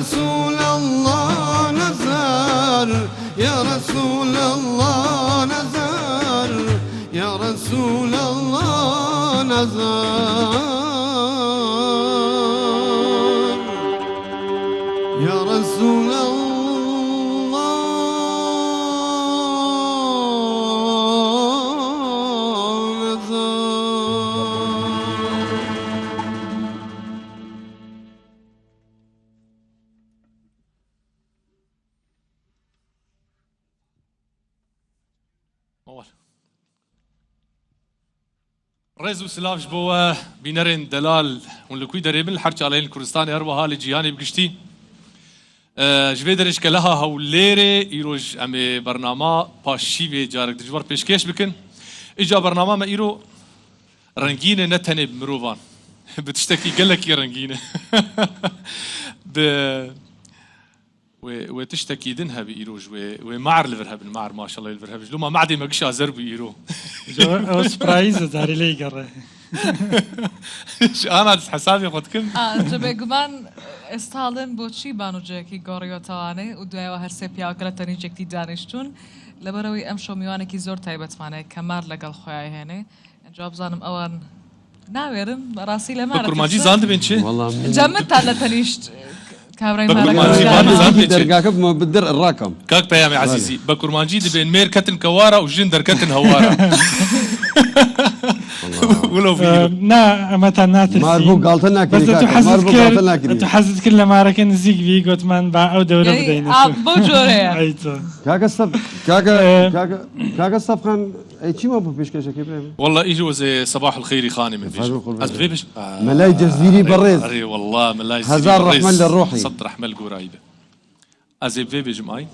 رسول الله نزار يا رسول الله نزار يا رسول الله نزار يا رسول الله رز و سلاف بوا بینرین دلال اون لکوی دریبن الحرچ علین کردستان اربا حال جیانی بگشتی جوی درش که لها هولیره ایروش امی برنامه پاشی و جارک دجوار پیشکش بکن ایجا برنامه ما ایرو رنگینه نتنه بمروفان بتشتكي قال لك يا رنجينه وتشتكي دنها بإيروج ومعر لفرها بالمعر ما شاء الله يلفرها بجلو ما معدي ما قش أزر بإيرو جو سبرايز داري لي قرر أنا حسابي قدكم جبه گمان استالن بوچی بانو جاکی گوریو توانه و دویو هر سه پیاکل تنی جکتی دانشتون لبروی ام شومیوانه کی زور تایبت مانه کمر لگل خویای هنه جواب زانم اوان ناویرم راسي لما بكرمانجي زاند بين شي والله جمت على تنيشت كابرين بكرمانجي مالك زاند بين شي درقاكب ما بدر الراكم كاك بيامي عزيزي بكرمانجي دي بين مير كتن كوارا وجندر كتن هوارا ولو في نا متى ناتر ماربو قالتنا بس تحسد كل ما ركن زيك في قلت من باع او دوله بدينا بوجوريا ايتو كاكا الصف كاكا الصف خان اي شي ما بفيش كشك ابراهيم والله يجوا زي صباح الخير خاني من فيش أزبيبش ملاي جزيري بريز أري والله ملاي جزيري هزار رحمن للروحي صد رحمن القرايبة أزبيبش معي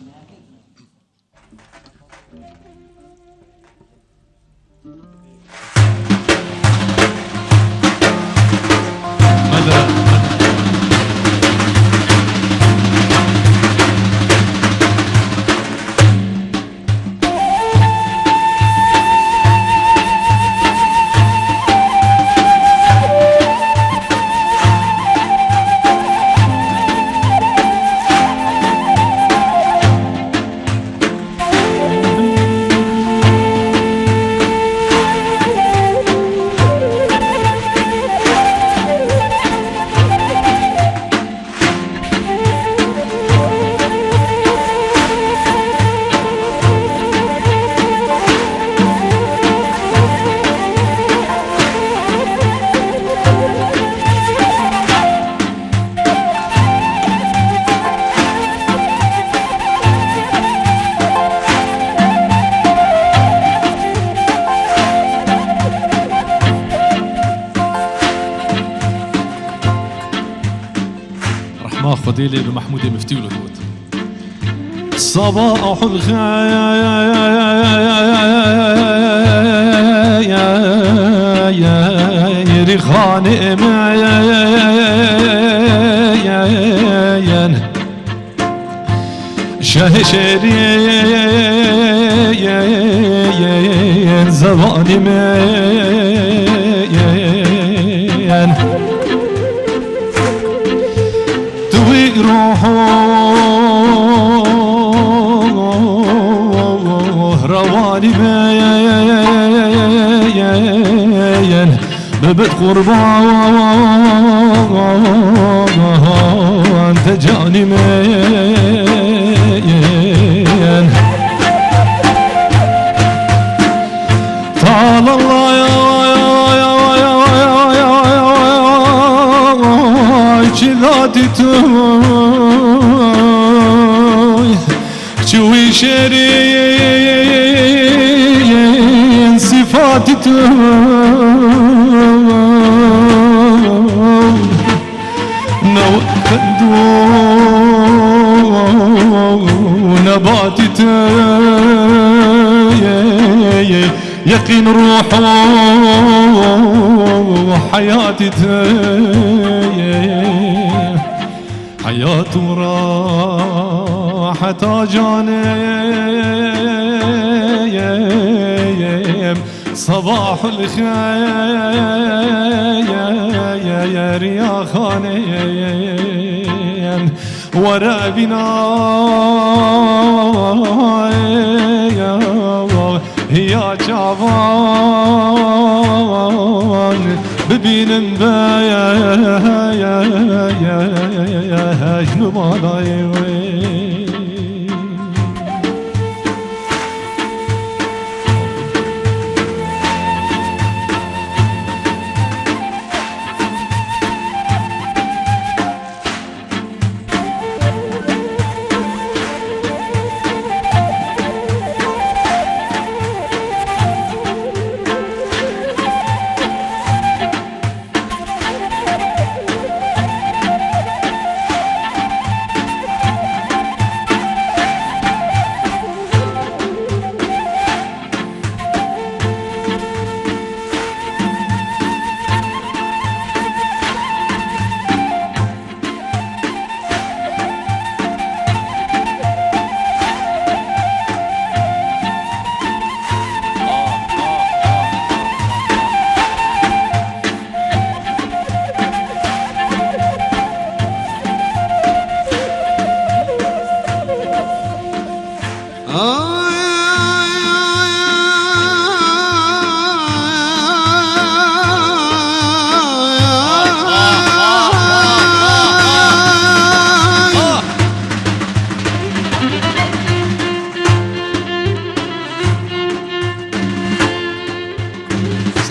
خديلي بمحمود مفتي والهود صباح الخير خانم شهشرين زباني مين توي روحه رواني مين ببت قربان تجاني مين طال الله يا كذاتي توي شوي شرين صفاتي توي نباتي يقين روحه وحياتي حياته راحت جانب صباح الخير يا خانم ورا بنا يا جوان ببینم باش نمالای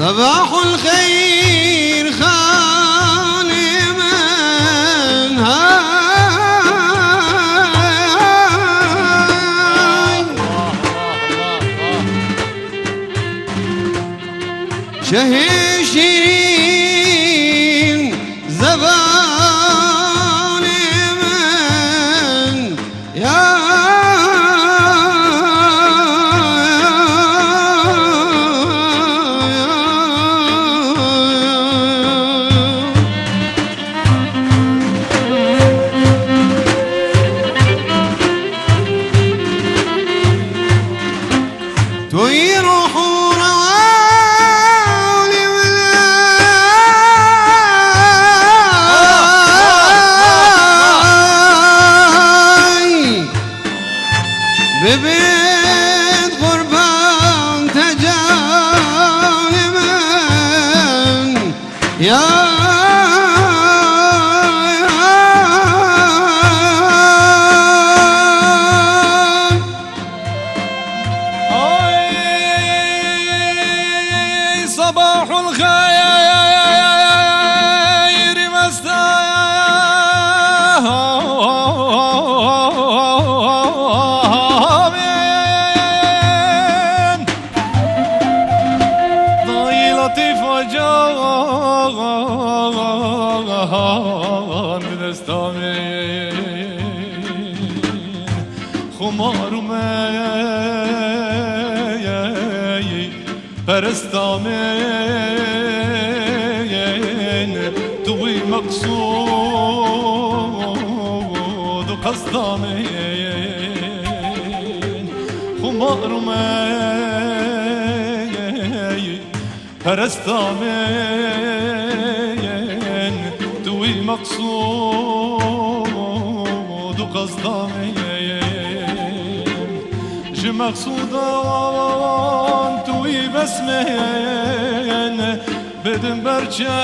صباح الخير خانم هاي شهشين زبان من يا ويروح رواني ولاي ببيت قربان تجاني من يا صباح الخير مساء خمارمي پرستامين توي مقصود وقصدامين خمارمي پرستامين توي مقصود وقصدامين جي مقصودان توي بسمين بدن برچا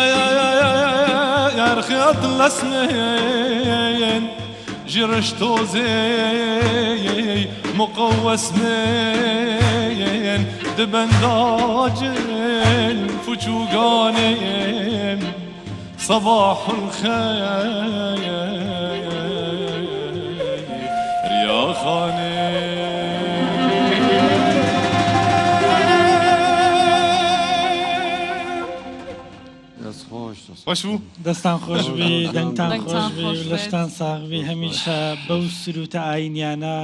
يرخيات لسمين جرشتوزي مقوس مين دبنداجل فجوغانين صباح الخير يا خاني وشو؟ دەستان خۆش بی دەنگتان دەنگتان خۆش بی خۆش و لەشتان ساغ بی هەمیشە بەو سروتە ئاینیانە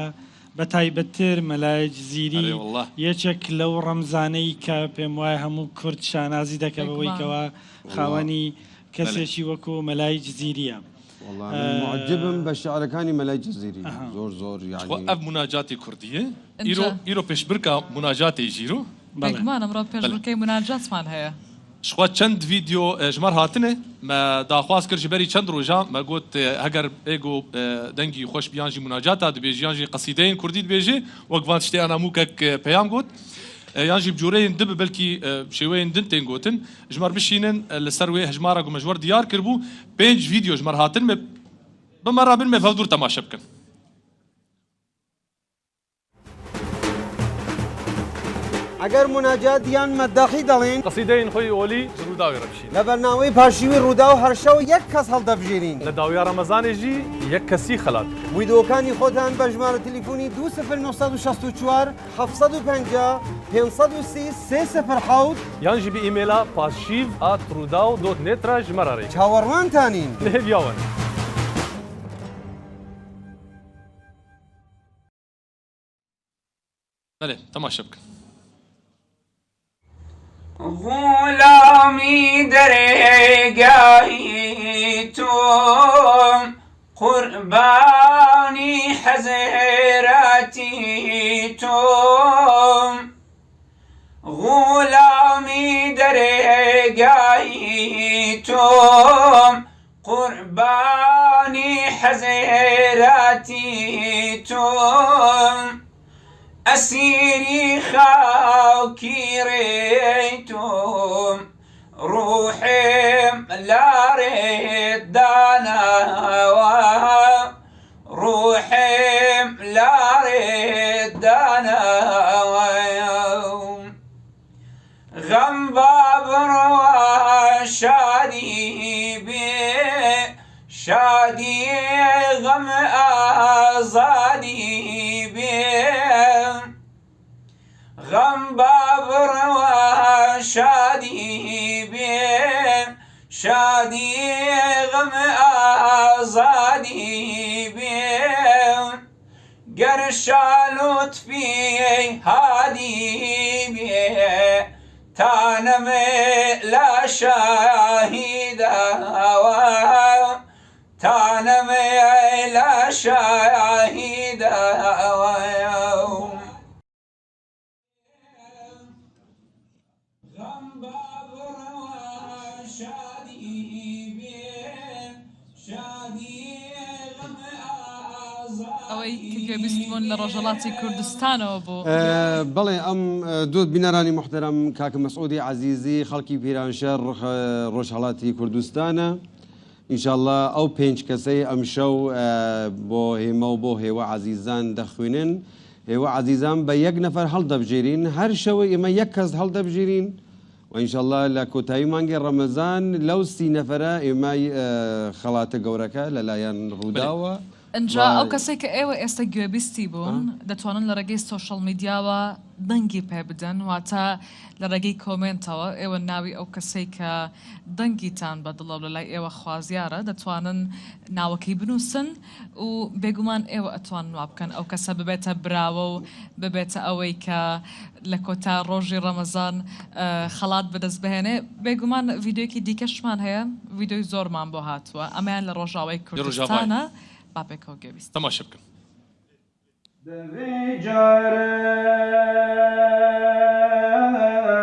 بە تایبەتتر مەلایەک ئەرێ زیری والله. یەکێک لەو ڕەمزانەی کە پێم وایە هەموو کورد شانازی دەکە بەوەیکەوە خاوەنی کەسێکی وەکو مەلایەک زیریە. والله من معجبم بشعر كاني ملاي جزيري زور زور يعني أب مناجاتي كردية إيرو بيش بركة مناجاتي يجيرو بێگومان ئەمڕۆ پێشبڕکەی مناجاتمان هەیە. شخوا چند فيديو جمر هاتنه ما داخواز كر جبري چند روجا ما قلت هجر ايجو دنگي خوش بيانجي مناجات هاد بيجي قصيدين كردي بيجي وقفان تشتي انا موكك بيام قلت يانجي بجورين دب بلكي شوين دنتين قوتن جمر بشينن لسروي هجمارا قو مجور ديار كربو بينج فيديو جمر هاتن بمرة بين ما فودور تماشا بكن اگر مناجات یان مداخی دەڵێن قصیدەین خۆی ئۆلی ڕووداوی ڕەبشین لە بەرنامەی پاشیوی ڕوودا و هەر شەو یەک کەس هەڵدەبژێرین لە داویا ڕەمەزانێژی یەک کەسی خەلات ویدۆکانی خۆتان بە ژمارە تەلیفۆنی 2964 750 530 307 یانژی بە ئیمێلا پاشیو @ڕووداو.net را ژمارەڕێ چاوەڕوانتانین لێبیاون بله تماشا بكن غلامی درگاهی تو قربانی حضراتی تو غلامی درگاهی تو قربانی حضراتی تو أسيري خاوكي ريتم روحي لا ريت دانا روحي لا ريت دانا غم بابر وشادي بي شادي غم آزادي بي غم بابر وشادي بي شادي غم آزادي بي قرشالوت في هادي بي تانم لا شاهد تانم لا شاهد ئەوەی کەگەبیستبوون لە ڕۆژەڵاتی کوردستانەوە بوو. بەڵێ ئەم دوو بینەرانی محتەرەم کاکە مەسعودی عەزیزی خەڵکی پیرانشەر ڕۆژهەڵاتی کوردستانە ئینشاءڵڵا ئەو پێنج کەسەی ئەم شەو بۆ هێمە و بۆ هێوە عەزیزان دەخوێنن هێوە عەزیزان بە یەک نەفەر هەڵدەبژێرین هەر شەوە ئێمە یەک کەس هەڵدەبژێرین و ئینشاءڵڵا لە کۆتایی مانگی ڕەمەزان لەو 30 نەفەرە ئێمە خەڵاتە گەورەکە لەلایەن ڕووداوە ئەجا ئەو کەسێک کە ئێوە ئێستا گوێبیستی بوون دەتوانن لە ڕێگەی سۆشەڵ میدیاوە دەنگی پێ بدەن واتە لە ڕێگەی کۆمنتەوە ئێوە ناوی ئەو کەسێک کە دەنگیتان بەدڵە لە لای ئێوە خوازیارە دەتوانن ناوەکەی بنووسن و بێگومان ئێوە ئەتوانن وا بکەن ئەو کەسە ببێتە براوە و ببێتە ئەوەی کە لە کۆتا ڕۆژی ڕەمەزان خەڵات بەدەست بهێنێ بێگومان ڤیددیوەکی دیکەشمان هەیە ڤیددیۆی زۆرمان بۆ هاتووە ئەمەیان لە ڕۆژاوای کوردستانە باپێکەوە گوێبیست تەماشا بکەن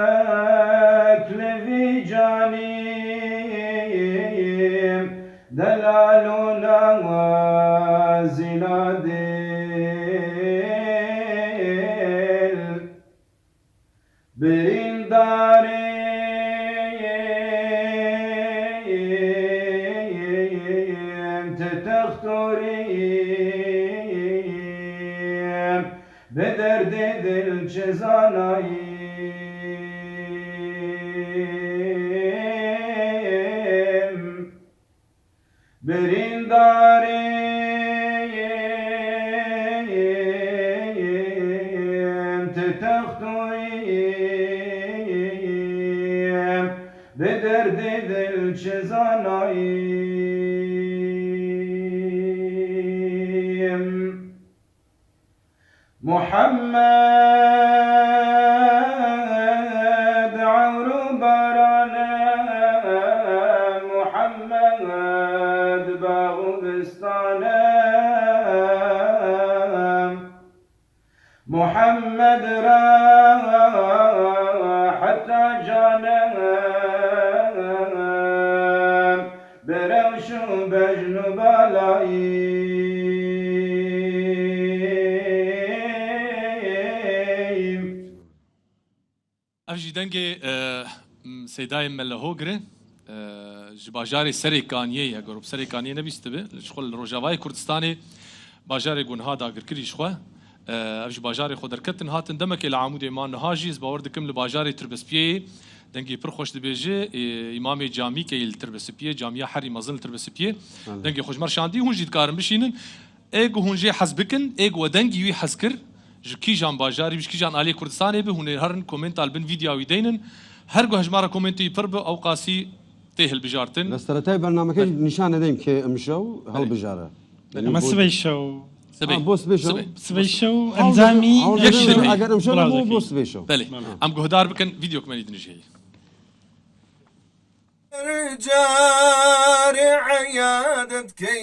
دەویجارێک لەوی جانیم دەلال و ناوازینا دل برینداریم تتەختۆریم به درد دل چه زاناییم برینداریم تتەختۆریم به درد دل چه زاناییم محمد عمرو بارانه محمد باغ و بستانه محمد را حتی جانم بروش و بجن و بالایی ئەفژی دەنگێ سەیدای مەلە هۆگرێ ji bajarê Serêkaniyê ye gorop Serêkaniyê nebîst dibe xwe li Rojavayê Kurdistanê bajarê gunha dagirkirî ji xwe ev ji bajarê xwe derketin hatin demekê li Amûdê man niha jî ez bawer dikim li bajarê Tirbespiyê dengê pir xweş dibêje îmamê camîkê li Tirbespiyê camiya herî mezin li Tirbespiyê dengê xwe ji merşandî hûn jî dikarin bişînin êg hûn jê hez bikin êg we dengî wî hez kir ji kîjan bajarî ji kîjan aliyê Kurdistanê bi hûn ê herin komenta bin vîdya wî deynin her gu hejmara komentî pir bi ew qasî tê hilbijartin لە سەرەتای بەرنامەکەی نیشان دەدەین کە ئەمشەو هەڵبژارە ئەمە سبەی شەو بۆ سبێشەوە سبەی شەو ئەنجامی ئەگەر ئەمشەو نەبوو بۆ سبێشەوە بەێ ئەم گۆدار بکەن ڤیدیۆکمەنی دنیژەیە جاري عيادتكي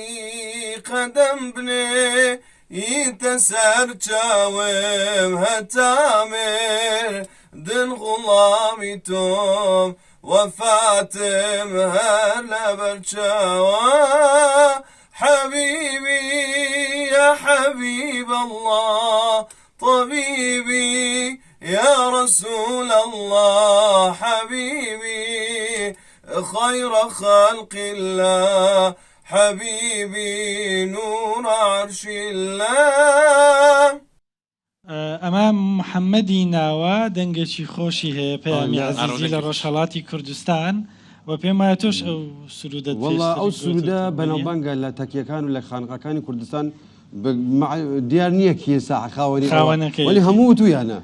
قدم بني يتسر جاوم هتامر دن غلامي توم وفاتم هلا برشاوى حبيبي يا حبيب الله طبيبي يا رسول الله حبيبي خير خلق الله حبيبي نور عرش الله ئەمە محەممەدی ناوە دەنگێکی خۆشی هەیە پەیامی عەزیزی لە ڕۆژهەڵاتی کوردستان و پێم وایە تۆش ئەو سرودە وەڵا ئەو سرودە بەناوبانگە لە تەکیەکان و لە خانقەکانی کوردستان دیار نییە کێ ساحخاوەنی وەلی هەموو تویانە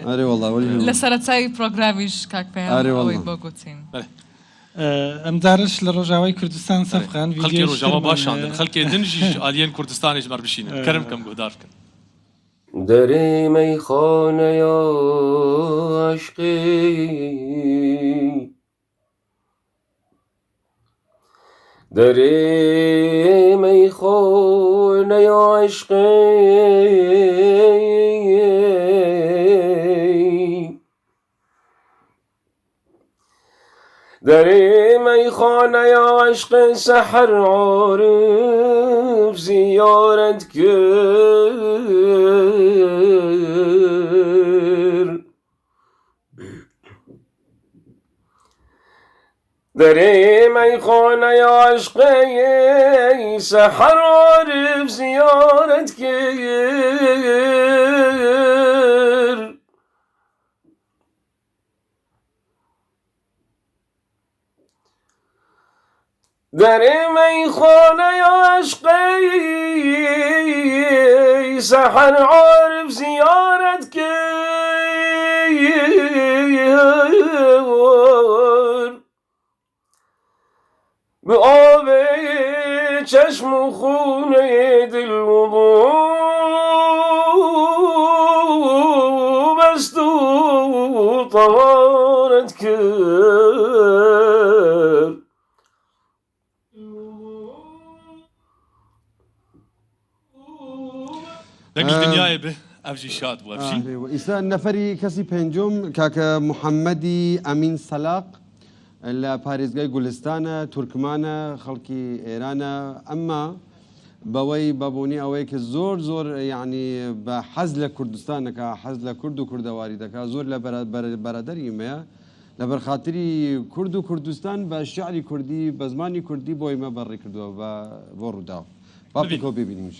ئەرێ وەڵا لە سەرەتای پرۆگرامیش کاک پێیەوەی بۆ گوتین ئەمجارش لە ڕۆژاوای کوردستان سەفقان خەڵکی ڕۆژاوا باشاندن خەڵکێ دنجیش ئالیەن کوردستانیش مەر بشینن کەرم کەم گۆدار بکەن درێ مەیخانەیە عەشقی درێ مەیخانەیە عەشقی درێ مەیخانەیە عەشقی سەحەر عارف زیارەت کرد درێ مەیخانەیە عەشقی سەحەر عارف زیارەت کرد دەرێ مەیخۆنەی عاشقی سەحەر عارف زیارەت کرد به آب چشم و خونه دل وضو بست و طهارت کرد دەنگی دنیای بێ ئەفژی شاد بووە بژین ئیسا نەفەری کەسی پێنجم کاکە محەممەدی ئەمین سەلاق لە پارێزگای گولستانە تورکمانە خەڵکی ئێرانە ئەمما بەوەی بەبوونی ئەوەی کە زۆر زۆر یعنی بە حەز لە کوردستانەکە حەز لە کورد و کوردەواری دەکا زۆر لە بەرەدەری مەیە لە بەرخاتری کورد و کوردستان بە شعری کوردی بە زمانی کوردی بۆ ئێمە بەڕێ کردووە بۆ ڕووداوە باپیکۆ ببینیم.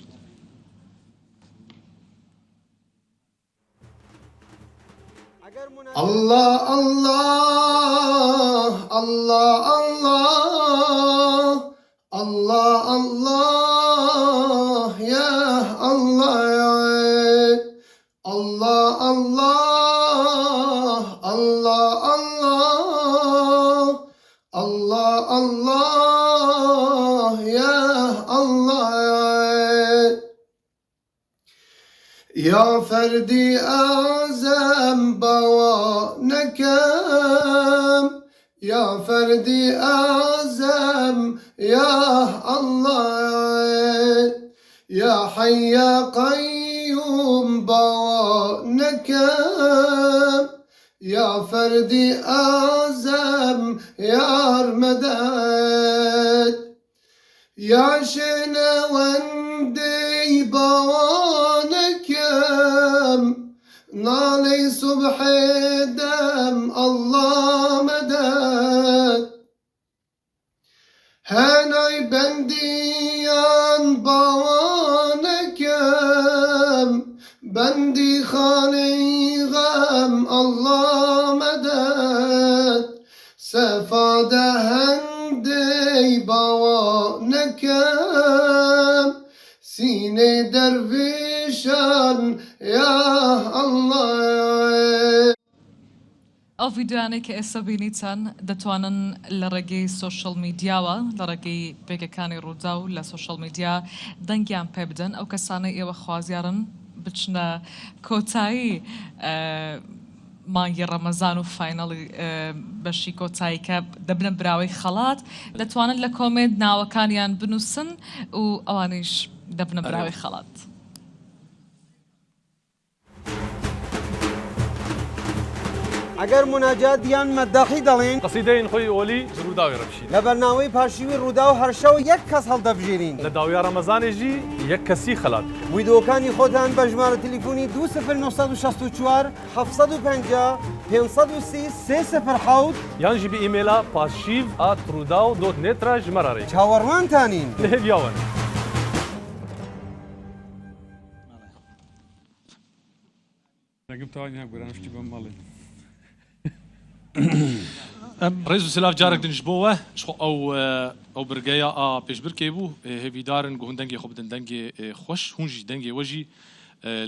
الله الله الله الله الله الله يا الله يا الله الله الله الله الله الله يا الله يا فردي أعزم بوانكم يا فردي أعزم يا الله يا حي يا قيوم بوانكم يا فردي أعزم يا رمداد يا شنوندي بوانكم نالي صبح دم الله مدد هناي بنديان بوانكم بندي خاني غم الله مدد سفاد هندي بوانكم سینه درویشان یا الله. ئەو ڤیددیوانەی کە ئێستا بینیتان دەتوانن لە ڕێگەی سوۆشەڵ میدیاوە لە ڕێگەی پێگەکانی ڕوودا و لە سوۆشەڵ میدیا دەنگیان پێ بدەن ئەو کەسانەی ئێوە خوازیارن بچنە کۆتایی مانگی ڕەمەزان و فاینەڵی بەشی کۆتایی کە دەبنە براوەی خەڵات دەتوانن لە کۆمنت ناوەکانیان بنووسن و ئەوانیش دەبنە براوەی خەڵات. ئەگەر مناجات یان مەداخی دەڵێن قەسیدەین خۆی ئۆلی ڕووداوی ڕەبشین لە بەرنامەی پاشیوی ڕوودا و هەرشەو یەک کەس هەڵدەبژێرین لە داویا ڕەمەزانێژی یەک کەسی خەلات ویدۆکانی خۆتان بە ژمارە تەلیفۆنی 2964 750 530 307 یانژی بە ئیمێلا pashiv@rudaw.net را ژمارەڕێ چاوەڕوانتانین لێبیاون. ڕێز و سلااف جارێک دنیش بۆوە ئەو برگەیە پێشبرکێ بوو هێویدارن گوهن دەنگی خۆ بدن دەنگی خۆش هونژی دەنگی وەژی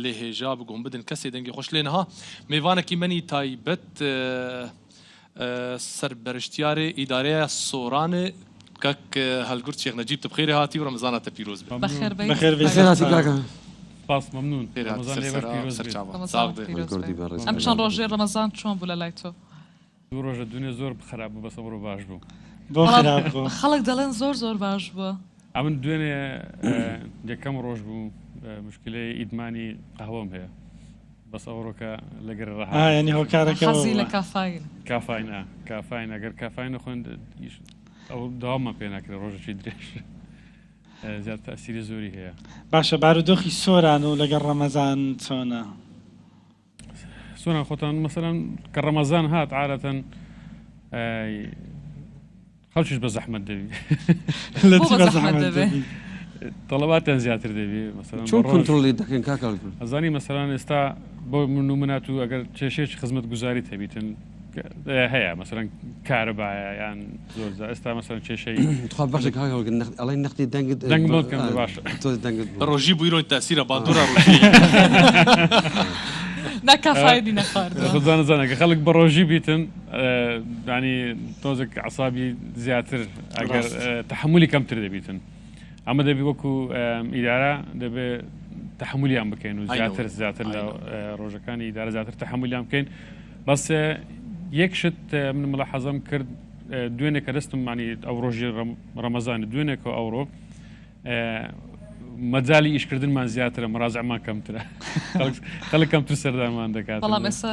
لێ هێژا بگۆم بدن کەسێ دەنگی خۆش لێنەها میوانێکی منی تایبەت سەربەرشتیارێ ئیدارەیە سۆرانێ کەک هەلگورت شێخ نەجیب بخێرێ هاتی و ڕەمەزاناتە پیرۆز بێ باس ممنون ئەم چەند ڕۆژێ ڕەمەزان چۆن بوو لە لای تۆ؟ دوو ڕۆژە دنیا زۆر خراپ بوو بەسە ڕۆ باش بوو خەڵک دەڵێن زۆر باش بووە ئەمن دوێنێ یەکەم ڕۆژ بوو مشکلەی ئیدمانی قەهوەم هەیە بەس ئەوڕۆکە لەگەر ینی هۆکارەکە حەزی لە کافاین کافاین ئەگەر کافاینە خوێن ئەو داوامان پێ ناکرێت ڕۆژێکی درێژ زیاد تەسیری زۆری هەیە. باشە بارودۆخی سۆران و لەگەڵ ڕەمەزان چۆنە؟ سۆران خۆتان مەسەلەن کە ڕەمەزان هات عادەتەن خەڵکیش بە زەحمەت دەبی تەڵەباتیان زیاتر دەبی چۆن کۆنتڕۆڵی دەکەن کاکەڵ ئەزانی مەسەلەن ئێستا بۆ نمونەت و ئەگەر کێشێکی خزمەت گوزاری هەبیتن هەیە مەسەرەن کارەبایە یان زۆر ئێستا مەسەرەن کێشەی تخواب باشە ئەڵی نەختی دەنگت دەنگ بکەم باشە تۆ دەنگت ڕۆژی بوویرۆی تاسیرە باندۆرە ڕۆژی نەکەفاایدی نەخواردوە خزانەزانەکە خەڵک بە ڕۆژی بیتن ینی تۆزێک عسابی زیاتر ئەگەر تحملی کەمتر دەبیتن ئەمە دەبی وەکو ئیدارە دەبێت تحملیان بکەین و زیاتر زیاتر لە ڕۆژەکانی ئیدارە زیاتر تحملیان بکەین بەس یەکشت من مڵە حەزم کرد دوێنێک کە دەستم مانی ئەو ڕۆژی ڕەمەزانە دوێنێکەوە ئەوڕۆ مەجای ئیشکردنمان زیاترە مەرازعمان کەمترە خەڵک کەمتر سەردارمان دەکات بەڵام ئێستا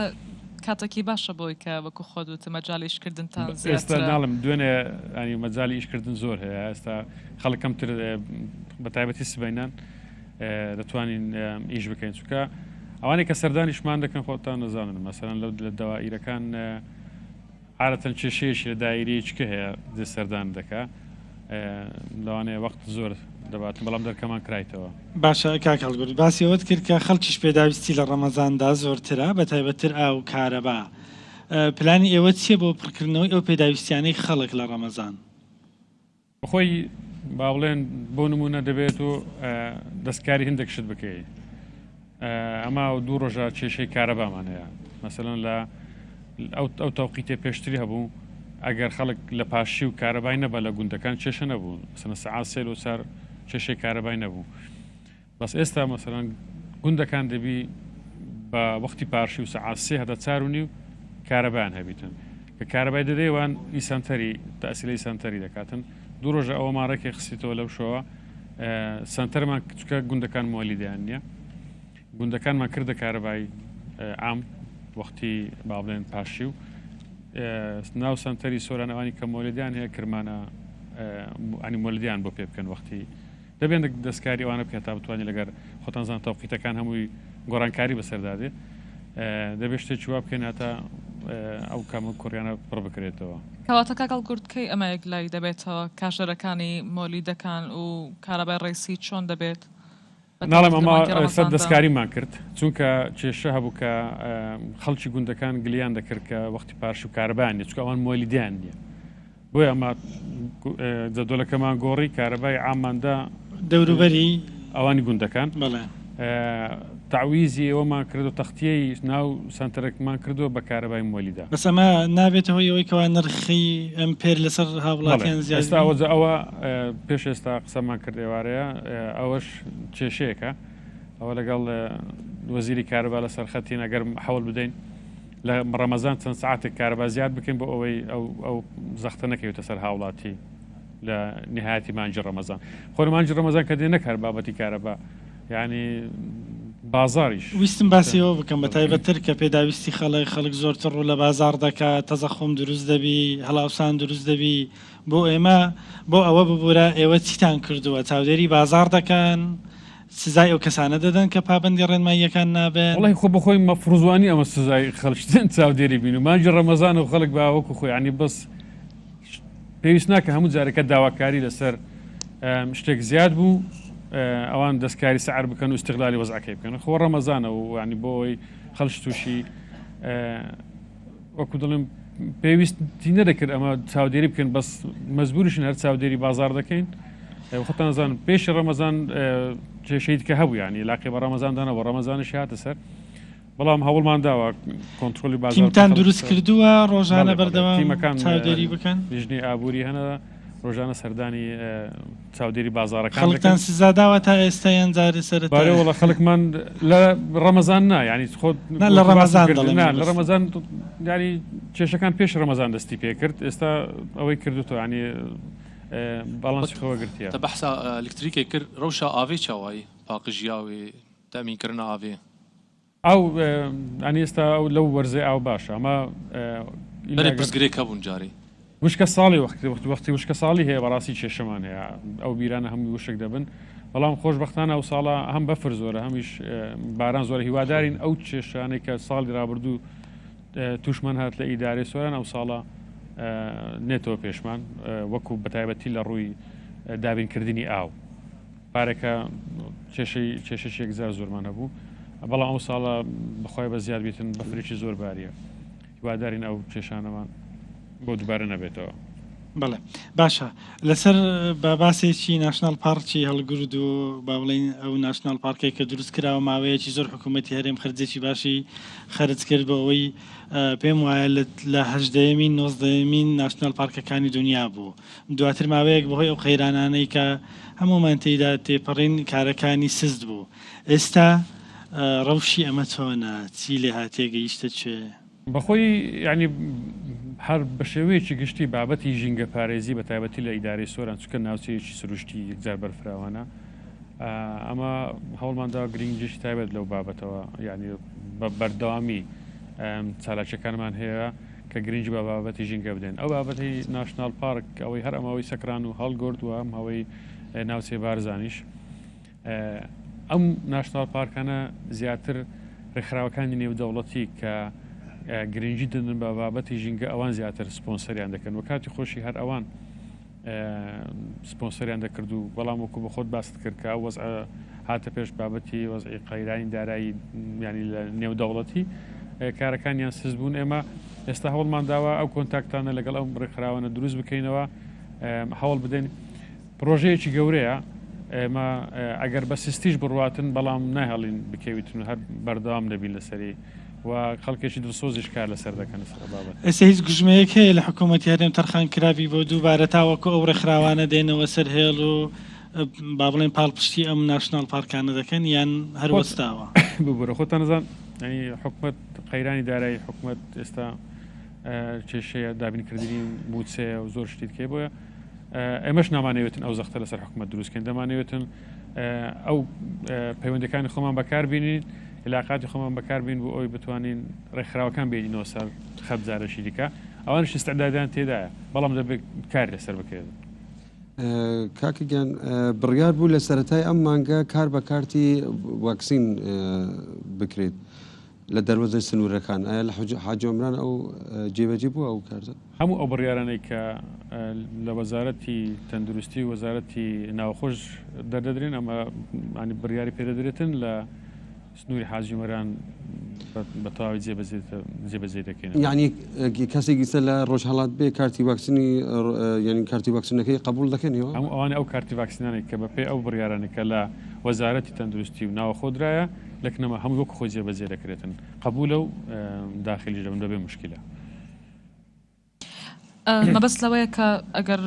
کاتێکی باشە بۆی کە وەکو خۆدوتە مەجای ئیشکردنتان ئێستا ناڵم دوێنێ ینی مەجای ئیشکردن زۆر هەیە ئێستا خەڵک کەمتر بە تایبەتی سبەینان دەتوانین ئیش بکەین چونکە ئەوانێک کە سەردانیشمان دەکەن خۆتان نەزانن مەسەرەن لە داوائیرەکان عادەتەن کێشەیەشی لە دایرەیەکە هەیە دە سەردان دەکا لەوانەیە وەخت زۆر دەباتن بەڵام دەرکەمان کرایتەوە باشە کاکەڵگورد باسی ئەوت کرد کە خەڵکیش پێداویستی لە ڕەمەزاندا زۆرترە بە تایبەتر ئاو کارەبا پلانی ئێوە چییە بۆ پڕکردنەوەی ئەو پێداویستیانەی خەڵک لە ڕەمەزان بەخۆی باڵێن بۆ نمونە دەبێت و دەستکاری هەندێک شت بکەیت ئەمە دوو ڕۆژە کێشەی کارەبامان هەیە مەسەلەن لە ئەو تەوقیتێ پێشتری هەبوو ئەگەر خەڵک لە پاشی و کارەبای نەبە لە گوندەکان کێشە نەبوو مەسەلەن سەعات سێ و چار کێشەی کارەبای نەبوو بەس ئێستا مەسەلەن گوندەکان دەبی بە وەختی پارشی و سەعات سێ هەتا چار و نیو کارەبایان هەبیتن کە کارەبای دەدەیوان ئیسانتەری تەسیلەی سانتەری دەکاتن دوو ڕۆژە ئەوەماڕێکی خستیتەوە لەو شەوە سنتەرمان کچکە گوندەکان مۆلیدیان نییە گوندەکانمان کردە کارەبای ئام وەختی با بڵێن پاشی و ناو سنتەری سۆرانەوانی کە مۆلیدیان هەیە کرمانە ئەنی مۆلیدیان بۆ پێ بکەن وەختی دەبێن دەستکاری ئەوانە بکە تا بتوانێت لەگەر خۆتانزان تەوقیتەکان هەمووی گۆڕانکاری بەسەردادێ دەبێت شتێکی وا بکەین هەتا ئەو کامە کوڕیانە پڕ بکرێتەوە کەواتە کاکەڵ گورتکەی ئەمەیەک لای دەبێتەوە کاشەرەکانی مۆلیدەکان و کارەبای ڕێسی چۆن دەبێت ناڵم ئەمە سەر دەستکاریمان کرد چونکە کێشە هەبوو کە خەڵکی گوندەکان گلیان دەکرد کە وەختی پاش و کارەبایان نیە چونکە ئەوان مۆلیدیان نییە بۆیە ئەمە جەدۆلەکەمان گۆڕی کارەبای ئاماندا دەوروبەری ئەوانی گوندەکان بەڵێ تعویزی ئەوەمان کردو تەختیەی ناو سنتەرێکمان کردووە بە کارەبای مۆلیدا بەس ئەمە نابێتەوە ئەوەی کەوا نرخی ئەم پێر لەسەر هاوڵاتیان ئێستا ئەوە پێش ئێستا قسەمان کرد ئێوارەیە ئەوەش کێشەیەکە ئەوە لەگەڵ وەزیری کارەبا لەسەر خەتین ئەگەر حەوڵ بدەین لە ڕەمەزان چەند ساعتێک کارەبا زیاد بکەین بۆ ئەوەی ئەو زەختە نەکەوێتە سەر هاوڵاتی لە نهایەتی مانجی ڕەمەزان خۆی مانجی ڕەمەزان کە دێ نەکار بابەتی کارەبا یعنی بازاریش ویستم باسیەوە بکەم بە تایبەتر کە پێداویستی خەڵک زۆرتر ڕوو لە بازار دەکات تەزەخۆم دروست دەبی هەڵاوسان دروست دەبی بۆ ئێمە بۆ ئەوە ببوورە ئێوە چیتان کردووە چاودێری بازار دەکەن سزای ئەو کەسانە دەدەن کە پابندی ڕێنماییەکان نابێن وڵی خۆ بەخۆی مەفروزوانی ئەمە سزای خەڵشتن چاودێری بین و مانجی ڕەمەزان و خەڵک باوەکو خۆی عنی بەس پێویست ناکە هەموو جارەکە داواکاری لەسەر شتێک زیاد بوو ئەوان دەستکاری سعر بکەن و استقلالی وەزعەکەی بکەن خۆ ڕەمەزانە و ینی بۆی خەڵش تووشی وەکو دڵم پێویستی نەدەکرد ئەمە چاودێری بکەن بەس مەزبوریشن هەر چاودێری بازار دەکەین خۆتان نەزان پێش ڕەمەزان کێشەیت کە هەبوو ینی لاقی بە ڕەمەزاندانە بە ڕەمەزانش هاتە سەر بەڵام هەوڵمان داوە کۆنتترۆلی بازار تیمتان دروست کردووە ڕۆژانە بەردەوام چاودێری بکەن لیژنی ئابووری هەنە ڕۆژانە سەردانی چاودێری بازارەکان خەڵکتان سزاداوە تا ئێستا یانجاری سەرەتا وڵە خەڵکمان لە ڕەمەزان نا ینی خۆت لە ڕەمەزان لە ڕەمەزان یاری کێشەکان پێش ڕەمەزان دەستی پێ کرد ئێستا ئەوەی کردوتەوە ینی باڵانسی خۆوە گرتیە تە بەحسا ئەلکتریکێک کرد ڕەوشە ئاوێ چاوایی پاقژیاوێ تەمینکردنە ئاوێ ئەو ئەنی ئێستا ئەو لەو وەرزێ ئاو باشە ئەمە بەرێ پرسگرێک هەبوون جارێ وشکە ساڵی وەختی وشکە ساڵی هەیە بەڕاستی کێشەمان هەیە ئەو بیرانە هەمووی وشک دەبن بەڵام خۆشبەختانە ئەو ساڵە هەم بەفر زۆرە هەمیش باران زۆرە هیوادارین ئەو کێشانەی کە ساڵی ڕابردوو توشمان هات لە ئیدارەی سۆران ئەو ساڵە نێتەوە پێشمان وەکو بەتایبەتی لە ڕووی دابینکردنی ئاو پارێکە کێشەشێک زار زۆرمان هەبوو بەڵام ئەو ساڵە بەخوای بە زیاد بێتن بەفرێکی زۆر باریە هیوادارین ئەو کێشانەمان بۆ دووبارە نەبێتەوە. بەڵێ باشە لەسەر بە باسێکی ناشنال پارکی هەڵگرد و با بڵێن ئەو ناشنال پارکێک کە دروست کراوە ماوەیەکی زۆر حکوومەتی هەرێم خرجێکی باشی خەرج کرد بە ئەوەی پێم وایە لە 18مین 19مین ناشنال پارکەکانی دنیا بوو دواتر ماوەیەک بەهۆی ئەو قەیرانانەی کە هەمومان تێیدا تێپەڕین کارەکانی سست بوو ئێستا ڕەوشی ئەمە چۆنە چی لێ هاتێگەیشتە کوێ؟ بەخۆی ینی هەر بە شێوەیەکی گشتی بابەتی ژینگە پارێزی بە تایبەتی لە ئیدارەی سۆران چکە ناوچەیەکی سروشتی یەکجار بەرفراوانە ئەمە هەوڵماندا گرنگجیشی تایبەت لەو بابەتەوە ینی بە بەردەوامی چالاکیەکانمان هەیە کە گرنگی بە بابەتی ژینگە بدەن ئەو بابەتی ناشنال پارک ئەوەی هەر ئەمەوەی سەکران و هەڵگرد و ئەم هەوەی ناوچەی بارزانیش ئەم ناشنال پارکانە زیاتر ڕێکخراوەکانی نێودەوڵەتی کە گرنگی دەدەن بە بابەتی ژینگە ئەوان زیاتر سپۆنسەریان دەکەن و کاتی خۆشی هەر ئەوان سپۆنسەریان دەکرد و بەڵام وەکو بە خۆت باست کرد کە وەز هاتە پێش بابەتی وەزعی قەیرانی دارایی ینی لە نێودەوڵەتی کارەکانیان سز بوون ئێمە ئێستا هەوڵمان داوە ئەو کۆنتاکتانە لەگەڵ ئەم ڕێکخراوانە دروست بکەینەوە هەوڵ بدەین پرۆژەیەکی گەورەیە ئێمە ئەگەر بە سستیش بڕواتن بەڵام ناهێڵین بکەویتن و هەر بەردەوام دەبین لەسەری و خەڵکێکی دڵسۆزیش کار لەسەر دەکەن لەسەر بابەت. ئێستا هیچ گژمەیەک هەیە لە حکوومەتی هەرێم تەرخان کراوی بۆ دووبارە تاوەکو ئەو ڕێکخراوانە دێنەوە سەر هێڵ و با بڵێن پاڵپشتی ئەم ناشنال پارکانە دەکەن یان هەروەستاوە ببوورە خۆتان نەزان ینی حکوومەت قەیرانی دارایی حکوومەت ئێستا کێشەیە دابینکردنی بوتسەیە و زۆر شتیت کێ بۆیە ئێمەش نامانەوێتن ئەو زەختە لەسەر حکوومەت دروستکەن دەمانەوێتن ئەو پەیوەندەکانی خۆمان بەکاربینین علاقاتی خۆمان بەکاربین بۆ ئەوی بتوانین ڕێکخراوەکان بێنینەوە سەر خەبزارەشی دیکە ئەوانش استعدادیان تێدایە بەڵام دەبێت کار لەسەر بکرێت. کاکەگیان بڕیار بوو لە سەرەتای ئەم مانگە کار بە کارتی واکسین بکرێت لە دەروەزەی سنوورەکان ئایا لە حاجی عمران ئەو جێبەجێ بووە ئەو کارزە هەموو ئەو بڕیارانەی کە لە وەزارەتی تەندروستی وەزارەتی ناوخۆش دەردەدرێن ئەمە ینی بڕیاری پێدەدرێتن لە سنووری حاجی عمران بە تەواوی جێبەجێ دەکەین یعنی کەسێکی سە لە ڕۆژهەڵات بێ کارتی واکسینی ینی کارتی واکسینەکەی قبول دەکەنەوە ئەوانە ئەو کارتی واکسینانێک کە بەپێ ئەو بڕیارانە کە لە وەزارەتی تەندروستی و ناوەخۆدرایە لەکنەمە هەموو وەک خۆ جێبەجێ دەکرێتن قبولە و داخلی دەبن بەبێ مشکلە مەبەست لەوەیە کە ئەگەر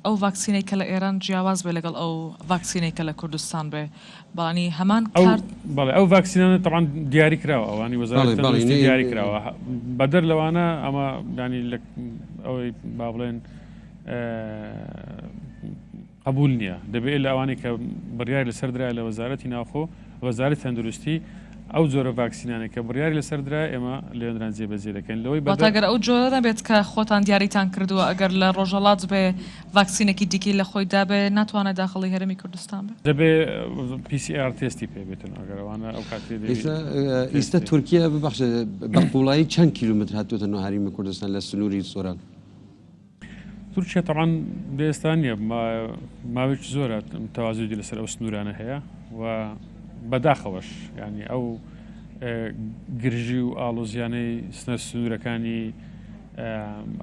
ئەو ڤاکسینەی کە لە ئێران جیاواز بێ لەگەڵ ئەو ڤاکسینەی کە لە کوردستان بێ بەڵانی هەمان بەڵێ ئەو ڤاکسینانە تەعاان دیاری کراوە ئەوانی وەزارەتی تەندروستی دیاری کراوە بەدەر لەوانە ئەمە ینی ئەوەی با بڵێن قبول نییە دەبێت لە ئەوانەی کە بڕیار لەسەردرا لە وەزارەتی ناوخۆ وەزارەتی تەندروستی ئەو جۆرە ڤاکسینانێک کە بڕیاری لەسەردرا ئێمە لێنران جێبەجێ دەکەن لەوەی بەتاگەر ئەو جۆرە دەبێت کە خۆتان دیاریتان کردووە ئەگەر لە ڕۆژەڵات بێ ڤاکسینێکی دیکی لە خۆی دابێ ناتوانێت داخڵی هەرێمی کوردستان بێ دەبێ PCR تستی پێ بێتن ئەگەرەوانە ئەو کاتی ئێستا تورکیا ببخشە بەقوڵایی چەند کیلومتر هاتوۆتە نۆ هەرێمی کوردستان لە سنووری سۆران تورکیا تەعاان دێستان نیە ماوەیەکی زۆرە تەوازوی لەسەر ئەو سنوورانە هەیە و بەداخەوەش ینی ئەو گرژی و ئاڵۆزیانەی سنە سنوورەکانی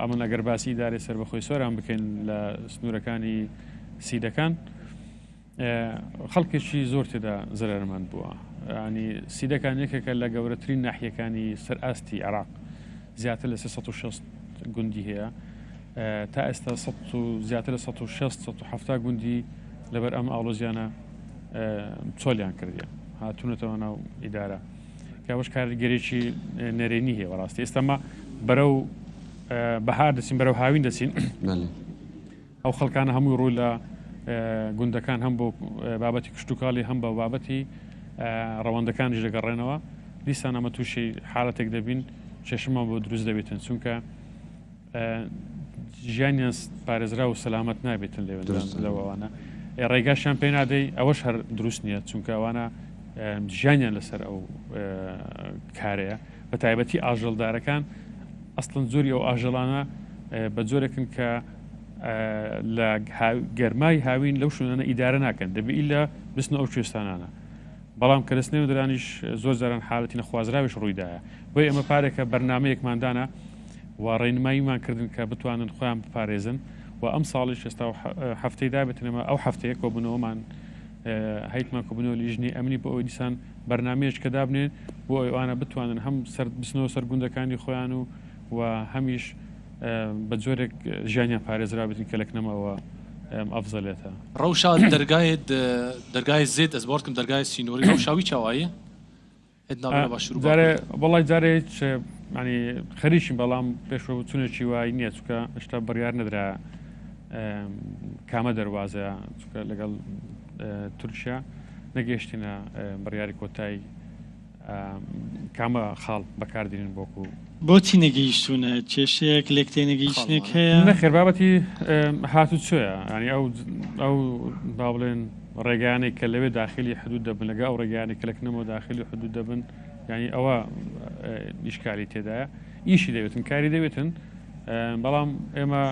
ئەمن ئەگەر باسی ئیدارەی سەربەخۆی سۆران بکەین لە سنوورەکانی سیدەکان خەڵکێکی زۆر تێدا زەرەرمەند بووە ینی سیدەکان یەکێکە لە گەورەترین ناحیەکانی سەرئاستی عێراق زیاتر لە 360 گوندی هەیە تا ئێستا زیاتر لە 160 گوندی لەبەر ئەم ئاڵۆزیانە چۆلیان کردیان هاتوونەتەوە ناو ئیدارە کاوەش کارگەرێکی نەرێنی هەیە وەڕاستی ئێستامە بەرەو بەهار دەچین بەرەو هاوین دەچین ئەو خەڵکانە هەمووی ڕوو لە گوندەکان هەم بۆ بابەتی کشتتوکاڵی هەم بە بابەتی ڕەوەندەکانیش دەگەڕێنەوە دیسان ئەمە تووشی حاڵەتێک دەبین چێشمە بۆ دروست دەبێتن چونکە ژیانیان پارێزرا و سەلامەت نابێتن لەوانە ڕێگاشیان پێ نادەی ئەوەش هەر دروست نییە چونکە ئەوانە ژیانیان لەسەر ئەو کارەیە بە تایبەتی ئاژەڵدارەکان ئەستن زۆری ئەو ئاژەڵانە بە جۆرەکن کە لە گەرمای هاوین لەو شوێنانە ئیدارە ناکەن دەبێت لە بستنە ئەو کوێستانانە بەڵام کە دەستنێ دەرانیش زۆر جاران حالەتی نەخوازراویش ڕوویدایە بۆی ئەمە پارێکە بەرنامەیەکماندانە و ڕێنماییمان کردن کە بتوانن خۆیان بپارێزن و ئەم ساڵیش ئێستا هەفتەی دابێتنەوە ئەو هەفتەیە کۆبوونەوەمان هەیتمان کۆبوونەوە لیژنی ئەمنی بۆ ئەوی دیسان بەرنمەیەش کە دابنێن بۆ ئەوانە بتوانن هەم بستنەوە سەرگوندەکانی خۆیان و هەمیش بە جۆرێک ژیانیان پارێزرا بێتن کە لەکنەمەوە ئەفزەلێتە ڕەوشا دەرگای زێت ئەس بۆرتم دەرگای سینۆری ڕەوشاوی چاوایە بەڵی جارێ ینی خەریشین بەڵام پێشەوە چونێکی وای نییە چکە هێشتا بڕیار نەدرا کامە دەواازەیە چکە لەگەڵ تورکیا نەگەشتینە بڕیاری کۆتایی کامە خاڵ بەکاردێنن بۆکو بۆچی نەگەیشتونە کێشەیەک لێکتێ نەگەیشتێک هەیە نەخێر بابەتی هاتو چۆیە ینی ئەو با بڵێن ڕێگانێک کە لەوێ داخلی حدود دەبن لەگە ئەو ڕێگانێک کەلەکنەوە داخلی حدود دەبن ینی ئەوە ئیشکالی تێدایە ئیشی دەوێتن کاری دەوێتن بەڵام ئێمە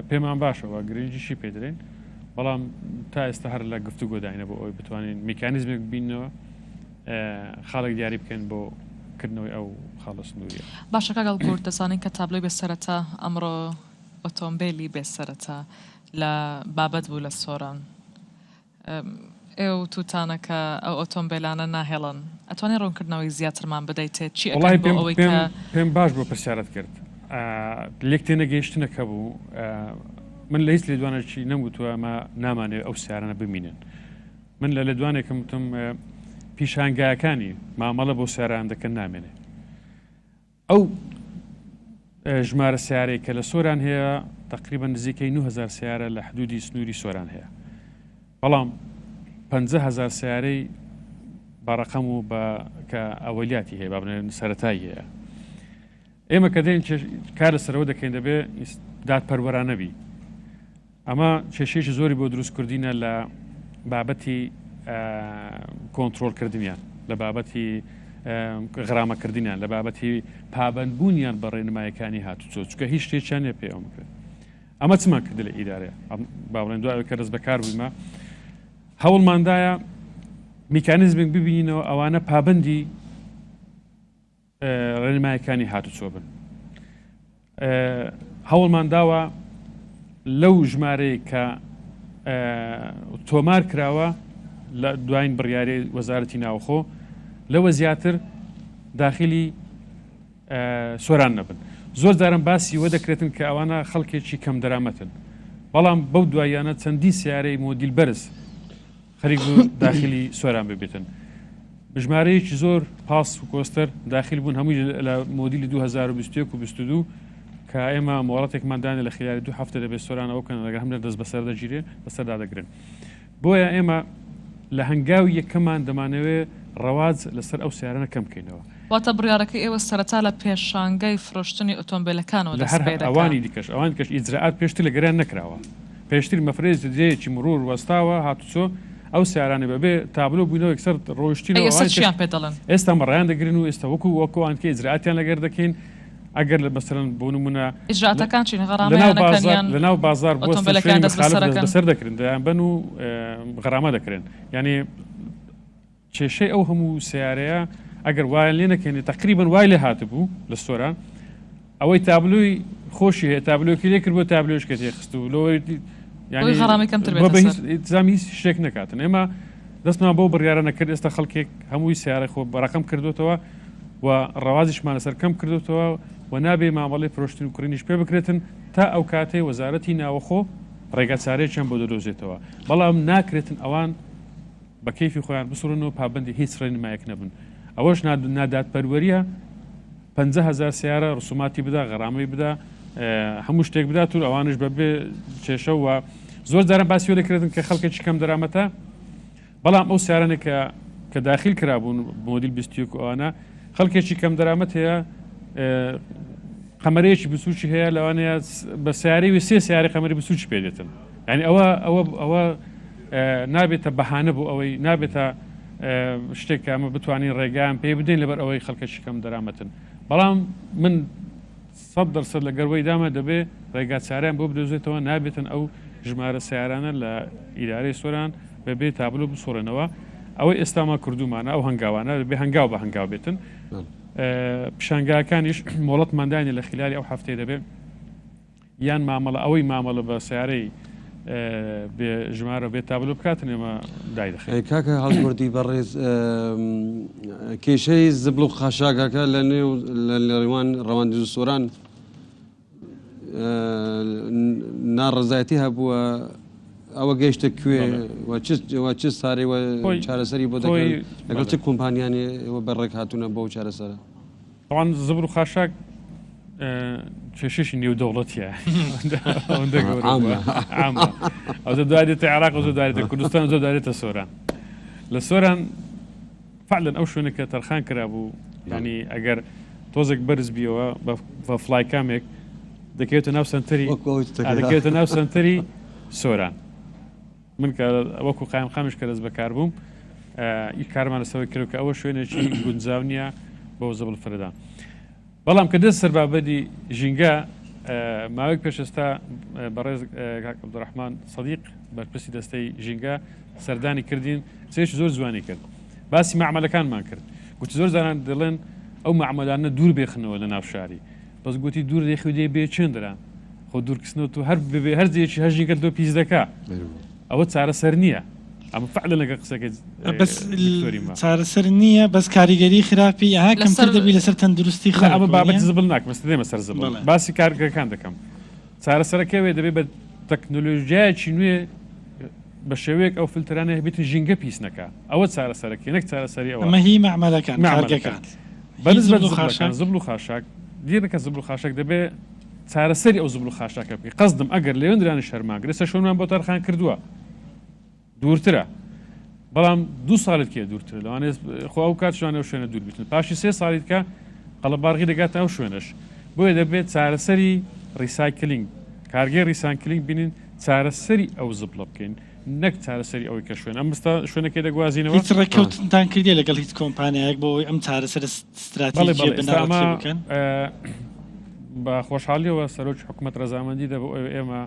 پێمان باشەوە گرنگیشی پێدرێن بەڵام تا ئێستا هەر لە گفتو گۆداینە بۆ ئەوی بتوانین میکانیزمێک بینەوە خاڵێک دیاری بکەن بۆ کردنەوەی ئەو خاڵە سنووریە باشە کاگەڵ گورد دەزانین کە تابلۆی بێسەرەتا ئەمڕۆ ئۆتۆمبیلی بێسەرەتا لە بابەت بوو لە سۆران ئێو تووتانەکە ئەو ئۆتۆمبیلانە ناهێڵن ئەتوانێت ڕوونکردنەوەی زیاترمان بدەیتێت چی ئەوەی پێم باش بۆ پرسیارەت کرد لێک تێ نەگەیشتنەکە بوو من لە هیچ لێدوانێکی نەمگوتووە ئەمە نامانێت ئەو سیارانە ببینن من لە لێدوانێکم وتم پیشانگایەکانی مامەڵە بۆ سیاران دەکەن نامێنێ ئەو ژمارە سیارەی کە لە سۆران هەیە تقریبا نزیکەی 9,000 سیارە لە حدودی سنووری سۆران هەیە بەڵام 50,000 سیارەی بەڕەقەم و کە ئەوەلیاتی هەیە بابنێن سەرەتایی هەیە ئێمە کە دێن کار لەسەرەوە دەکەین دەبێ دادپەروەرانەبی ئەمە کێشەیەکی زۆری بۆ دروستکردینە لە بابەتی کۆنتترۆلکردنیان لە بابەتی غرامەکردنیان لە بابەتی پابندبوونیان بە ڕێنمایەکانی هاتوچۆ چکە هیچ شتێکیان لێ پێوەم کرد ئەمە چمان کرد لە ئیدارەیە باڵێن دوای کە دەست بەکار بوویمە هەوڵماندایە میکانیزمێک ببینینەوە ئەوانە پابندی ڕێنمایەکانی هاتوچۆ بن هەوڵمان داوە لەو ژمارەی کە تۆمار کراوە لە دوایین بڕیاری وەزارەتی ناوخۆ لەوە زیاتر داخلی سۆران نەبن زۆر جارم باسی وە دەکرێتن کە ئەوانە خەڵکێکی کەم دەرامەتن بەڵام بەو دوایانە چەندی سیارەی مۆدیل بەرز خەریک بوو داخلی سۆران ببێتن بژمارەیەکی زۆر پاس و کۆستەر داخل بوون هەمووی لە مۆدیلی 2021 و 22 کە ئێمە مۆڵەتێکماندانە لە خلال 2 هەفتە دەبێت سۆرانەوە بکەن لەگە هەم دەست بەسەر دەگیرێ بەسەردا دەگرن بۆیە ئێمە لە هەنگاوی یەکەمان دەمانەوێت ڕەواز لەسەر ئەو سیارانە کەم بکەینەوە واتە بڕیارەکەی ئێوە سەرەتا لە پێشانگەی فرۆشتنی ئۆتۆمبیلەکانەوە لە هەر ئەوانی دیکەش ئەوان کەش ئیجرعات پێشتر لە گەران نەکراوە پێشتر مەفرێز دێیەکی مرور وەستاوە هاتوچۆ ئەو سیارانە بەبێ تابلۆ بووینەوە یەکسەر ڕۆیشتینەوە پێدەڵن ئێستا مەڕیان دەگرن و ئێستا وەکووان کە ئیجرعاتیان لەگەر دەکەین ئەگەر لە بەسەرن بۆ نمونە ئیجرعاتەکان چین لەناو بازار بەسەر دەکرن دەیان بن و غەرامە دەکرێن یعنی کێشەی ئەو هەموو سیارەیە ئەگەر وایە لێ نەکەێنێ تقریبن وای لێ هاتبوو لە سۆران ئەوەی تابلۆی خۆشی هەیە تابلۆکی لێ کرد بۆ تابلۆش کە تێخست و لەوەی زامی شتێک نکاتن ئێمە دەستمان بۆ بڕیارە نەکرد ئێستا خەڵکێک هەمووی سیارە خۆ بەڕقم کردوتەوە و ڕەوازیشمانە سەرکەم کردوتەوە و نابێ مامەڵی فرۆشتن و کڕینیش پێ بکرێتن تا ئەو کاتێ وەزارەتی ناوەخۆ ڕێگەچارەیەکیان بۆ دەدۆزێتەوە بەڵام ناکرێتن ئەوان بە کەیفی خۆیان بسڕن و پابندی هیچ ڕێنمایەک نەبن ئەوەش نادادپەروەریە 50,000 سیارە ڕسوماتی بدا غەرامەی بدا هەموو شتێک بدات و ئەوانش بەبێ کێشە و زۆر جاران باسی دەکرێتن کە خەڵکێکی کەم دەرامەتە بەڵام ئەو سیارانێک کە داخل کرابوون مۆدیل 21 ئەوانە خەڵکێکی کەم دەرامەت هەیە قەمەرەیەکی بسوچی هەیە لەوانەیە بە سیارەی سێ سیارە قەمەری بسوچی پێدێتن یعنی ئەوە نابێتە بەهانە بوو ئەوەی نابێتە شتێک ئەمە بتوانین ڕێگایان پێ بدەین لەبەر ئەوەی خەڵکەشی کەم دەرامەتن بەڵام من 100% لە گەروەی دامە دەبێ ڕێگا چاریان بۆ بدۆزێتەوە نابێتن ئەو ژمارە سیارانە لە ئیدارەی سۆران بەبێ تابلۆ بسۆڕێنەوە ئەوەی ئێستاما کردومانە ئەو هەنگاوانە بێ هەنگاو بە هەنگاو بێتن پیشانگاکانیش مۆڵەتماندانی لە خلالی ئەو هەفتەیە دەبێت یان مامەڵە ئەوەی مامەڵە بە سیارەی بێ ژمارە بێت تابلو بکاتن ئێمە دایدەخێت کاکە هەڵگوردی بەڕێز کێشەی زبل و خاشاگاکە لە نێو لە ڕێوان ڕەواندز و سۆران ناڕزایەتی هەبووە ئەوە گەیشتە کوێ چ ساری چارەسەری بۆ دەکەن لەگەڵ چ کۆمپانیانی ئەوە بەڕێک هاتوونە بۆ چارەسەرە طبعا زبر و خاشاک کێشەشی نێو دەوڵەتیە ئەو دوای دێتە عێراق و دوای دێتە کوردستان زۆر دوای دێتە سۆران لە سۆران فعلا ئەو شوێنێکە تەرخان کرابوو ینی ئەگەر تۆزێک بەرز بیەوە بە فلای کامێک دەکەوێتە ناو سنتەری دەکەوێتە ناو سنتەری سۆران من کە وەکو قایم خامش کە دەست بەکار بووم ئی کارمان لەسەوەی کرد کە ئەوە شوێنێکی گونجاو نییە بۆ زەبڵ فرەدا بەڵام کە دەست سەربابەتی ژینگە ماوەیەک پێش ئێستا بەڕێز عەبدوڕەحمان سەدیق بەرپرسی دەستەی ژینگە سەردانی کردین سێشی زۆر جوانی کرد باسی معاملەکانمان کرد گوتی زۆر جاران دەڵێن ئەو معاملانە دوور بێخنەوە لە ناو شاری بەس گوتی دوور دێخی دێ بێ چێندرا خۆ دوورکردنەوە تو هەر جێکی هەژینگە تۆ پیس دەکا ئەوە چارەسەر نییە ئەمە فعلا لەگە قسەکە بەس چارەسەر نییە بەس کاریگەری خراپی ئەها کەمتر دەبی لەسەر تەندروستی خەڵک ئەمە بابەت زبڵ ناک مەستە دێمە سەر زبڵ باسی کارگەکان دەکەم چارەسەرەکەوێ دەبێت بە تەکنۆلۆژیایەکی نوێ بە شێوەیەک ئەو فلترانە هەبێتن ژینگە پیس نەکا ئەوە چارەسەرەکە نەک چارەسەری ئەوە ئەمە هی معاملەکان کارگەکان بەنسبەت زبڵ و خاشاک دیرەکە زبڵ و خاشاک دەبێت چارەسەری ئەو زبڵ و خاشاکە بکەی قەزدم ئەگەر لەوێندرانی شەرماگرێت سە شۆنمان بۆ تەرخان کردووە دوورترە بەڵام 2 ساڵت کێ دوورتر لەوانێ خۆ ئەو کات شوانە ئەو شوێنە دوور بێتن پاشی 3 ساڵیت کە قەڵەبارغی دەگاتە ئەو شوێنەش بۆیە دەبێت چارەسەری ڕیسایکلینگ کارگەی ڕیسایکلینگ بینین چارەسەری ئەو زبڵە بکەین نەک چارەسەری ئەوەی کە شوێن ئەم بستا شوێنەکەی دەگوازینەوە هیچ ڕێکەوتنتان کردی لەگەڵ هیچ کۆمپانیایەک بۆ ئەم چارەسەر استراتیژی بناوە بکەن بە خۆشحالیەوە سەرۆک حکوومەت ڕەزامەندی دەبێ ئێمە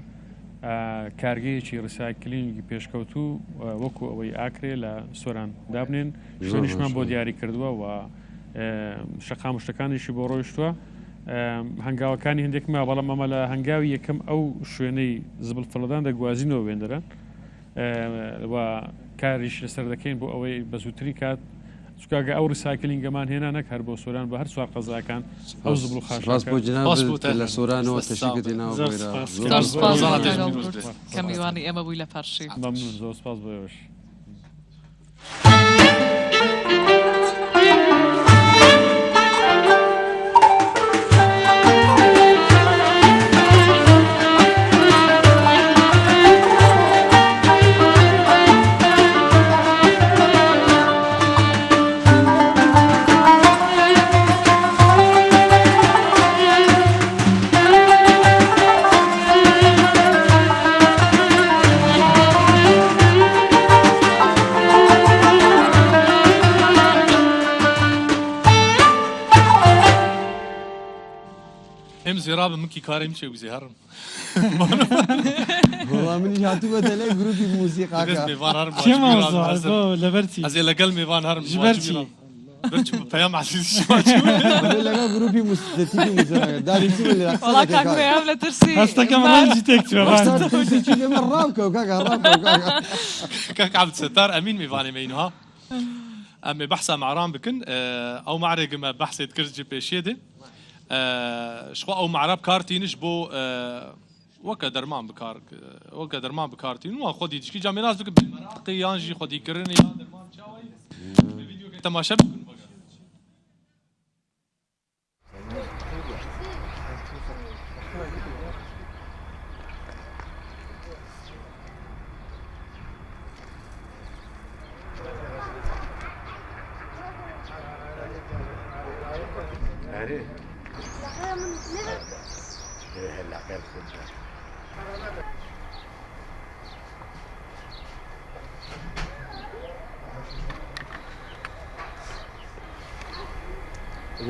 کارگەیەکی ڕسایکلینگی پێشکەوتوو وەکو ئەوەی ئاکرێ لە سۆران دابنێن شوێنیشمان بۆ دیاری کردووە و شەقام شتەکانیشی بۆ ڕۆیشتووە هەنگاوەکانی هەندێکمە بەڵام ئەمە لە هەنگاوی یەکەم ئەو شوێنەی زبڵ فڵەدان دەگوازینەوە وێندرە و کاریش لەسەر دەکەین بۆ ئەوەی بە زووتری کات چکاگە ئەو ڕسایکلینگەمان هێنا نەک هەر بۆ سۆران بە هەر سوار قەزاکان ئەو زبڵ و خاش بۆ جناب لە سۆرانەوە تەشریفەتی کە میوانی ئێمە بووی لە پەرشی مەمنون زۆر سپاس بۆ ئێوەش زێرابە منکی کاریم چێ وزێ هەرم منی هاتووە دەلێ گروپی موسیقاکە لەبەرتی ئەزێ لەگەڵ میوان هەرم پەیام عزیز لەگەڵ گروپی وڵا لە ترسی هەستەکەمەڵی تێکچوە کاک عەبدستار ئەمین میوانێ مینها ئەمێ بەحسا معرام بکن ئەو معرێگمە بەحسێت کرد جێ پێشێدێ شخوا ئەو معراب کارتینش بۆ وەکە دەرمان بکار وەکە دەرمان بکارتین و خۆدی تشکی جامێناز بکە مەراقی یانژی خۆدیکردنی یان دەرمان چاوی تەماشا بکن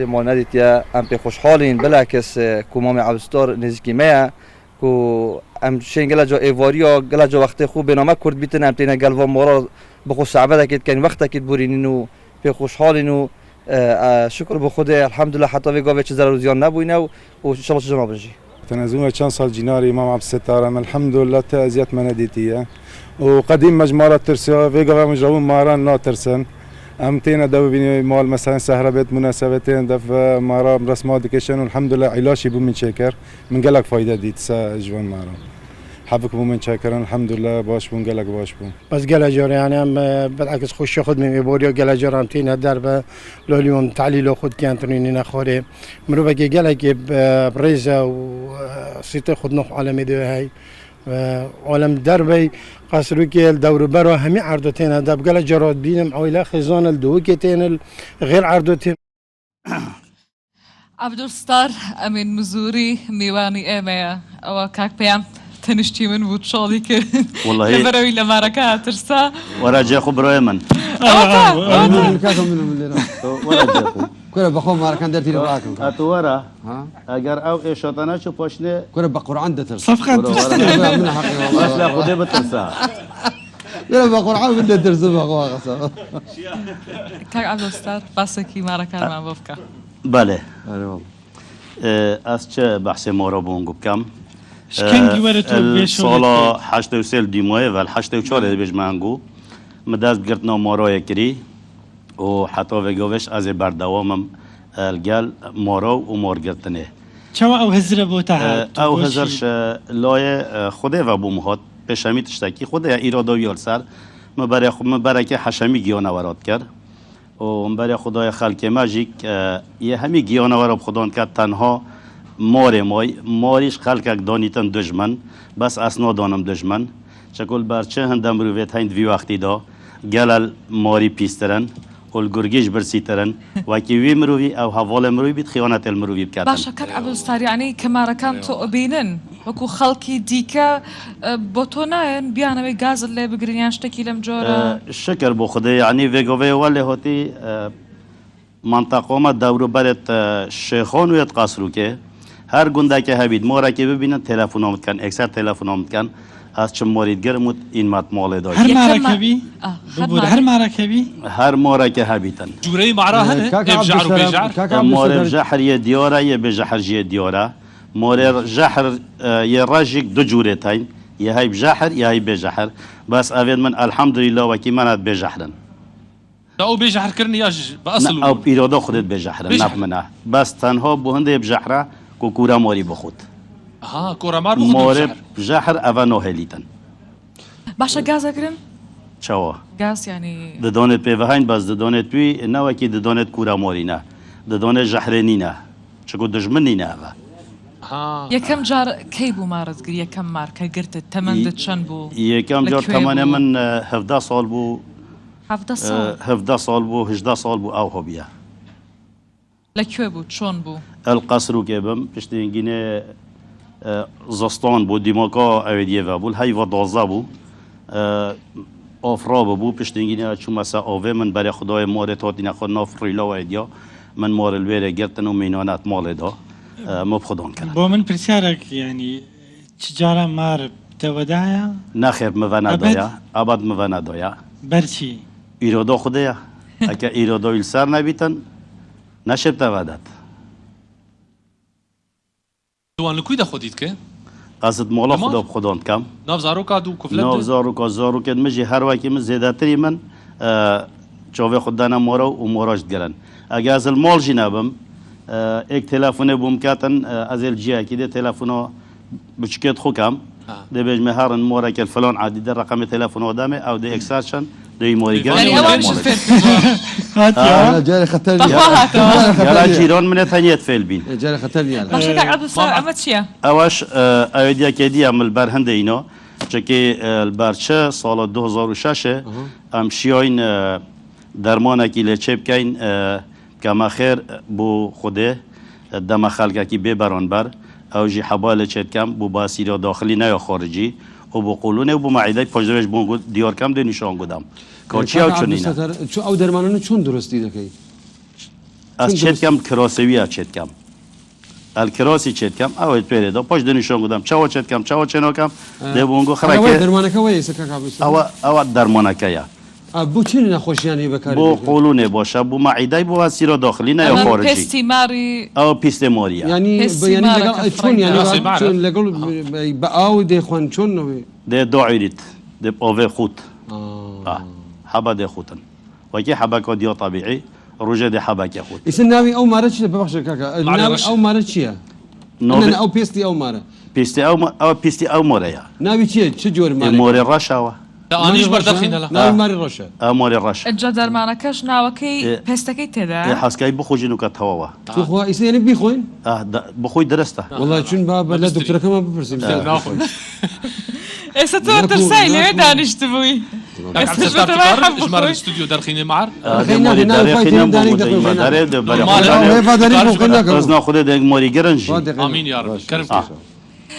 ما ندید یا ام پی خوشحالین بلکس کومام عبدستار نزدیکی میا کو ام شنگلا جو ایواریا گلا جو وقت خوب بنامه کرد بیتن ام تینا گلوا مورا بخو صعبه دکید کن وقت دکید بورینو به خوشحالینو شکر به خدا الحمدلله حتی وی گاوه چه ضرر زیان نبوینه و ان شاء الله چه بجی تنازلنا چند سال جناري امام عبد الستار الحمد لله تأزيت مناديتيه وقديم مجمارة ترسيا فيجا مجرون ماران لا ترسن امتينا دو بيني مال مثلا سهرة بيت مناسبتين دف مارا رسمات ديكيشن والحمد لله علاجي بو من شاكر من قالك فايدة دي تسا جوان مارا حبك بو من شاكر الحمد لله باش بون قالك باش بون بس قال جار يعني ام بالعكس خوش خد من بوريو قال جار امتينا درب لو اليوم تعليل خد كانت ريني خوري مروبا قال لك بريزا وسيت خد نخ عالمي دو هاي عالم دربي قصروكي الدور برا همي عرضتين هذا بقى جراد بينم عويلا خزان الدوكتين غير عرضتين عبدالستار امین مزوری میوانی ایمه او کاک پیام تنشتی من بود شالی که والله لبروی لمارکه ترسا وراجع خبره من من كاكم منهم اللي وراجع كره بخوم ماركان درتي لي معاكم اتورا اگر او اشوطنا شو پاشنه كره بقرعان دتر صفقة من حقي والله لا خدي بترسا كره بقرعان بدي درسوا بقوا قصا کاک عبدالستار بس کی مارکه من بفکه بله ايوه از چه بحث ما رو بونگو بکم شكنجي ورتو بيشو سالا 83 دیموه و 84 بجمانگو مدست گرتنا ما رو یکری و حتی وگوش از بردوامم الگل مارو و مار گرتنه شو او هزره بوتا او هزرش لای خوده و بومهات پشمی تشتکی خوده ایرادو یال سر مبره که حشمی گیانه وراد کرد و مبره خدای خلق ماجیک یه همی گیانه وراد خدان کرد تنها ماریش خلق دانیتن دشمن بس اسنا دانم دشمن چکل برچه هندم رویت هند وی وقتی دا گلال ماری پیسترن والگرگیش برسیترن و کی وی مروی او حوال مروی بید خیانت المروی بکردن باشا کاک عبدالستار يعني كماركان تو بينن وكو خلقي ديكا بوتوناين بيانوي غاز اللي بقريان شتكي لم جورا شکر بو خدا یعنی وگوه ولی هاتی منطقه ما دورو برد شیخان ویت قصرو که هر گنده که هبید ما را که ببینن تلفن آمد کن اکثر تلفن آمد کن از چه موریدگر مود این مت مال داشت هر مركبي هر مركبي هر مارا که هبیتن جوري معراه هنا بجعر وبجعر مار جحر یه دیاره یه بجحر جه دیاره مار جحر یه راجک دو جوره تاین یه های بجحر یه های بجحر بس اوید من الحمدلله وکی منات بجحرن او بجحر كرني ياج باصل او پیرادا خودت بجحرن نب منه بس تنها بهنده بجحره کو کورا ماری بخود ها كورا مار مار بجحر اوه نوهلیتن باشا غاز اگرن چوا غاز يعني ددانت پیوهین بس ددانت پی نه وکی ددانت کورا ماری نه ددانت جحرنی نه چکو دجمنی نه اوه ها يكم جار كيبو مارز قري يكم ماركة قرت التمن دتشن بو یکم جار تمانه من 17 سال بو هفده سال 17 سال بو 18 سال بو او هبیه لكيو بو تشون بو القصر که بم پشتینگینه زستان بو دیماکا اویدیه و بول هی و دازه بو آفراب بو پشتینگینه چون مثلا آوه من برای خدای ماره تاتی نخواد ناف ریلا و ایدیا من مار الویره گرتن و مینانت مال دا مبخدان کرد بو من برسيارك يعني تجارة مار تودايا نخیر موانا دایا ابد موانا دایا برشي ایرادا خدایا اگه ایرادا ایلسر نبیتن نشب تودد دوان لكوي دا خوديت كه ازد مولا خدا بخدان کم ناف زاروكا دو كفلت ناف زاروکا مجی هر وکی من زیاده تری من چاوه خوددانا مارا و ماراش گرن اگه از المال جی نبم ایک تلفونه بوم کتن از الجیه که ده تلفونه بچکت خوکم ده بیج مهارن مورا که الفلان عادی ده رقم تلفون آدمه او ده اکسرشن ده موریگان يعني اول شفت انا جاري خطرني یالا جیران من تنیت فیل بین جاري خطرني باشا كاك عبدالستار عمت شيا اوش اویدیا که دی عمل برهنده اینا چکه البرچه سال 2006 ام شیاین درمانه که لچه بکین کما خیر بو خوده دم خلقه که ببران بر او جی حبال چت کم بو باسیرا داخلی نه یا خارجی و بو قولونه و بو معیده پاجدوش بون دیار کم ده نشان گودم کاچی او چونینه چون او درمانانو چون درستی دکی از چت کم کراسوی از چت کم الکراسی چت کم اوید پیره دا پاش دنیشون گودم چاو چت کم چاو چنو کم دبونگو ئەوە خراکه دەرمانەکەەوەی سەکە کابوس او درمانکه یا بۆ چی نەخۆشیانی بەکار بو قولونه باشه بو معیده بو اسیرا داخلی نه یا ئەمە خارجی پستی ماری او پیست موریا ینی حسی ینی مارە لەگەڵ کە چۆن فڕی ینی چۆن لەگەڵ بە ئاو دەیخوان چۆنەوەی ده داعیریت ده اوه خود حبا ده خوتن وکی حبا که دیا طبیعی روژه ده حبا که خود ئیسن ناوی ئەو مارە چیە بەبخشە کاکە ناوی ئەو مارە چییە؟ ئەو پێستی ئەو مارە پیستی او پیستی او موریا ناوی چییە چ جۆر مارە؟ مور رشاوه ئەوانیش بەردەخینە لە ناوی ماری ڕۆشە او مور رش ئەجا دەرمانەکەش ناوەکەی پێستەکەی تێدا حسکای بخوجینو که تواوه توخوا ئیسە ینی بیخۆین؟ بخوی درسته وڵای چون با لە دکتۆرەکەمان بپرسیم ناخۆی ئێستا تۆ ترسای لێ دانیشت بووی ژمارە ستودیۆ دەرخینێ مار از ناخوده ده ماری گرنجی ئامین یارب کەرم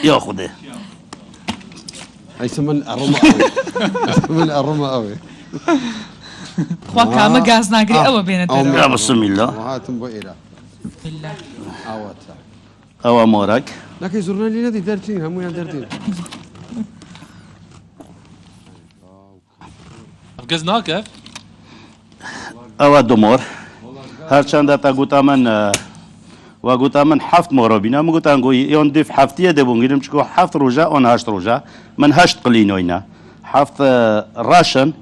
یا خوده ئەیسە من ئەڕۆمە ئەوێ من ئەڕۆمە ئەوێ خوا کامە گاز ناگری ئەوە بێنە دەرەوە یا بسم الله هاتم بۆ ئێرە ئاواتە او مورک نەکەی زۆرنالی نەدی دەرچین هەمویان دەردین گەز ناکە او دومور هرچند تا گوتا من و گوتا من 7 مورا بینم گوتن گوی یون دیف هفتیه ده بونگیرم چکو 7 روزه اون 8 روزه من 8 قلینوینا 7 راشن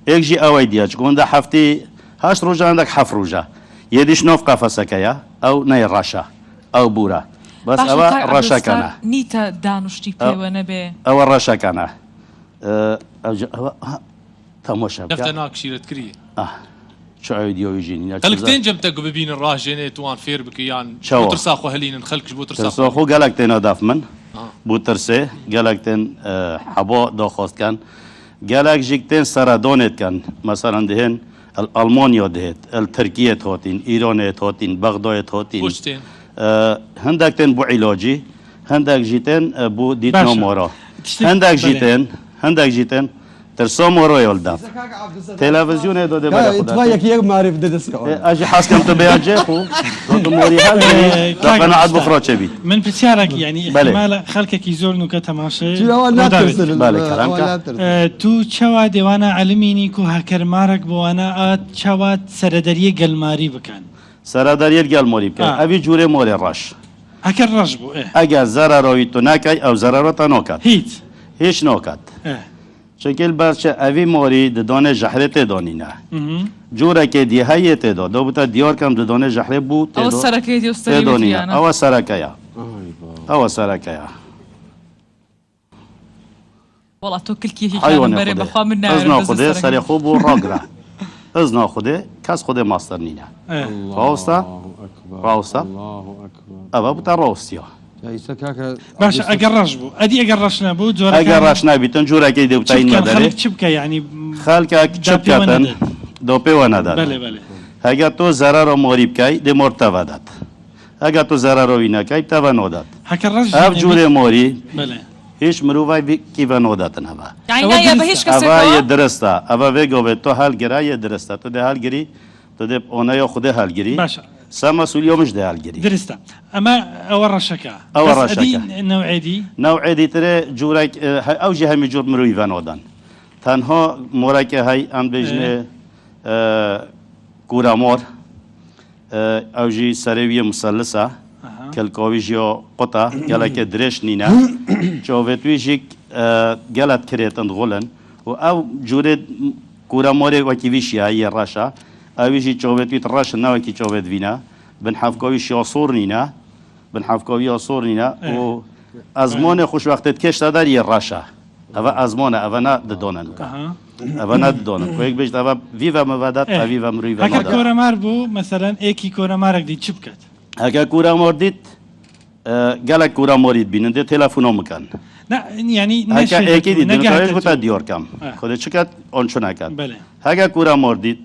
یک جی اوی دیا چکو ده هفتی 8 روزه عندك 7 روزه یدیش نوف قفسه یا او نه راشا او بورا بس او راشا کنه نیتە دانوشتی پێوە نەبێ او راشا کنه تماشا دەفتە ناکشیرت کریە شو عيديو يجيني خەلکتێن جەمتە ببینن ڕاژێنێ توان فێر بکەیان بۆ ترسا خۆ هەلینن خەلکش بۆ ترسا ترساخو قالك تين هدف من بوترسه قالك تين حبا داخوست كان قالك جيكتين سرادونت كان مثلا دهن الألمانيا دهت التركية هاتين إيران هاتين بغداد هاتين پشتێن هندك تين بو علاجي هندك جيتين بو ديتنا مورا هندك جيتين ترسا مورا يولدف تلفزيون داده بلا خدا تو یەک معرف دەدەستکەوە اجي حاسكم تبيع خو تو موري هل قناعت بخرا چبي من پرسیارێک یعنی احتمالە خەڵکێکی زۆر نوکە تەماشای تو چاوا دێوانە عەلمینی و هاکەرمارێک بۆوانە ئات چاوات سەرەدەریە گەلماری بکەن سەرادەریەت گەلمۆری بکەن ئەوی جوورێ مۆرێ ڕەش هەکەر ڕەش بوو ئەگەر زەرەڕەوی تو ناکەی ئەو زەرەڕەتە نۆکات هیچ نۆکات شکل برچه اوی موری ددانه جحره تدانینه جوره که دیهایی تدا دو بوده دیار کم ددانه جحره بود او سرکه دیوستری تدانینه او سرکه والله تو کلکی هیچ بره بخوا من نعرف از ناخده سر خوب و راگره از ناخده کس خود ماستر نینه راستا او بوده راستیا باش ئەگەر ڕەش بوو ئەدی ئەگەر ڕەش نەبوو جۆرە ئەگەر ڕەش نابیتن جوورەکەی دەوتین نەدەرێت چ بکە ینی خەڵکە چ بکەن دۆ پێوە نەدات ئەگەر تۆ زەرەڕە مۆری بکەی دێمۆر تەڤەدات ئەگەر تۆ زەرەڕەوی نەکەی تەڤە نۆدات ئەو جوورێ مۆری هیچ مرۆڤای کیڤە نۆداتن هەبە ئەوە درستە ئەوە وێگەوێت تۆ هەڵگرایە درستە تۆ دێ هەڵگیری تۆ دێ ئۆنەیە خودێ هەڵگیری سامسؤولية مش ده هالجري درسته اما اول رشكا اول رشكا نوعيدي ترى جورك او جهه مجور مروي فانودان تنها مورك هاي ام بجنه كورامور او جي سريويه مثلثه كالكويجيو قطا قالك دريش نينا جوفيتويجيك قالت كريتن غولن او جورد كورامور وكيفيشيا هي الرشا اویجی چوبت ویت راش ناوکی چوبت وینا بن حفکاوی شیاسور نینا بن حفکاوی آسور نینا و ازمان خوش وقتت کش داری راشا اوا ازمان اوا نه ددانن اوا نه ددانن کویک بیشت اوا ویوا مودات ویوا مروی و اگر کورامار بو مثلا ایکی کورامارک دی چی بکد اگر کورامار دید گلک کورامارید بیننده تلفنو مکن نه یعنی نشه اکی دید نکایش بوده دیار کم خود چکت آنچه نکرد بله هاگه کورا موردید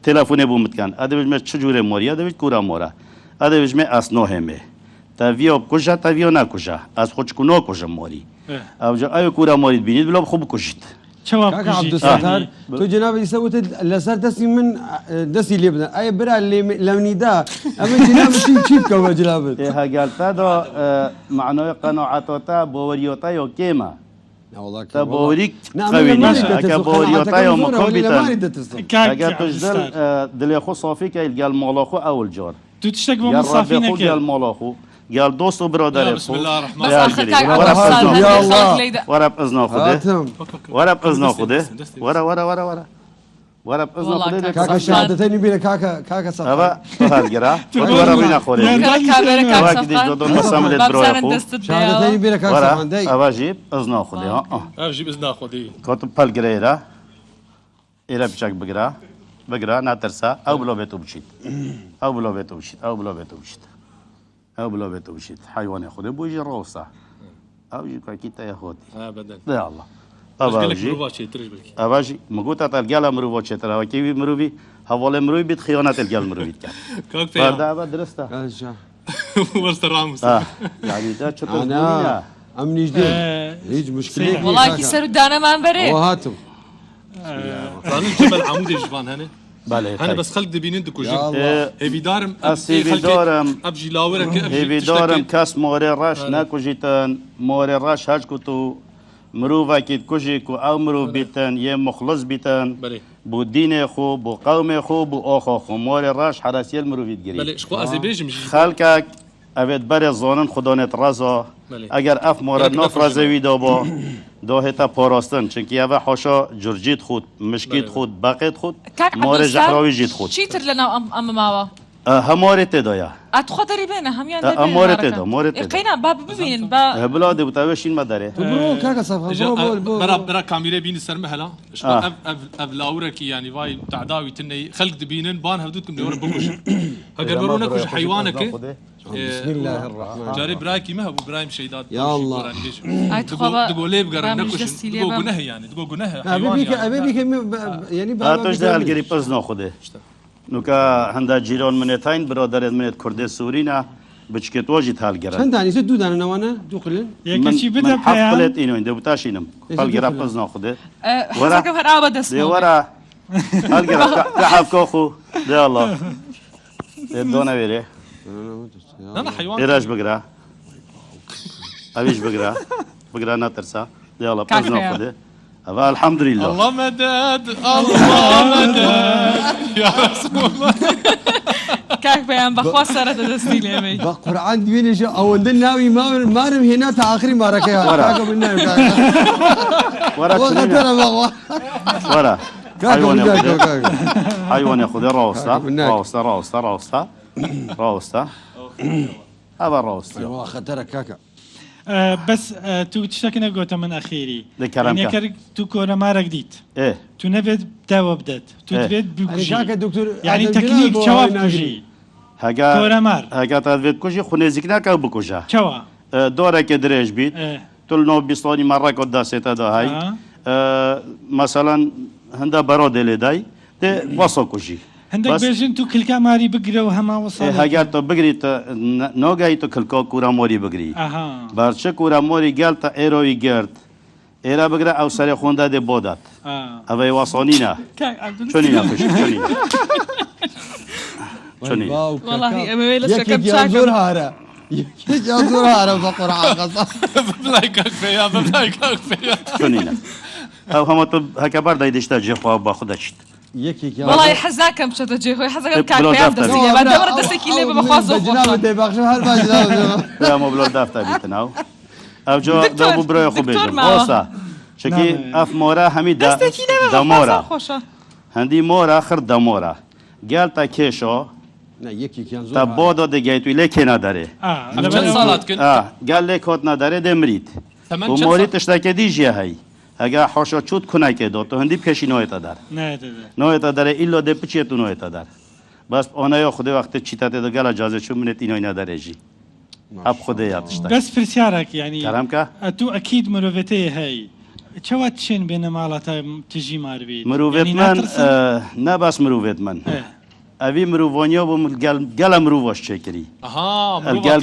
تلفن بومت کن ادبیش می چجوره موری ادبیش کورا مورا ادبیش می اسنو همه تاویو کجا تاویو نکجا از خود کنو کجا موری اوجا ایو کورا مورید بینید بلاب خوب کشید چاوا کاکە عەبدولستار تۆ جنابی سەوتت لەسەر دەستی من دەستی لێ بدەن ئایا برا لە منیدا ئەمە جنابەتی چی بکەوە جنابەت هەگەلتەدا معنای قەناعەتۆتە بۆوەریۆتە یۆ کێمە تا باوری قوی نیست اگر باوریاتا یا مکان بیتن اگر توش دل خو صافی که گل مالا خو اول جار تو تشتك بمصافي نكر گل مالا خو گل دوست و برادر بسم الله الرحمن الرحيم يا الله ورا بإذن خوده ورا بإذن خوده ورا بإذن خوده كاكا شهادتين بينا كاكا صفا أبا فهد جرا ورا بينا خوده واحد دو مساملت برای خو شهادتين بينا كاكا صفا أبا جيب إذن خوده جيب إذن خوده كتب پل گره ایرا بچک بگرا نترسا او بلا بیتو بشید او بلا بیتو بشید حیوان خوده بوجی روسا او جی که تا یهودی ابدا لا الله أباجي مقوطة الجال مروبات شترا وكيف مروبي حوالي مروبي بيت خيانة الجال مروبي كان بعد أبد درسته ورست راموس يعني ده شو أنا أمني جديد هيج مشكلة والله كيسر الدانا ما نبري وهاتم راني الجبل عمود الجبان هنا بله أنا بس خلق دبينين دكو جيب هبي دارم أبجي لاورك هبي دارم كاس موري راش ناكو جيتان موري راش هاج كتو مروفا كيد كوجي كو او مروف بيتن يه مخلص بيتن بو دين خو بو قوم خو بو اخو خو موري راش حراسيل مروف يتجري بله شكو ازبيج مجي خلقك ابد بري زونن خدانت رازا اگر اف مورد نفرزه وی دابا داهتا پاراستن چونکی اوه حاشا جرجیت خود مشکیت خود بقیت خود مور جحراوی جیت خود چیتر لنا ام ماوا هماره تدایا اتخو دريبنا هم يعني اماره تدا ماره تدا قينا باب ببين با بلاد بتاوشين ما داره برو كاكا صفا برا كاميرا بين السرمه هلا اف لاورك يعني واي تعداوي تني خلق دبينن بان هدوكم دور بكوش هاجر برو نكوش حيوانك بسم الله الرحمن جاري براكي ما ابو ابراهيم شيدات يا الله تقول لي بقرا نكوش تقول جناه يعني تقول جناه ابيك يعني هاتوش ده القريب از ناخده نوكا هندا جيران منتين برادر منت كرد سورينا بچكت واجد هال جرا چند داني دو دانه نوانا دو قلن يكشي بدا من حفلت اینو اینده بتاشینم هال جرا پز ناخده ورا كفر ابد اسمه ورا هال جرا كحف كوخو ده الله دونا ويري انا حيوان ايراج بقرا ابيش بقرا نترسا ده الله پز ناخده أبا الحمد لله الله مدد الله مدد يا رسول الله كاك بيان بخوا سرت دستي لي بقرآن دويني شو أوندن ناوي مارم هنا تا آخري ماركة كاكا بالنار ورا حيوان ياخذ راوستا هذا راوستا والله خطرك كاكا بس تو تشتكينا قوتا من أخيري يعني كرك تو كورا ما رقديت إيه تو نفد دوا بدت تو تفيد بكوجي دكتور يعني تكنيك شواب كوجي كورا مار هاجا تفيد كوجي خنزيكنا كاو بكوجا شوا دورة كدريج بيت تلنو بيصلوني مرة قد سيتا دا هاي مثلا هندا براد لداي ده وصل كوجي هندك بيجن تو كل كاماري بقرا وهما وصل هاجا تو بقري نوغاي تو كل كورا موري بقري بارش كورا موري قالتا ايروي جرد ايرا بقرا او سري خوندا دي بودات ابي وصونينا شونينا فش شونينا والله ابي لسه كم يزور هارا يزور هارا بقرا قصا بلايكك فيا شونينا او هم تو هكا بردا يدشتا جيخوا باخدشت والله حزاك مشت جيخو حزاك كاك بيان دستي بعد دور دستي لي بخوازو جناب دي بخش هل ما جناب لا مو بلور دافتا بيتناو او جو دو برو خو بيجم اوسا شكي اف مورا حميدا دمورا هندي مورا خر دمورا قال تا كيشو نه یکی که تا بودو دیگه توی لیکی نداره چند سالات کن قال لیک هات نداره دمرید و موری تشتاک دیجیه هی اگه حاشا چود کنه که دو تو هندی پیشی نویت دار نویت داره ایلا ده پچیه تو نویت دار بس آنها یا خود وقت چیتا ده گل اجازه چون منت اینو نداره جی اب خود یادشتاک بس فرسيارك يعني كلام كا تو اكيد مروفتي هي چوات تشين بين مالتا تجي ماربي مروفت من نه بس مروفت من ئەوی مرۆڤۆنیە بۆ گەلە مرۆڤۆش چێکری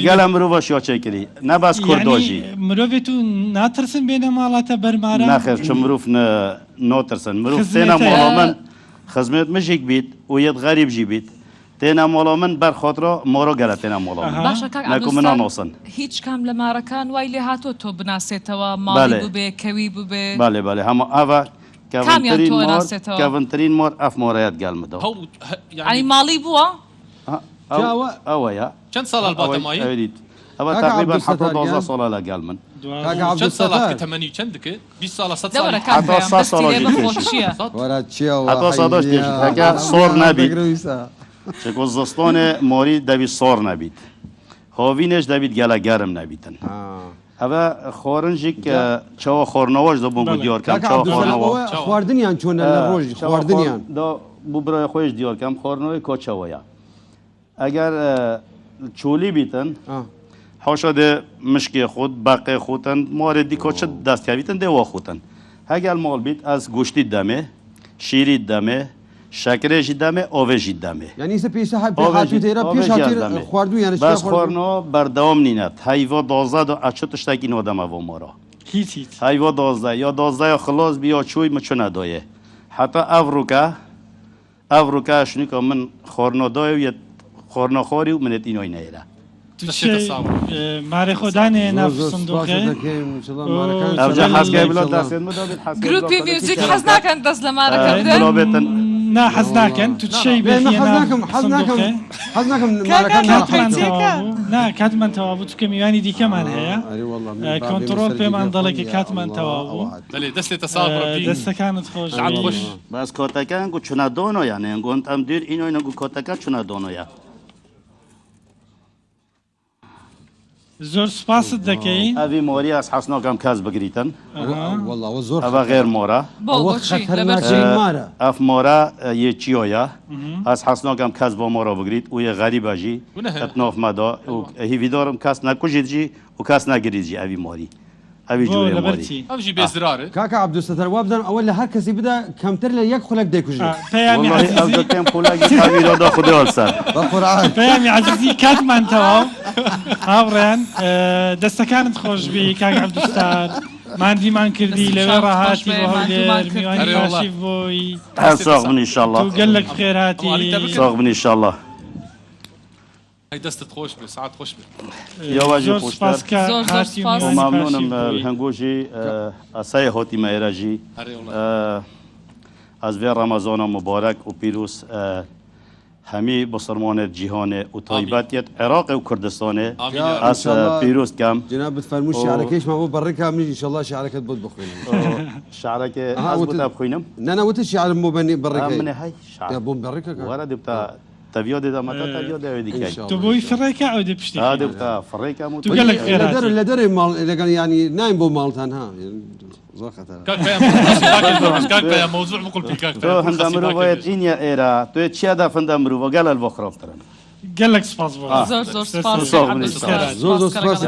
گەلە مرۆڤۆش یا چێکری نەباس کوردۆژی مرۆڤێت و ناترسن بێنە ماڵاتە بەرمارە ناخێر چ مرۆڤ نۆترسن مرۆڤ تێنە ماڵۆ من خزمێت مژێک بیت و یەت غەریبژی بیت تێنە ماڵۆ من بەرخۆترۆ مۆرۆ گەلە تێنە ماڵۆ نەکو منە نۆسن هیچ کام لە مارەکان وای لێ هاتۆ تۆ بناسێتەوە ماڵی ببێ کەوی ببێ بالێ بالێ هەموو ئاوا کەڤنترین مۆر ئەف مۆرەیەت گەلمەدەوە ئەی ماڵی بووە ئەوەیە چەند ساڵ باتەمایی ئەوە تقریبا 12 ساڵە لەگەڵ من چەند ساڵە کە تەمەنی چەند دکە 20 ساڵە 100 سۆر نەبیت چکۆ زستۆنێ مۆری دەبیت سۆر نەبیت هۆڤینێش دەبیت گەلە گەرم نەبیتن ئەوە خۆرنجێک چاوە خۆرنەوەش دەبووم بۆ دیۆرکەم خواردنیان چۆنە لە ڕۆژ خواردنیان بوو برای خۆش دیۆرکەم خۆرنەوەی کۆچەوەیە ئەگەر چولی بیتن حوشە دێ مشکی خۆت باقی خوتن مۆرێدی کۆچە دەستکەویتن دێوە خوتن هەگەل مۆڵ بیت ئەس گوشتی دەمێ شیری دەمێ شەکرێژی دەمێ ئۆڤێژی دەمێ بەس خۆرنەوە بەردەوام نینەت هەیڤۆ دۆزە و ئەچۆ تشتێکی نۆ دەمە بۆ مۆرۆ هەیڤۆ دۆزە یا دۆزە خلۆز بیا چووی مچونە دۆیە حتا ئەڤڕووکە شنیکە من خۆرنۆ دۆی و خۆرنەخۆری و منێت ئینۆی نەیرە مارێ خۆدانێ گروپی میوزیک حەز ناکەن دەست لە مارەکە بێتن نا حەز ناکەن تو شەی نا کاتمان تەوا بوو چکە میوانی دیکەمان هەیە کۆنتڕۆل پێمان دەڵێ کە کاتمان تەوا بوو دەستەکانت خۆش باس کۆتەکان گو چونە دۆنۆیان گۆن ئەم دیر ئینۆی نەگو کۆتەکە چونە دۆنۆیە زۆر سپاست دەکەین ئەوی مۆری ئەس حەسنۆکەم کەس بگریتن ئەوە غێر مۆرە ئەف مۆرە یەکیۆیە ئەس حەسنۆکەم کەس بۆ مۆرە بگریت و یە غەریبەژی ئەتنۆفمەدۆ هیڤیدۆرم کەس نەکوژیتجی و کەس نەگریجی ئەوی مۆری ئەوی جوێ مۆری ئەوژی بێزرارە کاکە عەبدولستار وا بدەن ئەوە لە هەر کەسی بدا کەمتر لە یەک خولەک دەیکوژێت ئەو دەکەم خولەکی هەویرۆدا خودێوە سەر پەیامی عەزیزی کاتمان تەواو هاوڕێیان دەستەکانت خۆش بی کاک عەبدولستار ماندیمان کردی لەوێ ڕاهاتی بۆ هەولێر میوانی باشی بۆی ساغ بن ئینشاءڵڵا و گەلێک بخێر هاتی ساغ بن ئینشاءڵڵا دەستت خۆش بێ سعات خۆش بێ یاواژی مامنونم هەنگۆژی ئەسای هۆتی مەێرەژی ئەس vê Ramazana mübarek û pîrûz hemî Bisirmanê cîhanê û taybetiyet Iraqê û Kurdistanê ez pîrûz kem. Cenab-ı Fermû şiarekê ma bo berrika min inşallah şiareket bod bixwînin. Şiarekê ez bu te bixwînim? Ne wî şiarım bo benî berrika. Min hey şiar. Bom berrika. Were dibta teviyodê de meta teviyodê ew dikey. Tu boî firreka ew dê piştî. Ha dibta firreka mû. Tu gelek fêrat. Li derê mal legan yani nayên bo maltan ha. زۆر خەتەرە موضوع بقول فيك تۆ هەندە مرۆڤەیەت ئینە ئێرە توێ چیادا فەندە مرۆڤە گەلە بۆ خراپترن گەلێک سپاس بۆ زۆر زۆر سپاس زۆر زۆر سپاس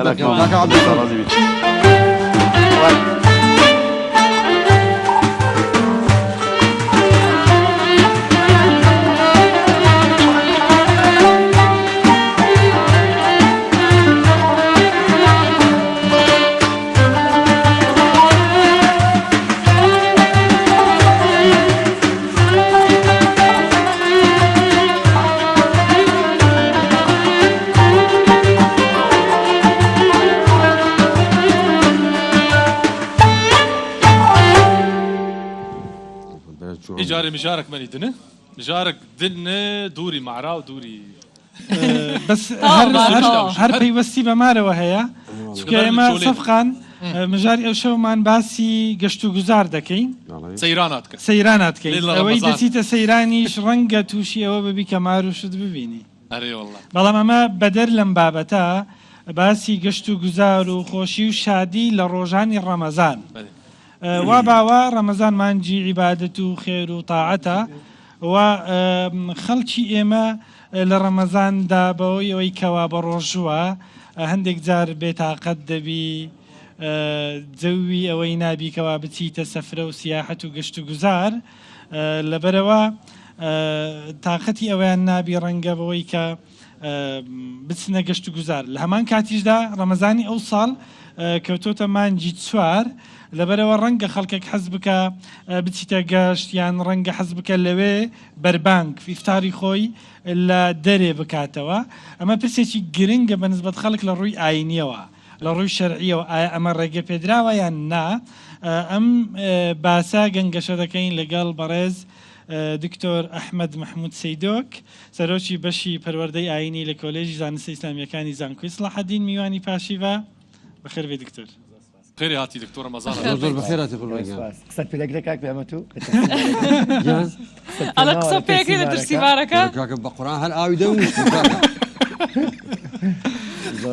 جاري مجارك ماني دنه مجارك دنه دوري معرا ودوري بس هەر پەیوەستی بەمارەوە هەیە چکە ئێمە سەفقان مژاری ئەو شەومان باسی گەشت و گوزار دەکەین سەیراناتکەین ئەوەی دەچیتە سەیرانیش ڕەنگە تووشی ئەوە ببی کە ماروشت ببینی بەڵام ئەمە بەدەر لەم بابەتە باسی گەشت و گوزار و خۆشی و شادی لە ڕۆژانی ڕەمەزان وا باوە ڕەمەزان مانجی عیبادەت و خێر و تاعەتە و خەڵکی ئێمە لە ڕەمەزاندا بەوەی ئەوەی کەوا بە ڕۆژووە هەندێک جار بێتاقەت دەبی جەوی ئەوەی نابیکەوە بچیتە سەفرە و سیاحەت و گەشت و گوزار لەبەرەوە تااقەتی ئەویان نابی ڕەنگە بەوەی کە بچنە گەشت و گوزار لە هەمان کاتیشدا ڕەمەزانی ئەو ساڵ کەوتۆتە مانجی 4 لەبەرەوە ڕەنگە خەڵکێک حەز بکە بچیتە گەشت یان ڕەنگە حەز بکە لەوێ بەربانگ ئیفتاری خۆی لە دەرێ بکاتەوە ئەمە پرسێکی گرنگە بەنسبەت خەڵک لە ڕووی ئاینیەوە لە ڕووی شەرعیەوە ئایا ئەمە ڕێگە پێدراوە یان نا ئەم باسا گەنگەشە دەکەین لەگەڵ بەڕێز دکتۆر ئەحمەد محمود سەیدۆک سەرۆکی بەشی پەروەردەی ئاینی لە کۆلێژی زانستی ئیسلامیەکانی زانکۆی سڵاحەدین میوانی پاشیڤە بەخێر بێ دکتۆر خير هاتي دكتور رمضان دكتور بخير هاتي قربان قصد في لك كاك بأمتو على قصة فيك إذا درسي باركة كاك بقرآن هل آوي دوش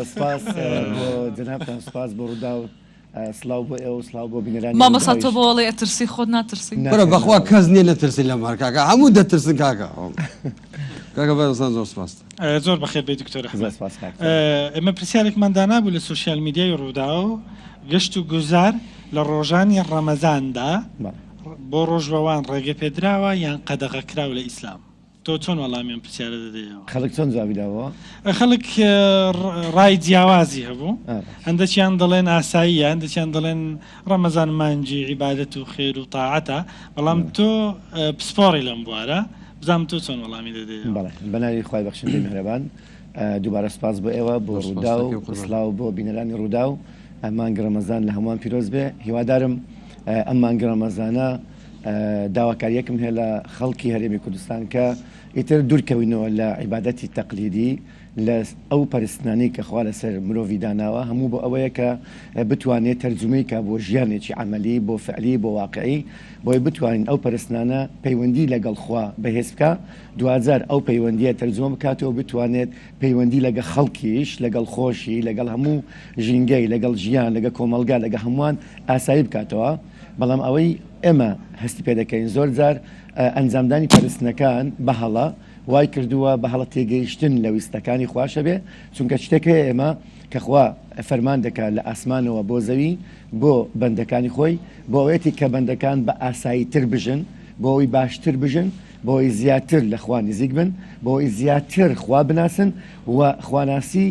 سپاس بۆ جەنابتان سپاس بۆ ڕوودا و سڵاو بۆ ئێوە سڵاو بۆ بینەرانی مامەسا تۆ بۆڵێ ئەترسی خۆت ناترسی بەرە بەخوا کەس نییە نەترسی لە مار کاکە هەموو دەترسن کاکە کاکە بەرەسان زۆر سپاس زۆر بەخێر بێ دکتۆر ئێمە پرسیارێکمان دانابوو لە سوسیال میدیای ڕوودا و گەشت و گوزار لە ڕۆژانی ڕەمەزاندا بۆ ڕۆژبەوان ڕێگە پێدراوە یان قەدەغەکراو لە ئیسلام تۆ چۆن وەڵامیان پرسیارە دەدەیەوە خەڵک چۆن جوابیداوە خەڵک ڕای جیاوازی هەبوو هەندێکیان دەڵێن ئاساییە هەندێکیان دەڵێن ڕەمەزان مانجی عیبادەت و خێر و تاعەتە بەڵام تۆ پسپۆڕی لەم بوارە بزانم تۆ چۆن وەڵامی دەدەیەوە بەڵێ بەناوی خوای بەخشندەی میهرەبان دووبارە سپاس بۆ ئێوە بۆ ڕوودا و سڵاو بۆ بینەرانی ڕوودا و مانگە ڕەمەزان لە هەمووان پیرۆز بێ هیوادارم ئەم مانگە ڕەمەزانە داواکاریەکم هەیە لە خەڵکی هەرێمی کوردستان کە ئیتر دوورکەوینەوە لە عیبادەتی تەقلیدی لە ئەو پەرستنانی کە خوا لەسەر مرۆڤی داناوە هەموو بۆ ئەوەیە کە بتوانێت تەرجمەی کە بۆ ژیانێکی عملی بۆ فعلی بۆ واقعی بۆی بتوانین ئەو پەرستنانە پەیوەندی لەگەڵ خوا بەهێز بکە دوجار ئەو پەیوەندیە تەرجمە بکاتەوە بتوانێت پەیوەندی لەگە خەڵکیش لەگەڵ خۆشی لەگەڵ هەموو ژینگەی لەگەڵ ژیان لەگە کۆمەلگا لەگە هەمووان ئاسایی بکاتەوە بەڵام ئەوەی ئێمە هەستی پێ دەکەین زۆر جار ئەنجامدانی پەرستنەکان بەهەڵە وای کردووە بەهەڵە تێگەیشتن لە ویستەکانی خواشە بێ چونکە شتێکە ئێمە کە خوا فەرمان دەکات لە ئاسمانەوە بۆ زەوی بۆ بەندەکانی خۆی بۆ ئەوەتی کە بەندەکان بە ئاساییتر بژن بۆ ئەوی باشتر بژن بۆ ئەوی زیاتر لە خوا نزیک بن بۆ ئەوی زیاتر خوا بناسن و خواناسی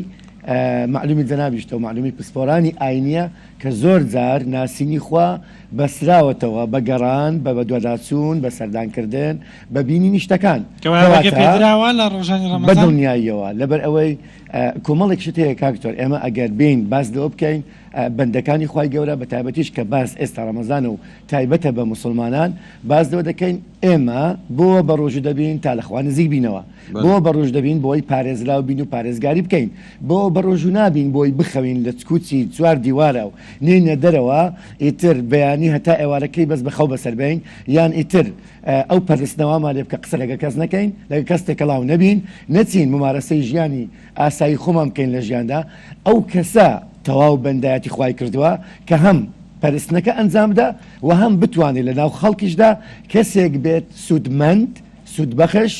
معلومی جەنابیشتە و معلومی پسپۆرانی ئاینیە کە زۆر جار ناسینی خوا بەسراوەتەوە بە گەڕان بە بەدواداچوون بە سەردانکردن بە بینینی شتەکان پێدراوە لە ڕۆژانی ڕەمەزان بە دڵنیاییەوە لەبەر ئەوەی کۆمەڵێک شت هەیە کاکتۆر ئێمە ئەگەر بین باس لەوە بکەین بەندەکانی خوای گەورە بە تایبەتیش کە باس ئێستا ڕەمەزانە و تایبەتە بە موسڵمانان باس لەوە دەکەین ئێمە بۆ بە ڕۆژ دەبین تا لە خوا نزیک بینەوە بۆ بە ڕۆژ دەبین بۆی پارێزراو بین و پارێزگاری بکەین بۆ بە ڕۆژ نابین بۆی بخەوین لە چکوچی چوار دیوارە و نینە دەرەوە ئیتر بەیانی هەتا ئێوارەکەی بەس بەخەو بەسەربین یان ئیتر ئەو پەرستنەوەمان لێ بکە قسە لەگە کەس نەکەین لەگە کەس تێکەڵاو نەبین نەچین ممارەسەی ژیانی ئاسایی خۆمان بکەین لە ژیاندا ئەو کەسە تەواو بەندایەتی خوای کردووە کە هەم پەرستنەکە ئەنجامدا و هەم بتوانێت لە ناو خەڵکیشدا کەسێک بێت سوودمەند سوودبەخش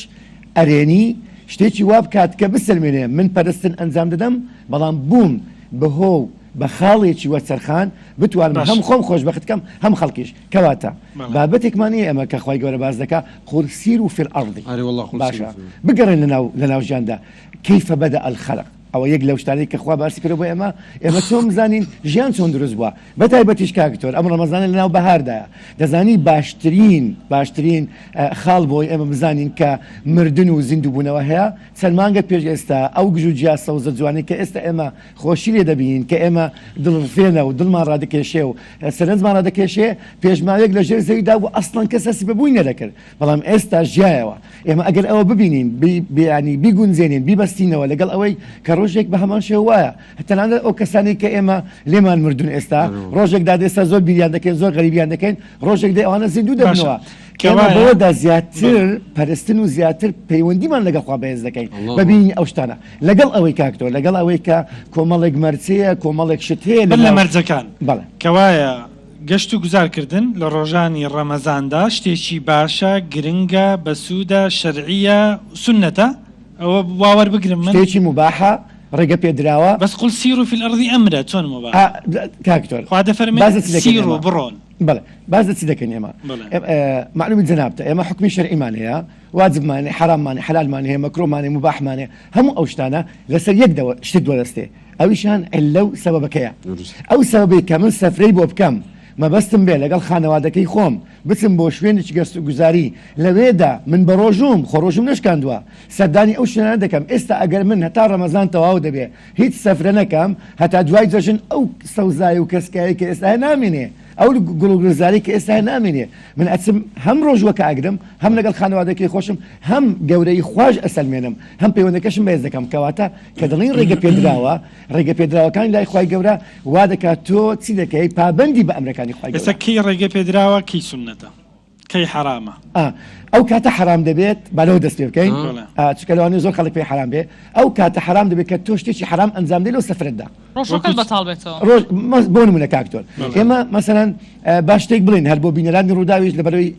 ئەرێنی شتێکی وا بکات کە بسەلمێنێ من پەرستن ئەنجام دەدەم بەڵام بووم بەهۆ بە خاڵێکی وەسەرخان بتوانم هەم خۆم خۆشبەخت بکەم هەم خەڵکیش کەواتە بابەتێکمانی ئەمە کە خوای گەورە باز دەکا قل سیروا فی الأرض باشە بگەڕێن لە ناو ژیاندا کەیف بەدە الخەلق ئەوە یەک لەو شتانەی کە خوا باسی کردو بۆ ئێمە چۆن بزانین ژیان چۆن دروست بووە بەتایبەتیش کاکتۆر ئەم ڕەمەزانە لەناو بەهاردایە دەزانی باشترین خاڵ بۆی ئێمە بزانین کە مردن و زیندوو بوونەوە هەیە چەند مانگە پێش ئێستا ئەو گژ و جیا سەوزە جوانی کە ئێستا ئێمە خۆشی لێ دەبین کە ئێمە دڵفێنە و دڵمان ڕادەکێشێ و سەرنجمان ڕادەکێشێ پێشماوەیەک لە ژێر زەویدا بوو ئەسڵەن کەس هەستی بەبووی نەدەکرد بەڵام ئێستا ژیایەوە ئێمە ئەگەر ئەوە ببینین بیانی بیگونجێنین بیبەستینەوە لەگەڵ ئەوەی کە ڕۆژێک بە هەمان شێ وایە هەتەنانە ئەو کەسانی کە ئێمە لێمان مردون ئێستا ڕۆژێکدا ئێستا زۆر بیریان دەکەین زۆر غەریبیان دەکەین ڕۆژێک دێ ئەوانە زیندوو دەبنەوە کەمە بۆدا زیاتر پەرستن و زیاتر پەیوەندیمان لەگە خوا بەهێز دەکەین ببینی ئەو شتانە لەگەڵ ئەوەی کاکتۆر لەگەڵ ئەوەی کە کۆمەڵێک مەرجەیە کۆمەڵێک شت هەیە لە مەرجەکان بەڵێ کەوایە گەشت و گوزارکردن لە ڕۆژانی ڕەمەزاندا شتێکی باشە گرنگە بەسوودە شەرعیە سنەتە ئەوە باوەڕ بگرم من شتێکی مباحە ڕێگە پێدراوە بەس قل سیر في الأرض أمرا چۆن مۆبا کاکتۆر خوا دەفەرمێ سیر و بڕۆن بەڵێ باز دەچی دەکەن ئێمە معلومی جەنابتە ئێمە حکمی شەرعیمان هەیە واجبمان حراممان حلالمان هەیە مەکرۆمان هەیە مباحمان هەیە هەموو ئەو شتانە لەسەر یەک شت دووەدەستێ ئەویشان لەو سەبەبەکەیە ئەو سەبەبەی کە من سەفرەی بۆ بکەم مەبەستم بێ لەگەڵ خانەوادەکەی خۆم بچم بۆ شوێنێکی گەست و گوزاری لەوێدا من بە ڕۆژوم خۆڕۆژم نشکاندووە سەردانی ئەو شوێنانە دەکەم ئێستا ئەگەر من هەتا ڕەمەزان تەواو دەبێ هیچ سەفرە نەکەم هەتا دوای جەژن ئەو سەوزای و کەسکایی کە ئێستا نامێنێ ئەو گوڵگوزاری کە ئێستا نامێنێ من ئەچم هەم ڕۆژوەکە ئاگرم هەم لەگەڵ خانەوادەکەی خۆشم هەم گەورەی خوۆش ئەسەلمێنم هەم پەیوەندەکەشم بەهێز دەکەم کەواتە کە دەڵین ڕێگە پێدراوە ڕێگە پێدراوەکانی لای خوای گەورە وا دەکات تۆ چی دەکەی پابەندی بە ئەمرەکانی خوای گەورە ئێستا کەی ڕێگە پێدراوە کەی سونەتە کەی حرامە ئەو کاتە حرام دەبێت بالەوە دەست پێ بکەین چکە لەوانەیە زۆر خەڵک پێی حرام بێ ئەو کاتە حرام دەبێت کە تۆ شتێکی حرام ئەنجام دەی لەو سەفرەتدا ڕۆژەکەت بەتاڵ بێتەوە بۆ نمونە کاکتۆر ئێمە مەسەلەن با شتێک بڵین هەر بۆ بینەرانی ڕووداویش لەبەرەوەی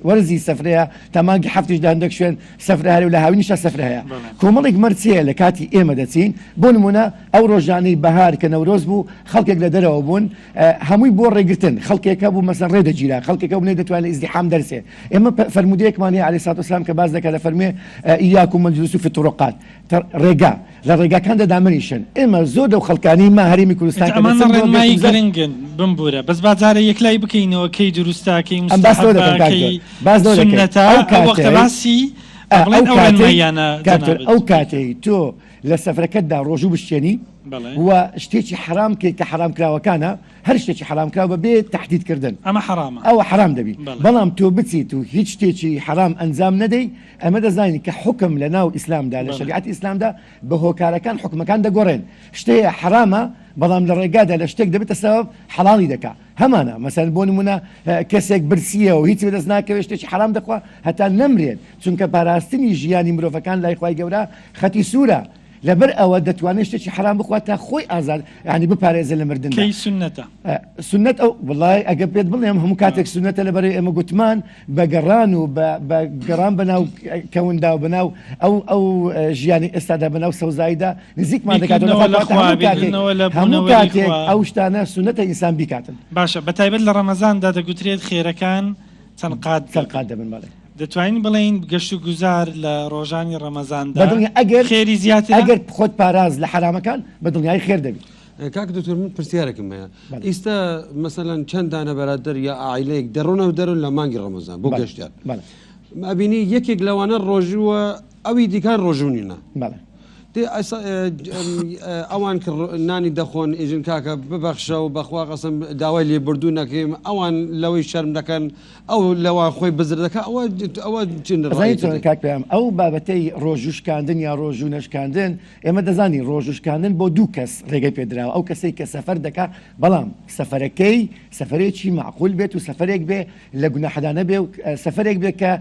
وەرزی سەفرەیە تامانگی هەفتیشدا هەندێک شوێن سەفرە هەیە و لە هاوینیشە سەفرە هەیە کۆمەڵێک مەرجەیە لە کاتی ئێمە دەچین بۆ نمونە ئەو ڕۆژانەی بەهار کە نەورۆز بوو خەڵکێک لە دەرەوە بوون هەمووی بۆ ڕێگرتن خەڵکێکە بوو مەسەن ڕێدەگیرا خەڵکێکە بوو دەتوانێت ئیزدیحام دەرسێ ئێمە فەرمودەیەکمان هەیە عەلەیهی سەڵاتو وەسەلام کە باز دەکات لە فەرمێ ئیاکم والجلوس فی الطرقات ڕێگا لە ڕێگاکاندا دامەنیشن ئێمە زۆر دەو خەڵکانی ما هەرێمی کوردستان ڕێنمایی گرنگن بمبورە بەس بازارە یەکلای بکەینەوە کەی دروستاکەی سنەتە وەختە باسی ئەو کاتەی تۆ لە سەفرەکەتدا ڕۆژوو بشتێنی و شتێکی حرام کە حرام کراوەکانە هەر شتێکی حرام کراوە بێ تهدیدکردن ئەمە حرامە ئەوە حرام دەبی بەڵام تۆ بچیت و هیچ شتێکی حرام ئەنجام نەدەی ئەمە دەزانین کە حکم لە ناو ئیسلامدا لە شریعەتی ئیسلامدا بە هۆکارەکان حکمەکان دەگۆڕێن شتەیە حرامە بەڵام لە ڕێگادا لە شتێک دەبێتە سەبەب حەڵاڵی دەکا هەمانە مەسەن بۆ نمونە کەسێک برسیە و هیچ بەدەست ناکەوێت شتێکی حرام دەخوا هەتا نەمرێت چونکە پاراستنی ژیانی مرۆڤەکان لای خوای گەورە خەتی سوورە لەبەر ئەوە دەتوانێت شتێکی حرام بخوات تا خۆی ئازاد ینی بپارێزە لە مردن کەی سنەتە سنت ئەو وڵای ئەگە پێت بڵێم هەموو کاتێک سنەتە لەبەرەوەی ئێمە گوتمان بە گەڕان و بە گەڕان بەناو کەوندا و بەناو ئەو ژیانی ئێستادا بەناو سەوزاییدا نزیکمان دەکاتەوە هەموو کاتێک ئەو شتانە سنەتە ئینسان بیکاتن باشە بەتایبەت لە ڕەمەزاندا دەگوترێت خێرەکان چەند قات دەبن بەڵێ دەتوانین بڵین گەشت و گوزار لە ڕۆژانی ڕەمەزاندا ئەگەر خێری زیاتر ئەگەر خۆت پاراز لە حرامەکان بە دڵنیای خێر دەبێت کاک دکتۆر من پرسیارێکم هەیە ئێستا مەسەلەن چەند دانە بەرادەر یا عائیلەیەک دەڕۆنەوە دەرون لە مانگی ڕەمەزان بۆ گەشتیار ئەبینی یەکێک لەوانە ڕۆژووە ئەوی دیکان ڕۆژوونینە ئەوان نانی دەخۆن ئیژن کاکە ببەخشە و بەخوا قەسم داوای لێبوردوو نەکەیم ئەوان لەوەی شەرم دەکەن ئەو لەوان خۆی بزر دەکە ئەوە کاک پێم ئەو بابەتەی ڕۆژوشکاندن یا ڕۆژوو نەشکاندن ئێمە دەزانی ڕۆژوشکاندن بۆ دوو کەس ڕێگەی پێدراوە ئەو کەسەی کە سەفەر دەکات بەڵام سەفەرەکەی سەفەرێکی معقول بێت و سەفەرێک بێ لە گوناحدانە بێ و سەفەرێک بێت کە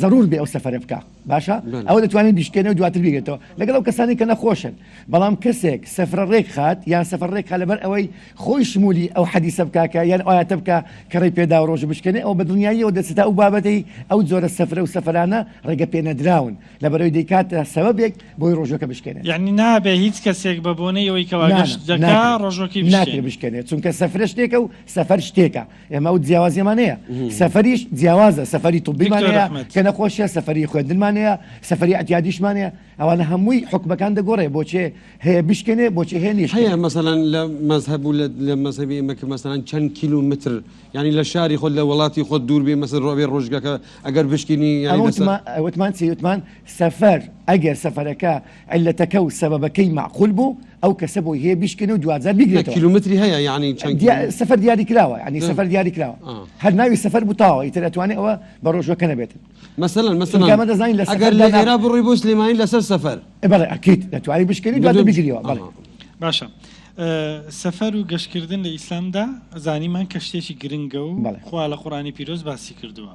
ضرور بێ ئەو سەفەرە بکە باشە ئەوە دەتوانێت بیشکێنە و دواتر بێتەوە لەگەڵ ئەو کەسانی کە نەخۆشن بەڵام کەسێک سەفرە ڕێک خات یان سەفەر ڕێک خات لەبەر ئەوەی خۆی شمولی ئەو حەدیسە بکاکە یان ئاەتە بکە کە ڕێی پێدا و ڕۆژ بشکێنێ ئەو بە دنیاییەوە دەچێتە ئەو بابەتەی ئەو جۆرە سەفرە و سەفرانە ڕێگە پێ نەدراون لەبەرەوەی دەیکاتە سەبەبێک بۆی ڕۆژەکە بشکێنێ یعنی نابێ هیچ کەسێک بە بۆنەی ئەوەی کەوا گەشت دەکا ڕۆژۆکی ناکرێ بشکێنێت چونکە سەفرە شتێکە و سەفەر شتێکە ئێمە ئەو جیاوازیمان هەیە سەفەریش جیاوازە سەفەری توبیمان هەیە کە نەخۆشیە سەفەری خوێندنمان هەیە سەفەری ئەتیادیشمان هەیە ئەوانە هەمووی حکمەکان دەگۆڕێ بۆچێ هەیە بشکێنێ بۆچی هێنیش هەیە مەسەلەن لە مەزهەب و لە مەزهەبی ئێمەکە مەسەلەن چەند کیلومتر ینی لە شاری خۆت لە وڵاتی خۆت دوور بێ مەسەر ڕۆبێ ڕۆژگەکە ئەگەر بشکینی وتمان چیوتمان سەفەر ئەگەر سەفەرەکە عیلەتەکە و سەبەبەکەی معقول بوو ئەو کەسە بۆی هەیە بیشکێنە و دوازار بیگرێتەوە کیلومتری هەیە ینی سەفەر دیاری کراوە ینی سەفەر دیاری کراوە هەر ناوی سەفەر بووتاوە ئیتر ئەتوانێت ئەوە بە ڕۆژوەکە نەبێتن مەسەلەن ئەگەر لە ئێرا بڕی بۆ سلێمانی لەسەر سەفەر بەڵێ ئەکید دەتوانێت بشکێنی دواتر بیگریەوە بەڵێ باشە سەفەر و گەشتکردن لە ئیسلامدا زانیمان کە شتێکی گرنگە و خوا لە قورآنی پیرۆز باسی کردووە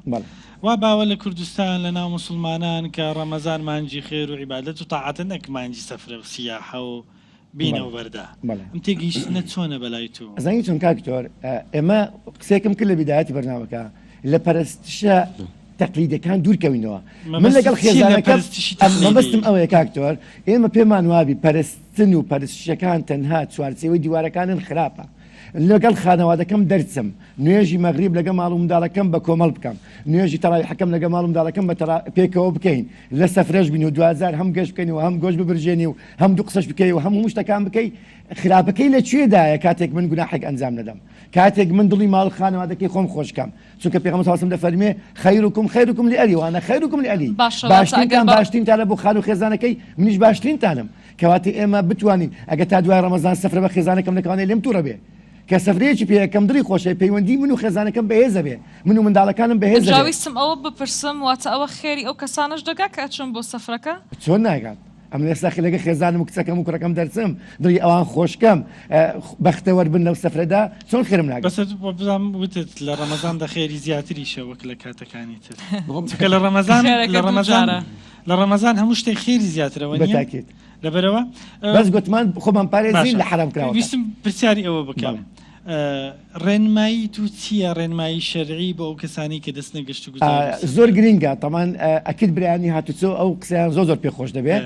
وا باوە لە کوردستان لە ناو موسڵمانان کە ڕەمەزان مانجی خێر و عیبادەت و تاعاتە نەک مانجی سەفرە و سیاحە و بینەوە بەردا ئەم تێگەیشتنە چۆنە بەلای تۆ زانی چۆن کاکتۆر ئێمە قسێکم کرد لە بیدایەتی بەرنامەکە لە پەرستشە تەقلیدەکان دوورکەوینەوە من لەگەڵ خێزانەکەم مەبەستم ئەوەیە کاکتۆر ئێمە پێمان وابی پەرستن و پەرستشەکان تەنها چوارچێوەی دیوارەکانن خراپە لەگەڵ خانەوادەکەم دەرچم نوێژی مەغریب لەگە ماڵ و منداڵەکەم بە کۆمەڵ بکەم نوێژی تەراویحەکەم لەگە ماڵ و منداڵەکەم بە پێکەوە بکەین لە سەفرەش بین و 2000 هەم گەشت بکەین و هەم گۆشت ببرژێنی و هەم دوو قسەش بکەی و هەموو شتەکان بکەی خراپەکەی لەکوێدایە کاتێک من گوناحێک ئەنجام نەدەم کاتێک من دڵی ماڵ خانەوادەکەی خۆم خۆشکەم چونکە پێغەمبەر صلی الله علیه و دەفەرمێ خەیرکم لئەلی وانە خەیرکم لئەلی باشترینتان باشترینتانە بۆ خان و خێزانەکەی منیش باشترینتانم کەواتە ئێمە بتوانین ئەگە تا دوای ڕەمەزان سەفرە بە خێزانەکەم لەکوانێ لێم تووڕە بێ کە سەفرەیەکی پێیەکەم دڵی خۆشە پەیوەندی من و خێزانەکەم بەهێزە بێ من و منداڵەکانم بەهێزە بێ جاویستم ئەوە بپرسم واتە ئەوە خێری ئەو کەسانش دەگا کە ئەچون بۆ سەفرەکە چۆن ناگات ئەم لێستا لەگە خێزانم و کچەکەم و کوڕەکەم دەرچم دڵی ئەوان خۆشکەم بەختەوەر بن لەو سەفرەدا چۆن خێرم ناگات بەس بزانم وتت لە ڕەمەزاندا خێری زیاتری شەوەک لە کاتەکانی تر چونکە لە ڕەمەزان هەموو شتێک خێری زیاترەوە بەتاکید لەبەرەوە بەس گوتمان خۆمان پارێزین لە حرام کراوە ویستم پرسیاری ئەوە بکەم ڕێنمایی تو چییە ڕێنمایی شەرعی بۆ ئەو کەسانی کە دەست نەگەشت و زۆر گرینگە تەمان ئەکید برایانی هاتوچۆ ئەو قسەیان زۆر پێخۆش دەبێت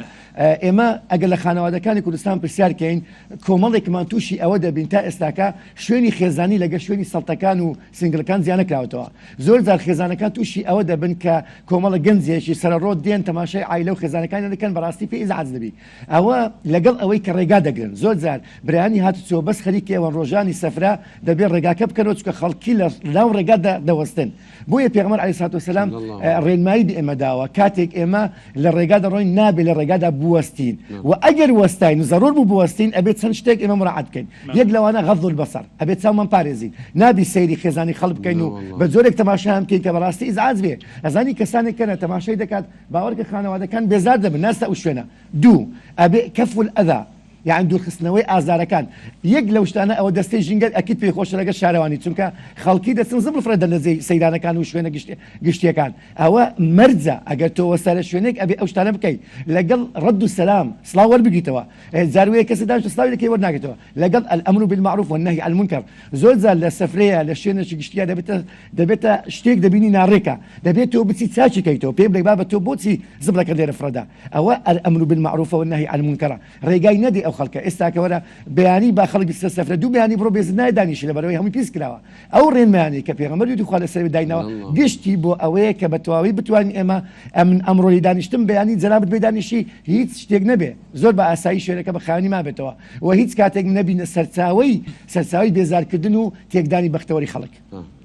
ئێمە ئەگەر لە خانەوادەکانی کوردستان پرسیارکەین کۆمەڵێکمان تووشی ئەوە دەبین تا ئێستاکە شوێنی خێزانی لەگە شوێنی سەڵتەکان و سنگلەکان زیانە کراوەتەوە زۆر جار خێزانەکان تووشی ئەوە دەبن کە کۆمەڵە گەنجێکی سەرڕۆ دێن تەماشای عایلە و خێزانەکانی دەکەن بەڕاستی پێ ئیزعاج دەبی ئەوە لەگەڵ ئەوەی کە ڕێگا دەگرن زۆر جار برایانی هاتوچۆ بەس خەریکی ئەوەن ڕۆژانی سەفرە دەبێت ڕێگاکە بکەنەوە چکە خەڵکی لەناو ڕێگادا دەوەستن بۆیە پێغەمبەر عەلەیهی سەڵاتو وەسەلام ڕێنمایی ئێمە داوە کاتێک ئێمە لە ڕێگادا ڕۆین نابێت لە ڕێگادا بوەستین و ئەگەر وەستاین و زەرور بوو بوەستین ئەبێت چەند شتێک ئێمە مراعات بکەین یەک لەوانە غەض البەسەر ئەبێت چاومان پارێزین نابی سەیری خێزانی خەڵک بکەین و بە جۆرێک تەماشایان بکەین کە بەڕاستی ئیزعاج بێ ئەزانی کەسانێک کەنە تەماشای دەکات باوەڕکە خانەوادەکان بێزار دەبن ناستە ئەو شوێنە دوو ئەبێ کەف الئەذا یعنی دوورخستنەوەی ئازارەکان یەک لەو شتانە ئەوە دەستەی ژینگەر ئەکید پێی خۆشە لەگە شارەوانی چونکە خەڵکی دەچن زبر فرەدە لە سەیرانەکان و شوێنە گشتیەکان ئەوە مەرجە ئەگەر تۆ وەسارە شوێنێک ئەبێ ئەو شتانە بکەیت لەگەڵ ڕەد و سەلام سڵاو وەربگیتەوە زاروەیە کەسی داشت سڵاوی دەکەی وەرناگرێتەوە لەگەڵ الئەمر بالمعروف والنهی عن المنکر زۆر جار لە سەفرەیە لە شوێنێکی گشتیا دەبێتە شتێک دەبینی ناڕێکە دەبێت تۆ بچی چاچی کەیتەوە پێ بڵێ بابە تۆ بۆچی زبلەکە لێرە فرەدا ئەوە الئەمر بالمعروف والنهی عن المنکر ڕێگای نەدی ئەو خەڵکە ئێستاکەوە بەیانی با خەڵکی سەفرە دوو بەیانی بڕۆ بێزن نای دانیشی لە بەرەوەی هەمووی پیس کراوە ئەو ڕێنمایانی کە پێغەمبەری دوخوا لەسەر داینەوە گشتی بۆ ئەوەیە کە بە تەواوی بتوانین ئێمە ئەمڕۆی دانیشتن بەیانی جەنابەت بێدانیشی هیچ شتێک نەبێ زۆر بە ئاسایی شوێنەکە بە خاوەنی مابێتەوە و هیچ کاتێک نەبینە سەرچاوی بێزارکردن و تێکدانی بەختەوەری خەڵک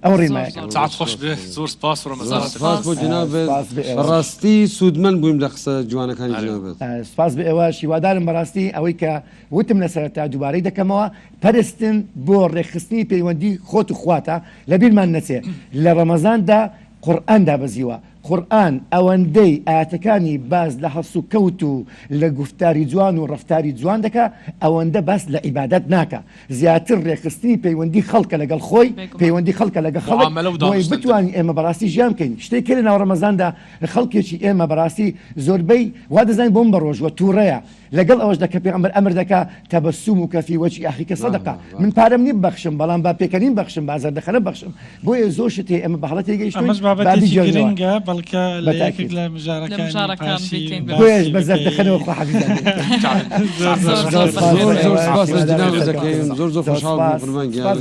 ئەو ڕێنمایە ساعت خۆش بێ زۆر سپاس و ڕەمەزان سپاس بۆ جنابێت بەڕاستی سوودمەند بوویم لە قسە جوانەکانی جنابێت سپاس بە ئێوە شیوادارم بەڕاستی ئەوەی کە وتم لە سەرەتا دووبارەی دەکەمەوە پەرستن بۆ ڕێکخستنی پەیوەندی خۆت و خواتە لەبیرمان نەچێ لە ڕەمەزاندا قورئان دابەزیوە قورئان ئەوەندەی ئاەتەکانی باز لە هەڵس و کەوت و لە گفتاری جوان و ڕەفتاری جوان دەکا ئەوەندە باس لە عیبادەت ناکە زیاتر ڕێکخستنی پەیوەندی خەڵکە لەگەڵ خۆی پەیوەندی خەڵکە لەگە خەڵک بتوانین ئێمە بەڕاستی ژیان بکەین شتێکی لە ناو ڕەمەزاندا خەڵکێکی ئێمە بەڕاستی زۆربەی وا دەزانین بۆم بە ڕۆژوە تووڕەیە لەگەڵ ئەوەش دەکە پێغەمبەر ئەمر دەکا تەبەسوم و کەفی وەجهی ئەخیکە سەدەقە من پارەم نی بەخشم بەڵام با پێکەنیم بەخشم بازار دەخەنە بەخشم بۆیە زۆر شت هەیە ئەمە بە هەڵەتی گەیشتین ئەمەش بابەتێکی گرنگە بەڵکە لە یەکێک لە مژارەکانی بۆیەش بەزەر دەخەنەوە خوا حەفیظ زۆر سپاس لە جنابێت دەکەین زۆر خۆشحاڵ بووم قوربان گیان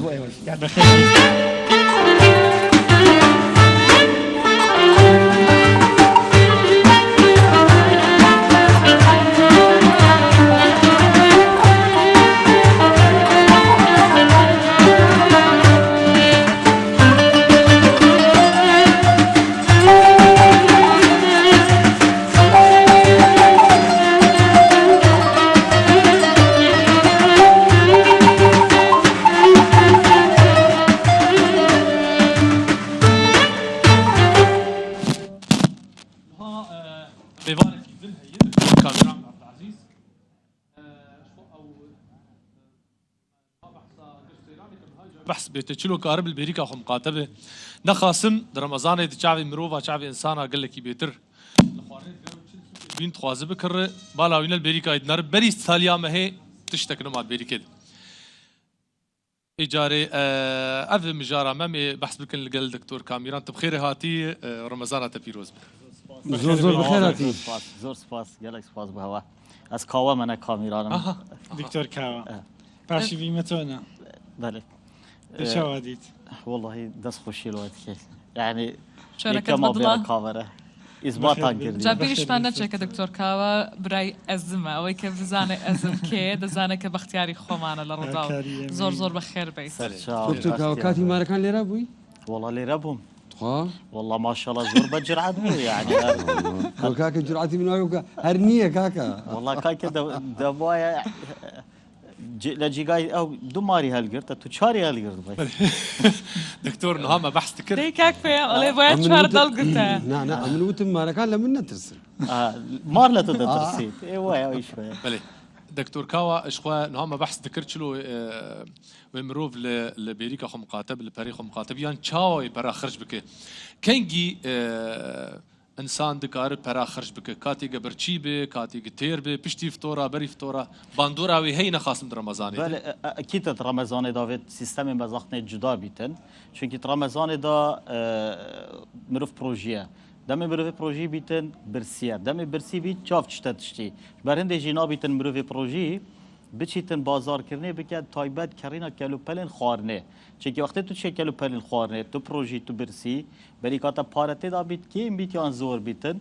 بحث بيت تشلو كارب البريكا خم قاتبه نخاسم درمزانه تشافي مروفا تشافي انسان قال لك بيتر بين تخواز بكر بالا وين البريكا يدنر بري ثاليا ما هي تشتكنوا مع البريكه إيجاري أف مجارة مامي بحث بكن لقل دكتور كاميران تبخير هاتي رمضان تبيروز زور بخير هاتي زور سپاس گلک سپاس بهوا از کاوا من کامیرانم دكتور كاوا باشي في متونا بله ايش واديت والله دست خوشی الوقت که يعني شاركت كما بضلا؟ بير كاميرا اثباتان كردي جابيش ما نتشك دكتور كاوا براي أزمة أو كيف زاني أزم كي دزاني كبختياري خومانا لرضاو زور زور بخير بيت دكتور كاوا كاتي ما كان لي رابوي والله اللي ربهم خا والله ما شاء الله زور بجرعة يعني كاكا جرعتي من وايوكا هرنية كاكا والله كاكا دبايا لجيجاي او دماري هالقرد تو شاري هالقرد دكتور نهام بحث تكر ديكاك فيها ولا بغيت شهر دلقتها نعم من وتم ما كان لمن ترسل مار لا تدرسيت ايوه شويه بله دكتور كاوا اشخوا نهام بحث ذكرت شلو ومروف لبيريكا خو مقاتب لبري خو مقاتب يعني تشاوي برا خرج بك كينجي انسان دكار برا خرج بك كاتي قبرچي به كاتي تير به پشتي فطورا بري فطورا باندورا وي هينا خاصم رمضان بله اكيد رمضان داوت سيستم مزاخنه جدا بيتن چونكي رمضان دا مروف بروجيه دم مروف بروجي بيتن برسيا دم برسي بيت چاف چتشتي برند جينا بيتن مروف بروجي بچیتن بازار کرنه بکد تایبت کرینا کلو پلن خارنه چه وقتی تو چه کلو پلن خارنه تو پروژی تو برسی بری کاتا پارته دا بیت کی بیت یان زور بیتن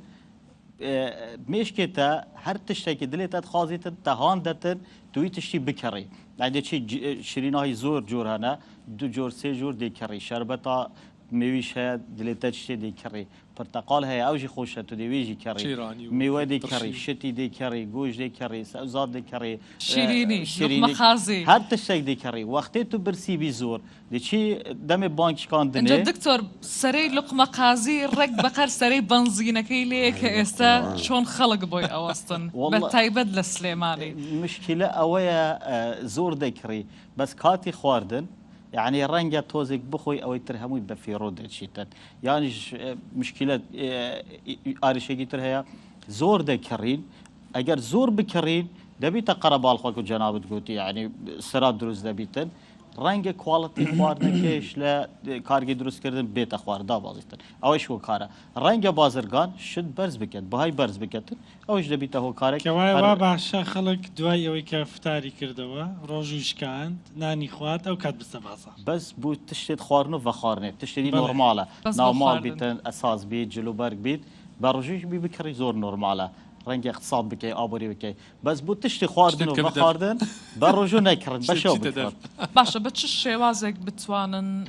میش که تا هر تشتی که دلت خازیتن تهان دتن توی تشتی بکری یعنی چی شرینای زور جور هنه دو جور سه جور دیکری شربتا میویش هست دلت تشتی دیکری پرتقال هي اوجي خوشه تو ديويجي كاري ميوه دي كاري شتي دي كاري جوج دي كاري سوزاد دي كاري شيريني مخازي هر تشتك دي كاري وقتی تو برسي بيزور دي شي دم بانك كان دني انجا دكتور سري لقمه قازي رك بقر سري بنزينه كي ليك استا شلون خلق بوي اوسطن بتايبد لسليماني مشكله اويا زور دكري بس كاتي خواردن يعني رنجة توزك بخوي أو يترهموي بفيرود شيتن يعني مشكلة آرشة جترها زور ده كرين أجر زور بكرين دبي تقرب الخوك وجناب تقولي يعني سراد دروز دبيتن رنگ كواليتي خوارد كيش لا كارجي دروس كردن بيت أخوار دا بازيتن أوش هو كاره رنگ بازرگان شد برز بكت بهاي برز بكتن أوش دبيته هو كاره كواي وابع خلق دواي أو كفتاري كردوا روجوش كان ناني خوات أو كات بستبازا بس بو تشتد خوارنو وخارنه تشتدي نورماله نورمال بيتن أساس بيت جلو برق بيت بروجوش بي بكري زور نورماله رنگ اقتصاد بکی آبوری بکی بس بود تشتی خواردن و بخاردن بروجو نکرد بشو بکرد باشه بچه شوازك بتوانن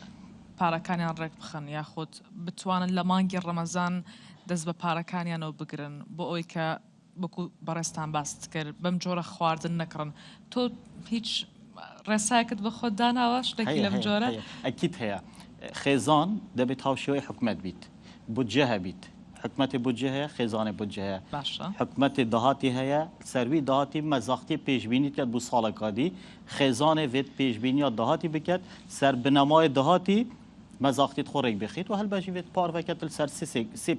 پارکانیان رک بخن یا خود بتوانن لمانگی رمضان دز به پارکانیان و بگرن با اوی که بکو برستان باست کرد بم جور خواردن نکرن تو هیچ رسایکت به خود داناواش دکی لم جوره اكيد هي خيزان دبي هاوشوي حكمت بيت بوجهه بيت حكمت بوجهه خزانه بوجهه حكمت دهاتی هيا سروي دهاتی مزاختی پیشبینی کرد بو سال کادی خزانه وید پیشبینی دهاتی بکرد سر بنمای دهاتی مزاختی خورک بخید و هل باجی وید پار وکتل سر سی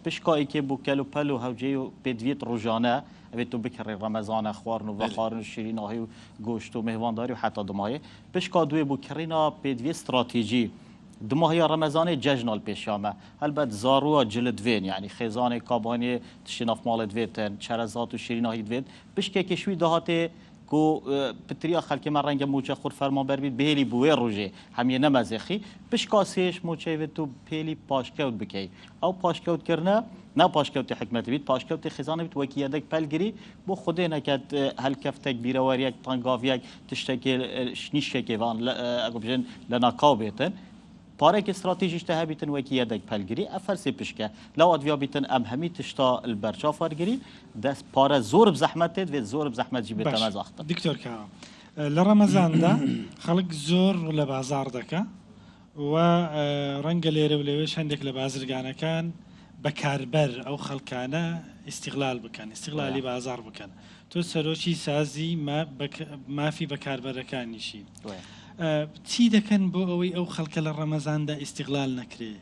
پشکایی که بو کلو پلو هوجی و بدویت روزانه اوید تو بکری رمضان خوارن و خارن شیرین آهی و گوشت و مهوانداری و حتی دمای پشکا دوی بو کرینا بدوی استراتژی دماهي رمضان ججنال بيشامه البته زارو جلد وين يعني خزانه كاباني تشيناف مال دويتن چرزات و شيريناهي دويت بشكه كشوي دهاته کو پتریا خلک من رنگ موچه خور فرمان بر بید بهلی بوی روزه همیه نمازخی بشکاسیش موچه و تو پیلی پاشکوت بکی او پاشکوت کرنه نه پاشکوت حکمت بید پاشکوت خزانه بید وکی یدک پلگری بو خوده نکد هل کفتک بیروریک تنگاویک تشتکل شنیشکی وان اگه بجن لناکاو بیتن پارک استراتژیش ته بیتن وکی یدک پلگری افرسی پشکه لو ادویا بیتن ام همی تشتا البرچا فارگری دست پاره زور بزحمت و زور بزحمت جی بیتن از اخت دکتور کام لرمضان ده خلق زور ولا بازار دکا و رنگ لیره ولویش هندک لبازرگانه کان بکاربر او خلکانه استغلال بکن استغلالی بازار بکن تو سروشی سازی ما في بکاربر کان نشی چی دکن بو اوی او خلق لرمضان ده استغلال نکری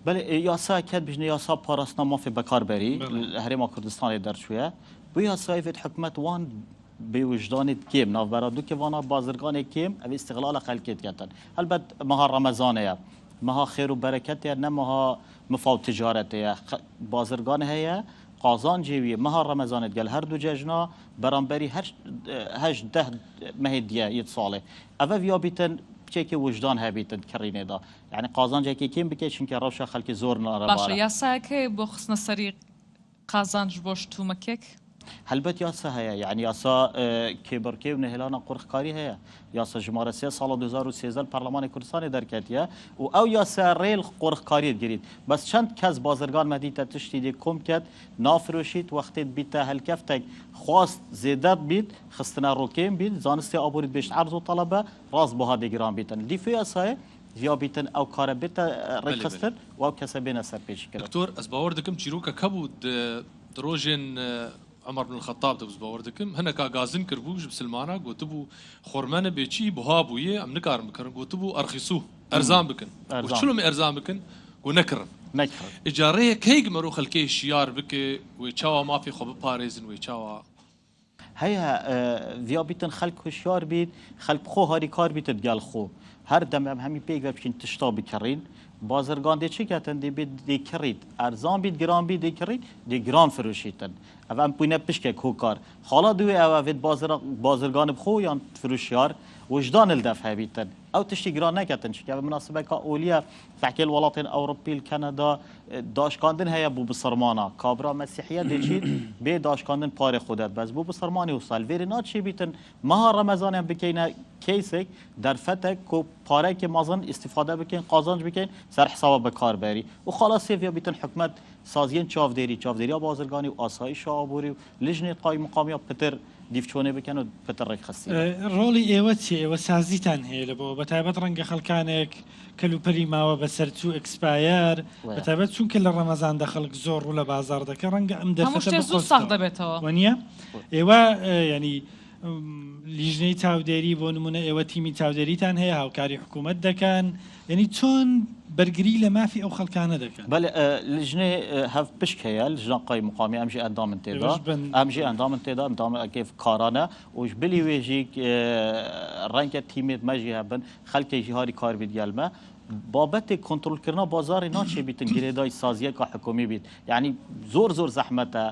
بله یاسا کد بجنه یاسا پاراسنامه في بکاربری هرما کردستان در شویه بو یاسا وید حکمت وان به وجدان کیم نافبرادو که وانا بازرگان کیم او استقلال خلقیت کردن البته ماها رمضانه ماها خیر و برکت نه ماها مفاوض تجارته بازرگان هيا قازان جیوی ماها رمضان گل هر دو ججنا برانبری هش ده مهدیه یه ساله اوه ویا بیتن بچه وجدان هبیتن کرینه دا یعنی قازان جایی که کیم بکه چون که روشا خلک زور ناره باشه یاسا که بخصنا سری قازانج باش تو مکک هلبت یاسا هيا يعني یاسا کبرکی و نهلانا قرخکاری هيا یاسا جماره 3 سال 2013 پارلمان کردستان درکتیه و او یاسا ریل قرخکاری گرید بس چند کس بازرگان مدیت تشتی دی کم کرد نافروشید وقتی بیت هلکفتک خواست زیادت بید خستنا روکیم بید زانستی آبورید بیشت عرض و طلبه راز بها دیگران بیتن دیفی یاسا یا بیتن او کار بیت ریخستن و او کسبین سر پیش کرد دكتور از باور دکم چیروکا کبود دروجن عمر بن الخطاب دبز باوردكم هنا كازن كربوج بسلمانا قوتبو خرمان بيچي بهابويه ام نكار مكرن قوتبو ارخصوه ارزان بكن وشلو مي ارزان بكن ونكرن اجاريه كيق مرو خلكي شيار بك ويچاوا ما في خب باريزن ويچاوا هيا فيا بيتن خلق هشيار بيت خلق خو هاري كار بيت دجال خو هر دم همي بيگا بشين تشتا بكرين بازرگان دی چی کردن دی بید دی کرید ارزان بید گران بید دی کرید دی گران فروشیدن اول ام پوینه پشکه کوکار حالا دوی اوه بازرگان بخو یا فروشیار وجدان الدفع بیتن او تشتی گران نکردن چی که مناسبه که اولیا فحکی الولات اوروپی کانادا داشکاندن هیا بو بسرمانا کابرا مسیحیت دی چی بی داشکاندن پار خودت بس بو بسرمانی و سالویری نا چی بیتن ماه رمضان هم بکینه کیسک در فتک کو پاره که مازن استفاده بکن قازانج بکن سر حساب بکار بری و خلاص یا بیتن حکومت سازین چاودری بازرگانی و آسایش آبوری و لجنه قایم مقامی پتر دیفچونه بکن و پتر رک خستی رولی ایوتی ایو سازیتان هیل بو بتایبت رنگ خلکانک کلوپری ما و بسرتو اکسپایر بتایبت چون کل رمضان دخل زور ولا بازار دک رنگ ام در همش تزو ساخته بتوا ونیا ایوا یعنی لیژنەی چاودێری بۆ نمونە ئێوە تیمی چاودێریتان هەیە هاوکاری حکوومەت دەکەن یعنی چۆن بەرگری لە مافی ئەو خەڵکانە دەکەن بەڵێ لیژنێ هەف پشک هەیە لیژنە قای مقامی ئەمژی ئەندامن تێدا ئەمژی ئەندامن تێدا ئەندامەکەف کارانە وش بلی وێژیک ڕەنگە تیمێت مەژی هەبن خەڵکێکی هاری کار بیت گەلمە بابت کنترلکردنا بازاری ناچێ بیتن گرێدای سازیەکە حکومی بیت یعنی زۆر زەحمەتە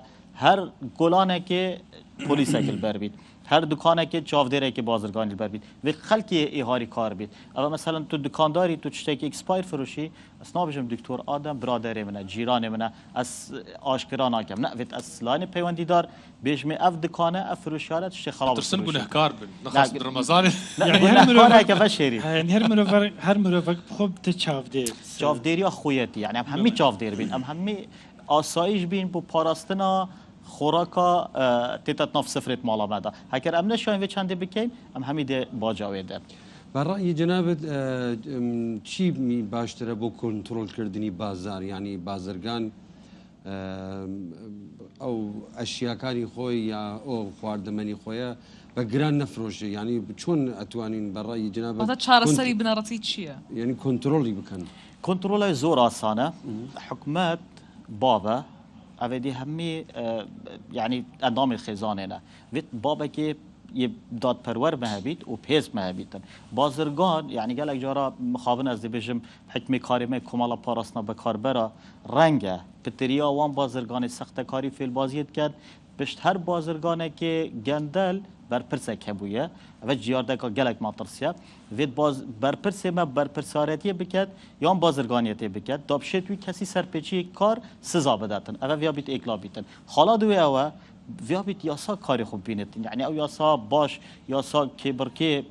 هەر گۆلانێکێ پۆلیسێکل بەر بیت هر دکانه که چاودره که بازرگانی بر بید و خلکی ایهاری کار بید اما مثلا تو دکانداری تو چشتی که اکسپایر فروشی اسنا بجم دکتر آدم برادر منه جیران منه از آشکرا ناکم نه وقت از لاین پیوندی دار بیشم اف دکانه اف فروشیارت چه خراب ترسن گنهکار بن نخواست رمضان یعنی گنهکار که بشری یعنی هر مروفق خوب چاودری خویتی یعنی همه چاودر بین همه آسایش بین بو پاراستنا خوراکا تیتت ناف سفرت مالا مدا هکر ام نشاین و چنده بکیم ام همیده باجاوی در برای جنابت چی باشتره بو کنترل کردنی بازار یعنی بازرگان او اشیاکانی خوی یا او خواردمانی خویا بگران نفروشه یعنی چون اتوانین برای جنابت هذا چهار سری بنارتی چیه یعنی کنترلی بکن کنترل زور آسانه حکومت بابا اولی همی یعنی اندام خزانه نه وقت بابا که یه دادپرور مهبید و پیس مهبیدن بازرگان یعنی گلک جارا مخابن از دیبیجم حکمی کاریمه کمالا پاراسنا بکار برا رنگه پتریا وان بازرگان سخت کاری فیل بازیت کرد بشت هر بازرگانه که گندل برپرسه کبویه و جیارده که گلک ماترسیه وید برپرسه ما برپرسارتی بکد یا بازرگانیتی بکد دابشت وی کسی سرپیچی کار سزا بداتن اوه ویا بیت اکلا بیتن حالا دوی اوه ویا بیت یاسا کاری خوب بینتن یعنی او یاسا باش یاسا کبرکی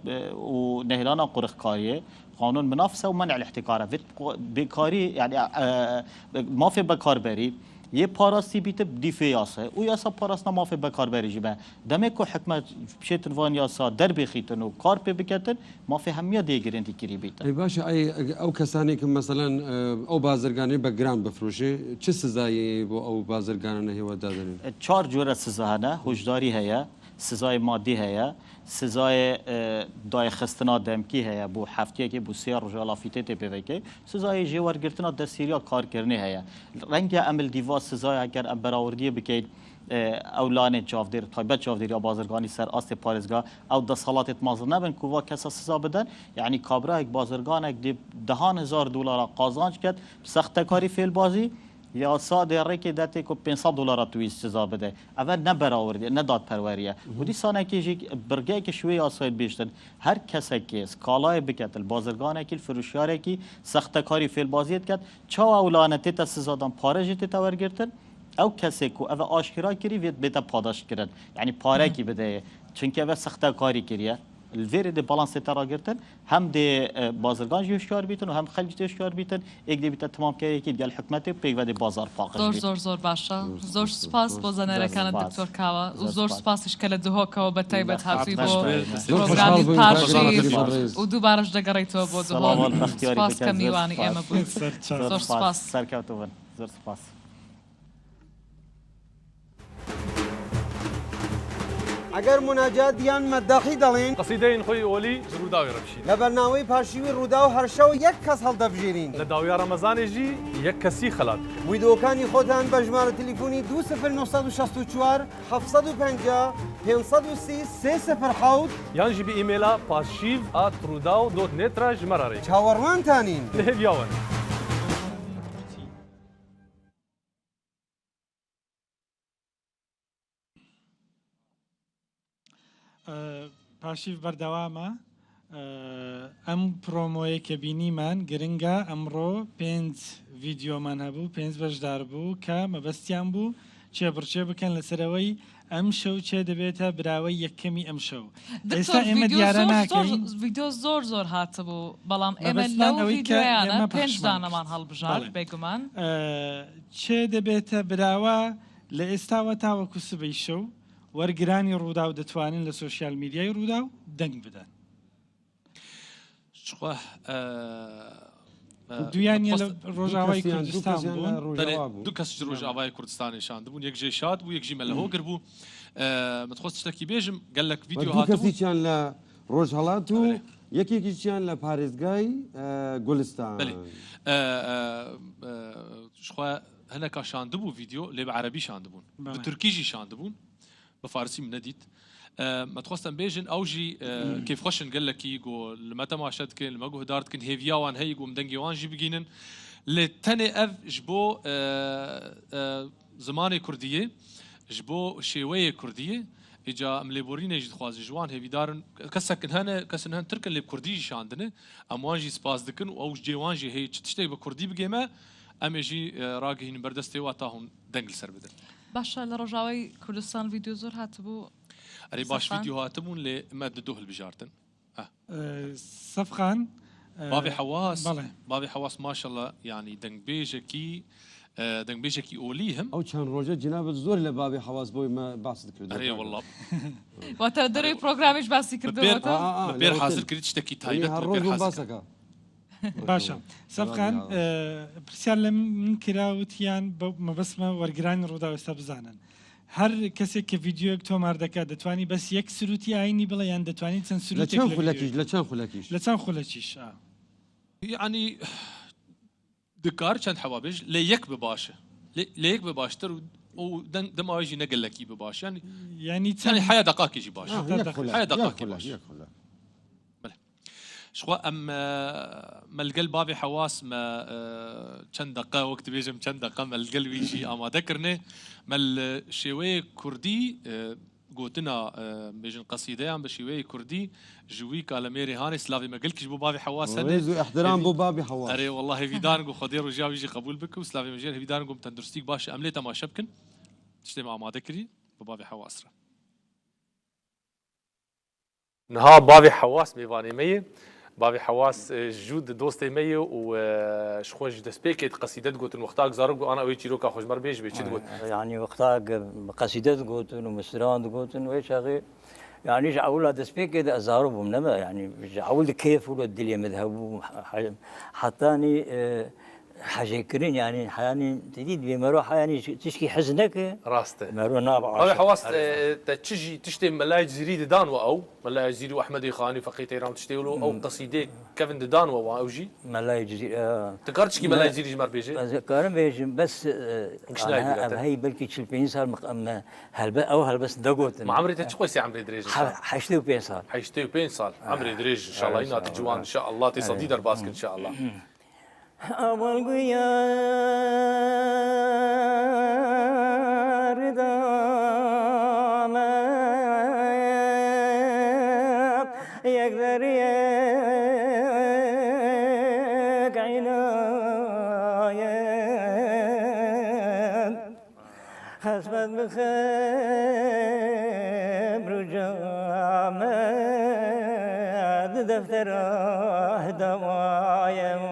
و نهلانا قرخ کاریه قانون منافسه و منع الاحتکاره وید بکاری یعنی مافی بکار بری یه پاراستی بیت دیفه یاسه او یاسا پاراست نمافه بکار بریجی به دمه که حکمت شیطن وان یاسا در بخیتن و کار پی بکتن مافه همیا دیگرین دیگری بیتن ای باشه او کسانی که مثلا او بازرگانی بگران بفروشه چه سزایی او بازرگانه هیوا دادن 4 جور سزا هنه هوشداری هيا سزای مادی هيا سزای دای خستنا دمکی هيا بو هفته که بو 3 روز لافیته ته بوکه سزای جوار گرتنا دستیریا کار کرنی هيا رنگ عمل دیوا سزای اگر براوردی بکید ئەولانێ چاودێر تایبەت چاودێری بازرگانی سەر ئاستی پارێزگا ئەو دەسەڵاتێت مازن نەبن کووا کەسە سزا بدەن یعنی کابراایك بازرگانێک دهان هزار دلار قازانج کرد سەختەکاری فێلبازی یا سادێ ڕێکی دەتێک و 500 دلار توی سزا بدە ئەvە نەبەراوردی نەداد پەروەریە و دیسانێکیژی برگەیەکی شوێ ئاسایت بێشتن هەر کەسێکی سکالای بکەتل بازرگانێکی فرۆشیارێکی سەختەکاری فێلبازیت کرد چاو ئەولانە تێتە سزادان پارێژی تێتە وەرگرتن ئەو کەسێک و ئەvە ئاشکرا کردی وێت بێتە پاداشکردن یعنی پارێکی بدەیە چونکە ئەvە سەختەکاری کردیە الفيري دي بالانس تراجرتن هم دي بازرگان جوشكار بيتن وهم خلج جوشكار بيتن اك دي بيت تمام كي ديال حكمتي بيك ودي بازار فاقش زور باشا زور سپاس بو زنره كان الدكتور كاوا وزور سپاس اشكال دهوكا وبتايبت هاتي بو برنامج بارشي ودوبارش دقريتو بو دهوك سپاس كميواني اما بو زور سپاس سركوتوبن زور سپاس ئەگەر مناجات یان مەداخی دەڵێن قەسیدەین خۆی ئۆلی ڕووداوی ڕەبشین لە بەرنامەی پاشیوی ڕوودا و هەرشەو یەک کەس هەڵدەبژێرین لە داویا ڕەمەزانێژی یەک کەسی خەلات ویدۆکانی خۆتان بە ژمارە تەلیفۆنی 2964 750 530 307 یانژی بە ئیمێلا pashiv@rudaw.net را ژمارەڕێ چاوەڕوانتانین لێبیاون پاشیف بەردەوامە ئەم پرۆمۆیە کە بینیمان گرنگە ئەمڕۆ 5 ڤیددیۆمان هەبوو 5 بەشدار بوو کە مەبەستیان بوو چێبڕچێ بکەن لەسەرەوەی ئەم شەو چێ دەبێتە براوەی یەکەمی ئەم شەو ئێستا ئێمە دیارە ناکەین ڤیددیۆ زۆر هاتبوو بەڵام ئێمە لەو ڤیددیۆیانە 5 دانەمان هەڵبژار بێگومان چێ دەبێتە براوە لە ئێستاوە تاوەکو سبەی شەو وەرگرانی ڕوودا و دەتوانین لە سوۆسیال میدیای ڕوودا و دەنگ بدەن دویانە لە ڕۆژاوای کوردستان بوون دوو کەس ڕۆژاوای کوردستانیشان بوون یەک ژێشاد بوو یەکژی مەلەهۆگر بوو متخۆست شتێکی بێژم گەلک ڤیددیۆ هاتووکەسییان لە ڕۆژهەڵات و یەکێکیشیان لە پارێزگای گولستان هەنێکا شاندبوو ڤیددیۆ لێ بە عەرەبی شاندبوون بە تورکیژی شاندبوون بە فارسی منەدیت مەتخواستم بێژن ئەوژی کێفخۆشن گەلەکی گۆ لمە تەماشەتکن لمە گوهدارتکن هێڤیاوان هەیە گۆم دەنگێوانژی بگینن لێ تەنێ ئەv ji بۆ زمانی کوردیە ji بۆ شێوەیە کوردیە ئیجا ئەم لێبۆرینێژی دخوازی جوان هێویدارن کەسەکن هەنە کەسن هەن ترکن لێ کوردیژی شاندنە ئەموانژی سپاس دکن و ئەو جێوانژی هەیە چ تشتێک بە کوردی بگێمە ئەمێژی ڕاگەهین بەردەستێەوە تا هەم دەنگ سەر بدەن باشە لە ڕۆژاوای کوردستان ڤیددیۆ زۆر هاتبوو ئەرێ باش ڤیددیۆ هاتبوون لێ ئەمە دۆ هەڵبژارتن سەفخان بابی حەواس بابی حەواس ماشەڵە ینی دەنگبێژێکی ئۆلی هەم ئەو چەند ڕۆژە جنابەت زۆر لە بابی حەواس بۆی باست کرد ئەرێ وەڵڵا واتە دەروی پرۆگرامیش باسی کردوەوە پێر حاضر کرد شتێکی تایبەت باسەکە باشە سەفخان پرسیار لە من کراوتیان مەبەسمە وەرگرانی ڕوودا ئێستا بزانن هەر کەسێک کە ڤیددیۆک تۆمار دەکات دەتوانانی بەس یەک سروتی ئاینی بڵێ یان دەتوانین چەند سروتی لە چەند خولەکیش لە چەند خولەکیش یعنی دکار چەند حەوابێژ لە یەک بباشە لە یەک بباشتر و دەماوێژی نەگەلەکی بباش ینی چەند حیا دقاکێژی باش حیا دقاکی باش شخوا ئەم مەلگەل بابی حەواس چەند دقە وەکت بێژم چەند دقە مەلگەلویژی ئامادەکردنێ مەل شێوەیە کوردی گوتنا بێژن قەسیدەیان بە شێوەیە کوردی ژووی کالەمێری هاانی سلاوی مەگەلکیش بۆ بابی حەواس احترام بۆ بابی حەواس ئەرێ وەڵڵا هێویدارن و خۆدێ ڕۆژیاویژی قبول بکە و سلاوی مەژێر هێویدارن گوم تەندروستیک باشە ئەم لێ تەماشە بکەن شتێمە ئامادە کردی بۆ بابی حەواسرە نها بابی حەواس میوانێمەیە بابی حەواس جوود دۆستی مەیە و خۆش دەستپێکێت قەسیدەت گوتن وەختاک زارک ئەنا ئەوەی چیرۆکە خۆشمەر بێژ بێ چیت گوت یعنی وەختاک قەسیدەت گوتن و مسران گوتن وێ شاغی یعنیش ئەولا دەستپێکێت ئەزارو بووم نەمە یعنی ئەول کێف و دلێ مەذهب و حتانی حاجة كرين يعني حياني تديد بمروح يعني تشكي حزنك راسته مروح نابع بابي حواس تشجي تشتي ملاي جزيري دانوا او ملاي جزيري واحمد خاني فقيت ايران تشتي له او قصيده كيفن دانوا او جي ملاي جزيري تقدر تشكي ملاي جزيري جمر بيجي كارم بيجي بس هاي بلكي تشلبين صار هل بس دقوت ما عمري تشقوس يا عمري دريج حشتي وبين صار حشتي وبين صار عمري دريج ان شاء الله ينات جوان ان شاء الله تصدي درباسك ان شاء الله أول قيار دام يقدر عناية حسبت بخير وجامد دفتره دوايم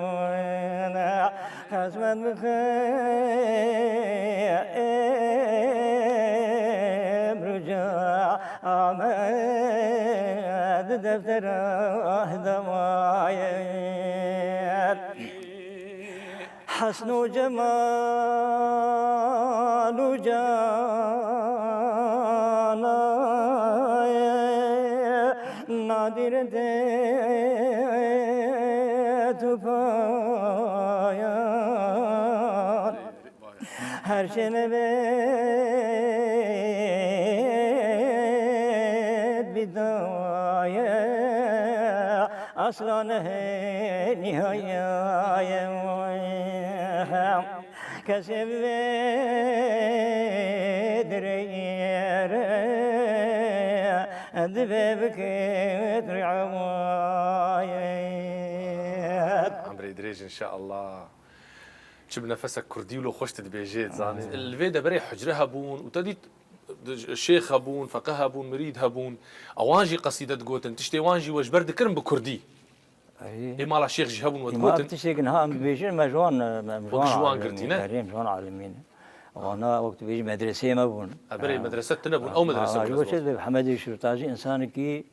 حسبت بخير وجامد دفتره دوايم حسن وجمال وجانا نادر تفايا هر شنبت بداية أصلا نهاية كسب درير أدبك رعوايات عمري دريج ان شاء الله تشب نفسك كردي ولو خوش تدبيجيت زاني الفيدا بري حجره هبون وتدي الشيخ هبون فقه هبون مريد هبون اوانجي قصيده قوتن تشتي وانجي وجبر دكرم بكردي اي مال الشيخ جهبون وتقوتن تشيك نها بيجي مجوان قرتينا مجوان عالمين وانا وقت بيجي مدرسه ما بون ابري مدرسه تنبون او مدرسه وش محمد الشرطاجي انسان كي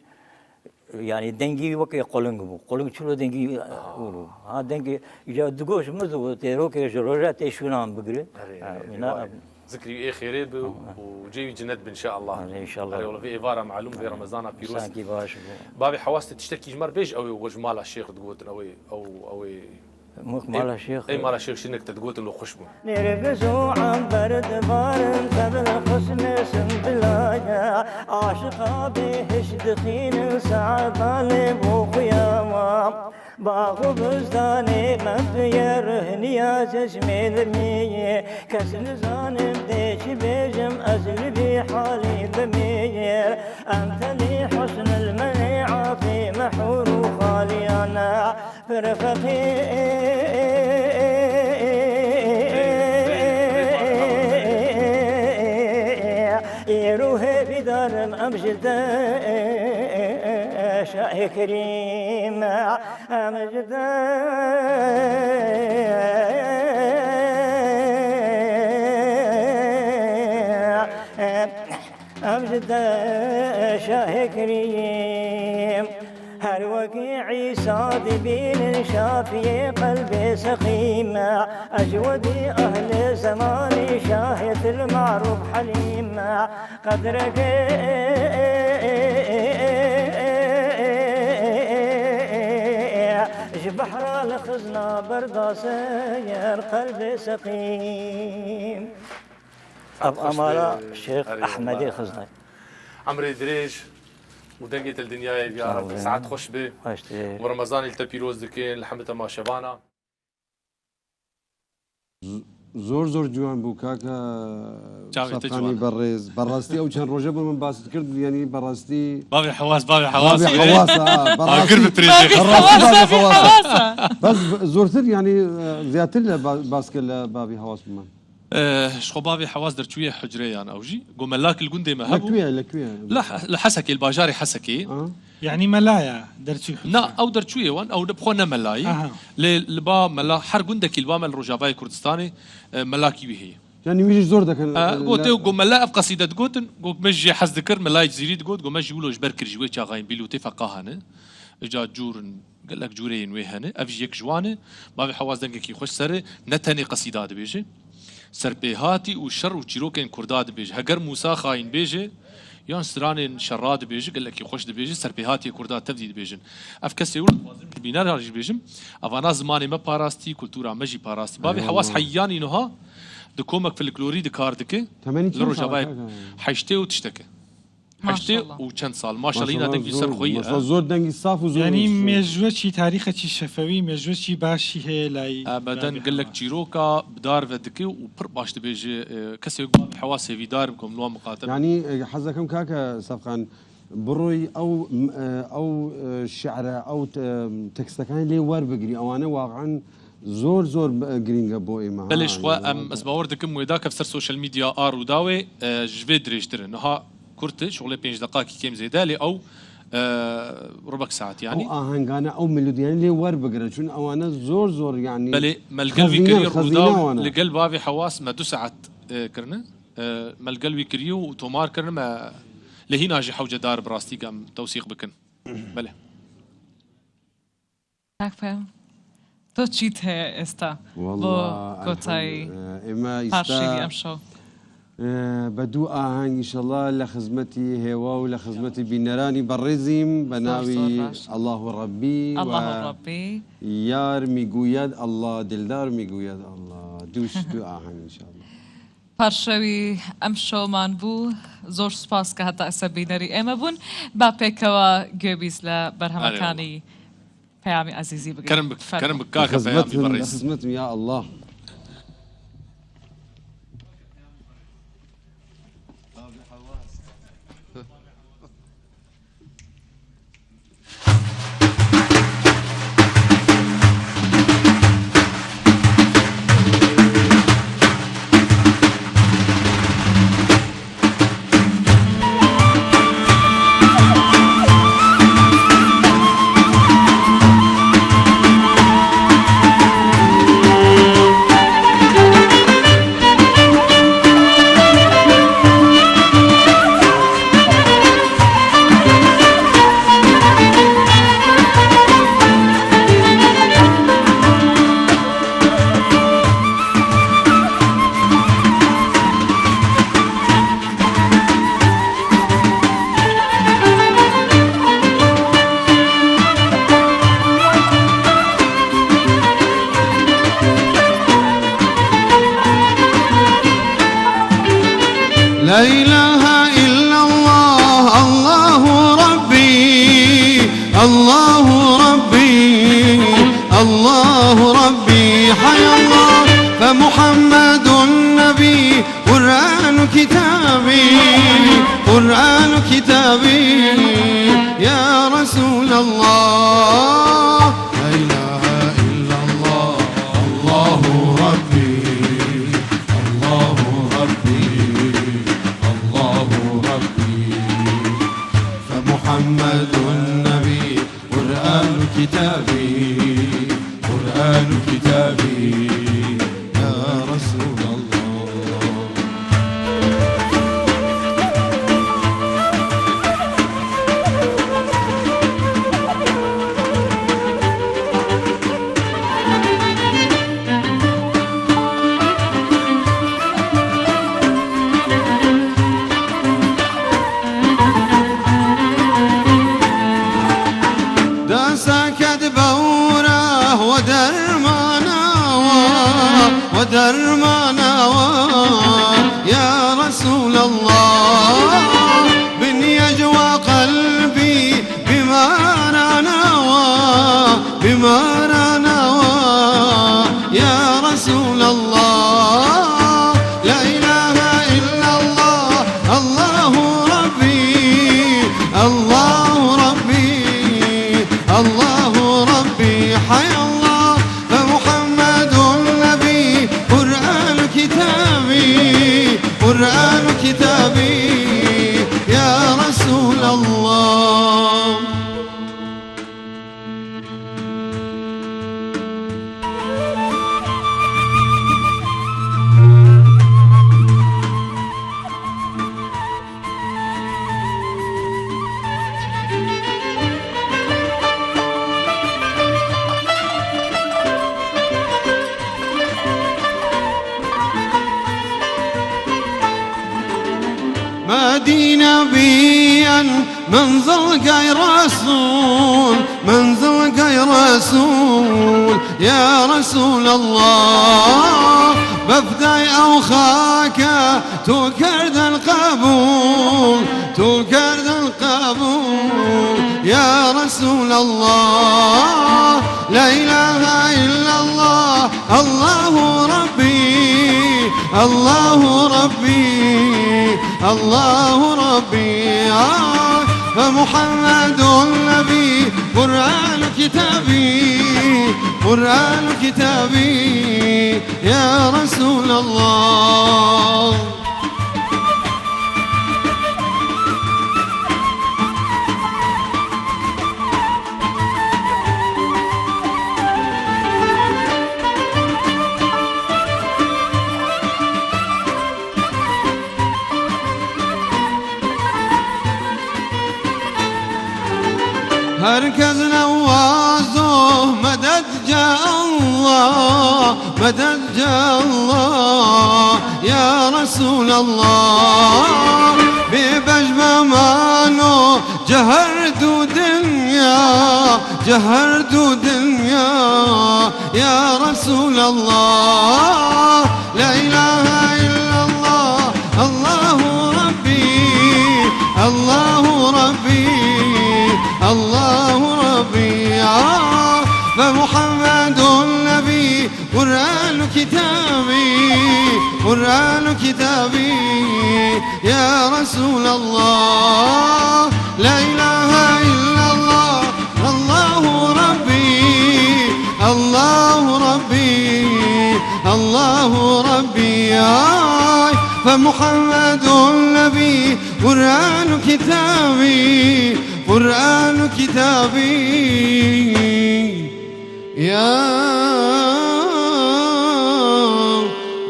يعني دنجي وكي قولنج شلو دنجي قولوا ها دنجي اجا دغوش مزو تيرو كي جروجا تيشونام بغري ذكري ايه خيري وجاي جند ان شاء الله ان شاء الله والله في ايفارا معلوم في رمضان بيروس باش بابي حواسته تشتكي جمر بيج او وجمال الشيخ تقوت او مال الشيخ اي مال الشيخ شنك تقوت له خشبه نرقصوا عن برد بارم قبل حسن سنبلايا عاشقا بهش دخين سعبالي بوخياما باغو بزداني من يرهني يا جسمي ذرمي كسل زانم ديش بيجم أزل بحالي بمير أنت لي حسن المنيعة في محور خالي أنا فرفقي يروه بدارم أمجد شاي كريم أمجد أمجد شاي كريم هر وقيعي صاد بين شافي قلبي سخيم أجودي أهل زماني شاهد المعروف حليم قدرك بحر الخزنة برداسير قلبي سقيم أمارة الشيخ أحمد الخزنة عمري دريج ودنقة الدنيا يا رب ساعات خوش به ورمضان التبيروز دكين لحمة ما شبانا زور جوان بوو کاکە سەقانی بەڕێز بەڕاستی ئەو چەند ڕۆژە بۆ من باست کرد ینی بەڕاستی بابی حواس بەس زۆرتر ینی زیاتر لە باسکە لە بابی هەواس بمان شخو بابي حواس درتوية حجريان أوجي قو ملاك الجندي ما هبو لكوية لا لحسكي الباجاري حسكي يعني ملايا درتوي نا أو درتوية وان أو نبخونا ملاي لبا ملا حر جندك البا مال رجاباي كردستاني ملاكي بهي يعني ميجي زور دك قوتي قو ملا أبقى قصيدة قوتن قو مجي حز ذكر ملاي جزيري قوت قو مجي ولو جبر كرجوي تشاغاين بيلو تفقاهن اجا جورن قال لك جورين وهنا افج يك جوانه بابي حواز دنگكي خوش سر نتني قصيده دبيجي سر بهاتي وشر وچيروكن كرداد بيجي هجر موسى خاين بيجي يان سران شراد بيجي قال لك خوش دبيجي سر بهاتي كرداد تفديد بيجن اف كسي يقول بينا راجي بيجم افانا زماني ما باراستي كولتورا مجي باراستي بابي حواس حياني نها دكومك في الكلوريد كاردك لروجا باي حشتي وتشتكي حشتي وچند سال ما شاء الله هنا دنگي سر خوي زور دنگي صاف وزور يعني مجوتشي تاريخي شفوي مجوتشي باشي هي لاي ابدا قال لك جيروكا بدار ودكي وبر باش تبيجي كسي يقول حواسي في داركم لو مقاتل يعني حزكم كاكا صفقا بروي او شعر او تكستكان لي ور بقري او انا واقعا زور جرينجا بوي ما بلش خوا ام اسباور دكم ويداك في سوشيال ميديا ار وداوي جفيد ريشتر انها كرت شغله 5 دقائق كم زيدالي او ربع ساعات يعني او اهنغانا او ميلوديان لي ور بقرا شون او انا زور يعني بلي مالقلبي كريو وداو لقلب بابي حواس ما 2 ساعات كرنا مالقلبي كريو وتومار كرنا ما لهنا جي حوجه دار براستي قام توثيق بكن بله فهم تو چیت ہے استا والله كوتاي اما يستا امشو بدو آهنگ إن شاء الله لخدمتي هوا ولخدمتي بنراني بالرزم بناوي الله ربي الله ربي يار ميقوياد الله دلدار ميقوياد الله دوش دو آهنگ إن شاء الله پارشوی امشو من بو زور سپاس که حتی اسبینری اما بون با پیکوا گوبیز لبرهمکانی پیامی عزیزی بگید كرم بكاكا پیامی بالرزم خدمتهم يا الله لا إله إلا الله الله ربي الله ربي الله ربي حي الله فمحمد النبي قرآن كتابي قرآن كتابي يا رسول الله لا إله إلا الله الله ربي الله ربي الله ربي فمحمد النبي قرآن كتابي قرآن كتابي يا رسول الله داسك بوره ودرمانا يا رسول الله بن يجوى قلبي بما نوى يا رسول الله لا إله إلا الله الله ربي الله ربي الله ربي حي الله فمحمد النبي قرآن نادي نبيا منزلك رسول منزلك رسول يا رسول الله بفداي أوخاك تكرد القبول تكرد القبول يا رسول الله لا إله إلا الله الله ربي الله ربي الله ربي فمحمد النبي قرآن كتابي قرآن كتابي يا رسول الله هركز نوازه مدد جاء الله مدد جاء الله يا رسول الله ببجب مانو جهرت دنيا جهرت دنيا يا رسول الله لا إله إلا الله الله ربي الله ربي الله ربي فمحمد النبي قرآن كتابي قرآن كتابي يا رسول الله لا إله إلا الله الله ربي الله ربي الله ربي فمحمد النبي قرآن كتابي قرآن كتابي يا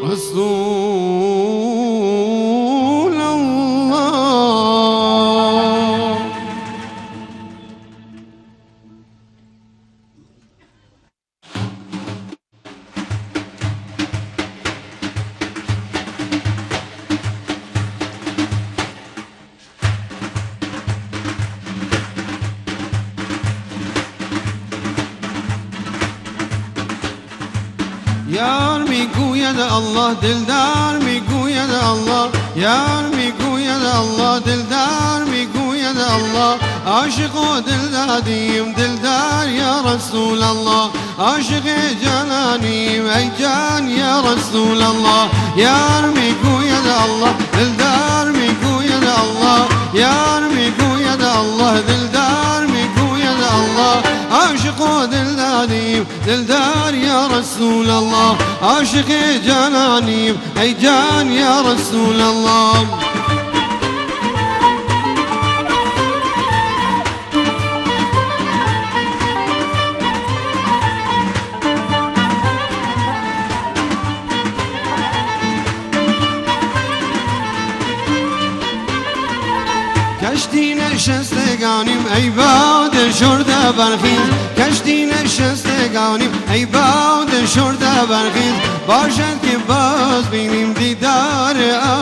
رسول الله Yar میگوید الله دلدار میگوید الله یار میگوید الله دلدار میگوید الله عاشق و دلدادیم دلدار یا رسول الله عاشق جانانیم ای جان یا رسول الله یار میگوید الله دلدار میگوید الله یار میگوید الله دلدار میگوید الله عاشق و دلدادیم دلدار یا رسول الله عاشق جانانیم ای جان یا رسول الله کشتی نشستگانیم ای باد شرده برخیز کشتی نشستگانیم ای باد شرده برخیز باشد که باز بینیم دیدار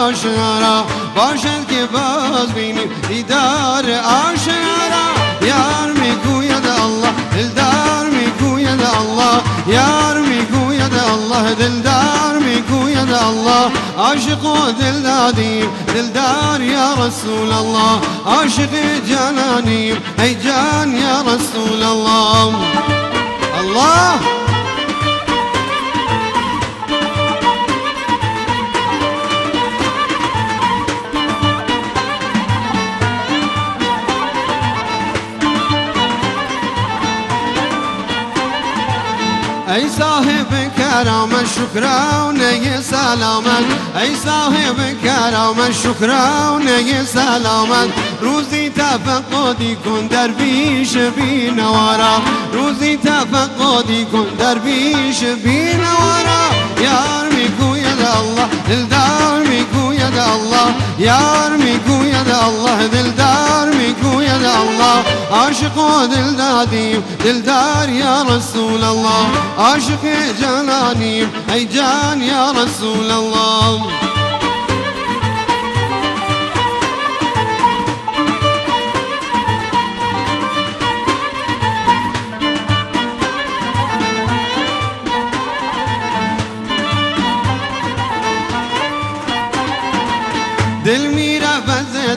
آشنا را باشد که باز بینیم دیدار آشنا را یار میگوید الله دلدار میگوید الله یار میگوید الله دلدار میگوید الله عاشق و دلدادیم دلدار یا رسول الله عاشق جانانیم ای جان یا رسول الله الله ای صاحب کرامت شکرانه سلامت ای صاحب کرامت شکرانه سلامت روزی تفقدی کن درویش بینوارا روزی تفقدی کن درویش بینوارا یار میگوید الله دلدار میگوید الله یار میگوید الله دلدار میگوید الله عاشق و دلدادیم دلدار یا رسول الله عاشق جانانیم ای جان یا رسول الله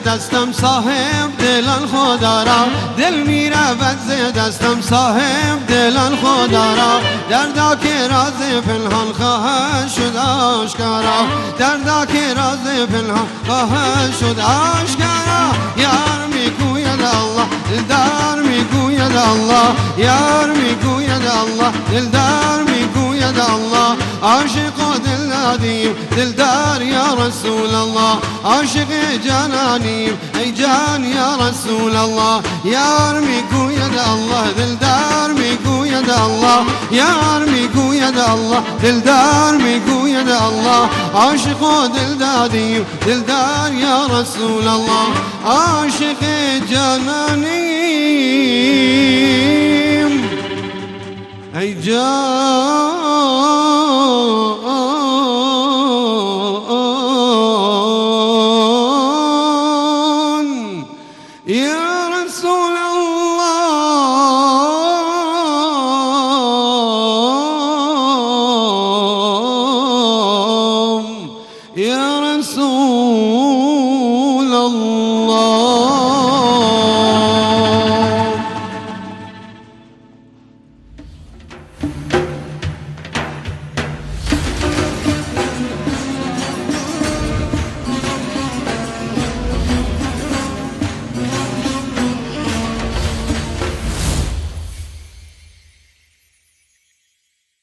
دستم صاحب دلان خدا را دل میرود ز دستم صاحب دلان خدا را دردا که راز پنهان خواهد شد آشکارا دردا که راز پنهان خواهد شد آشکارا یار میگوید الله دلدار میگوید الله یار میگوید الله دلدار میگوید الله عاشق و دلدادیم دلدار یا رسول الله عاشق جانانیم ای جان یا رسول الله یار میگوید الله دلدار میگوید الله یار میگوید الله دلدار میگوید الله عاشق و دلدادیم دلدار یا رسول الله عاشق جانانیم ای جان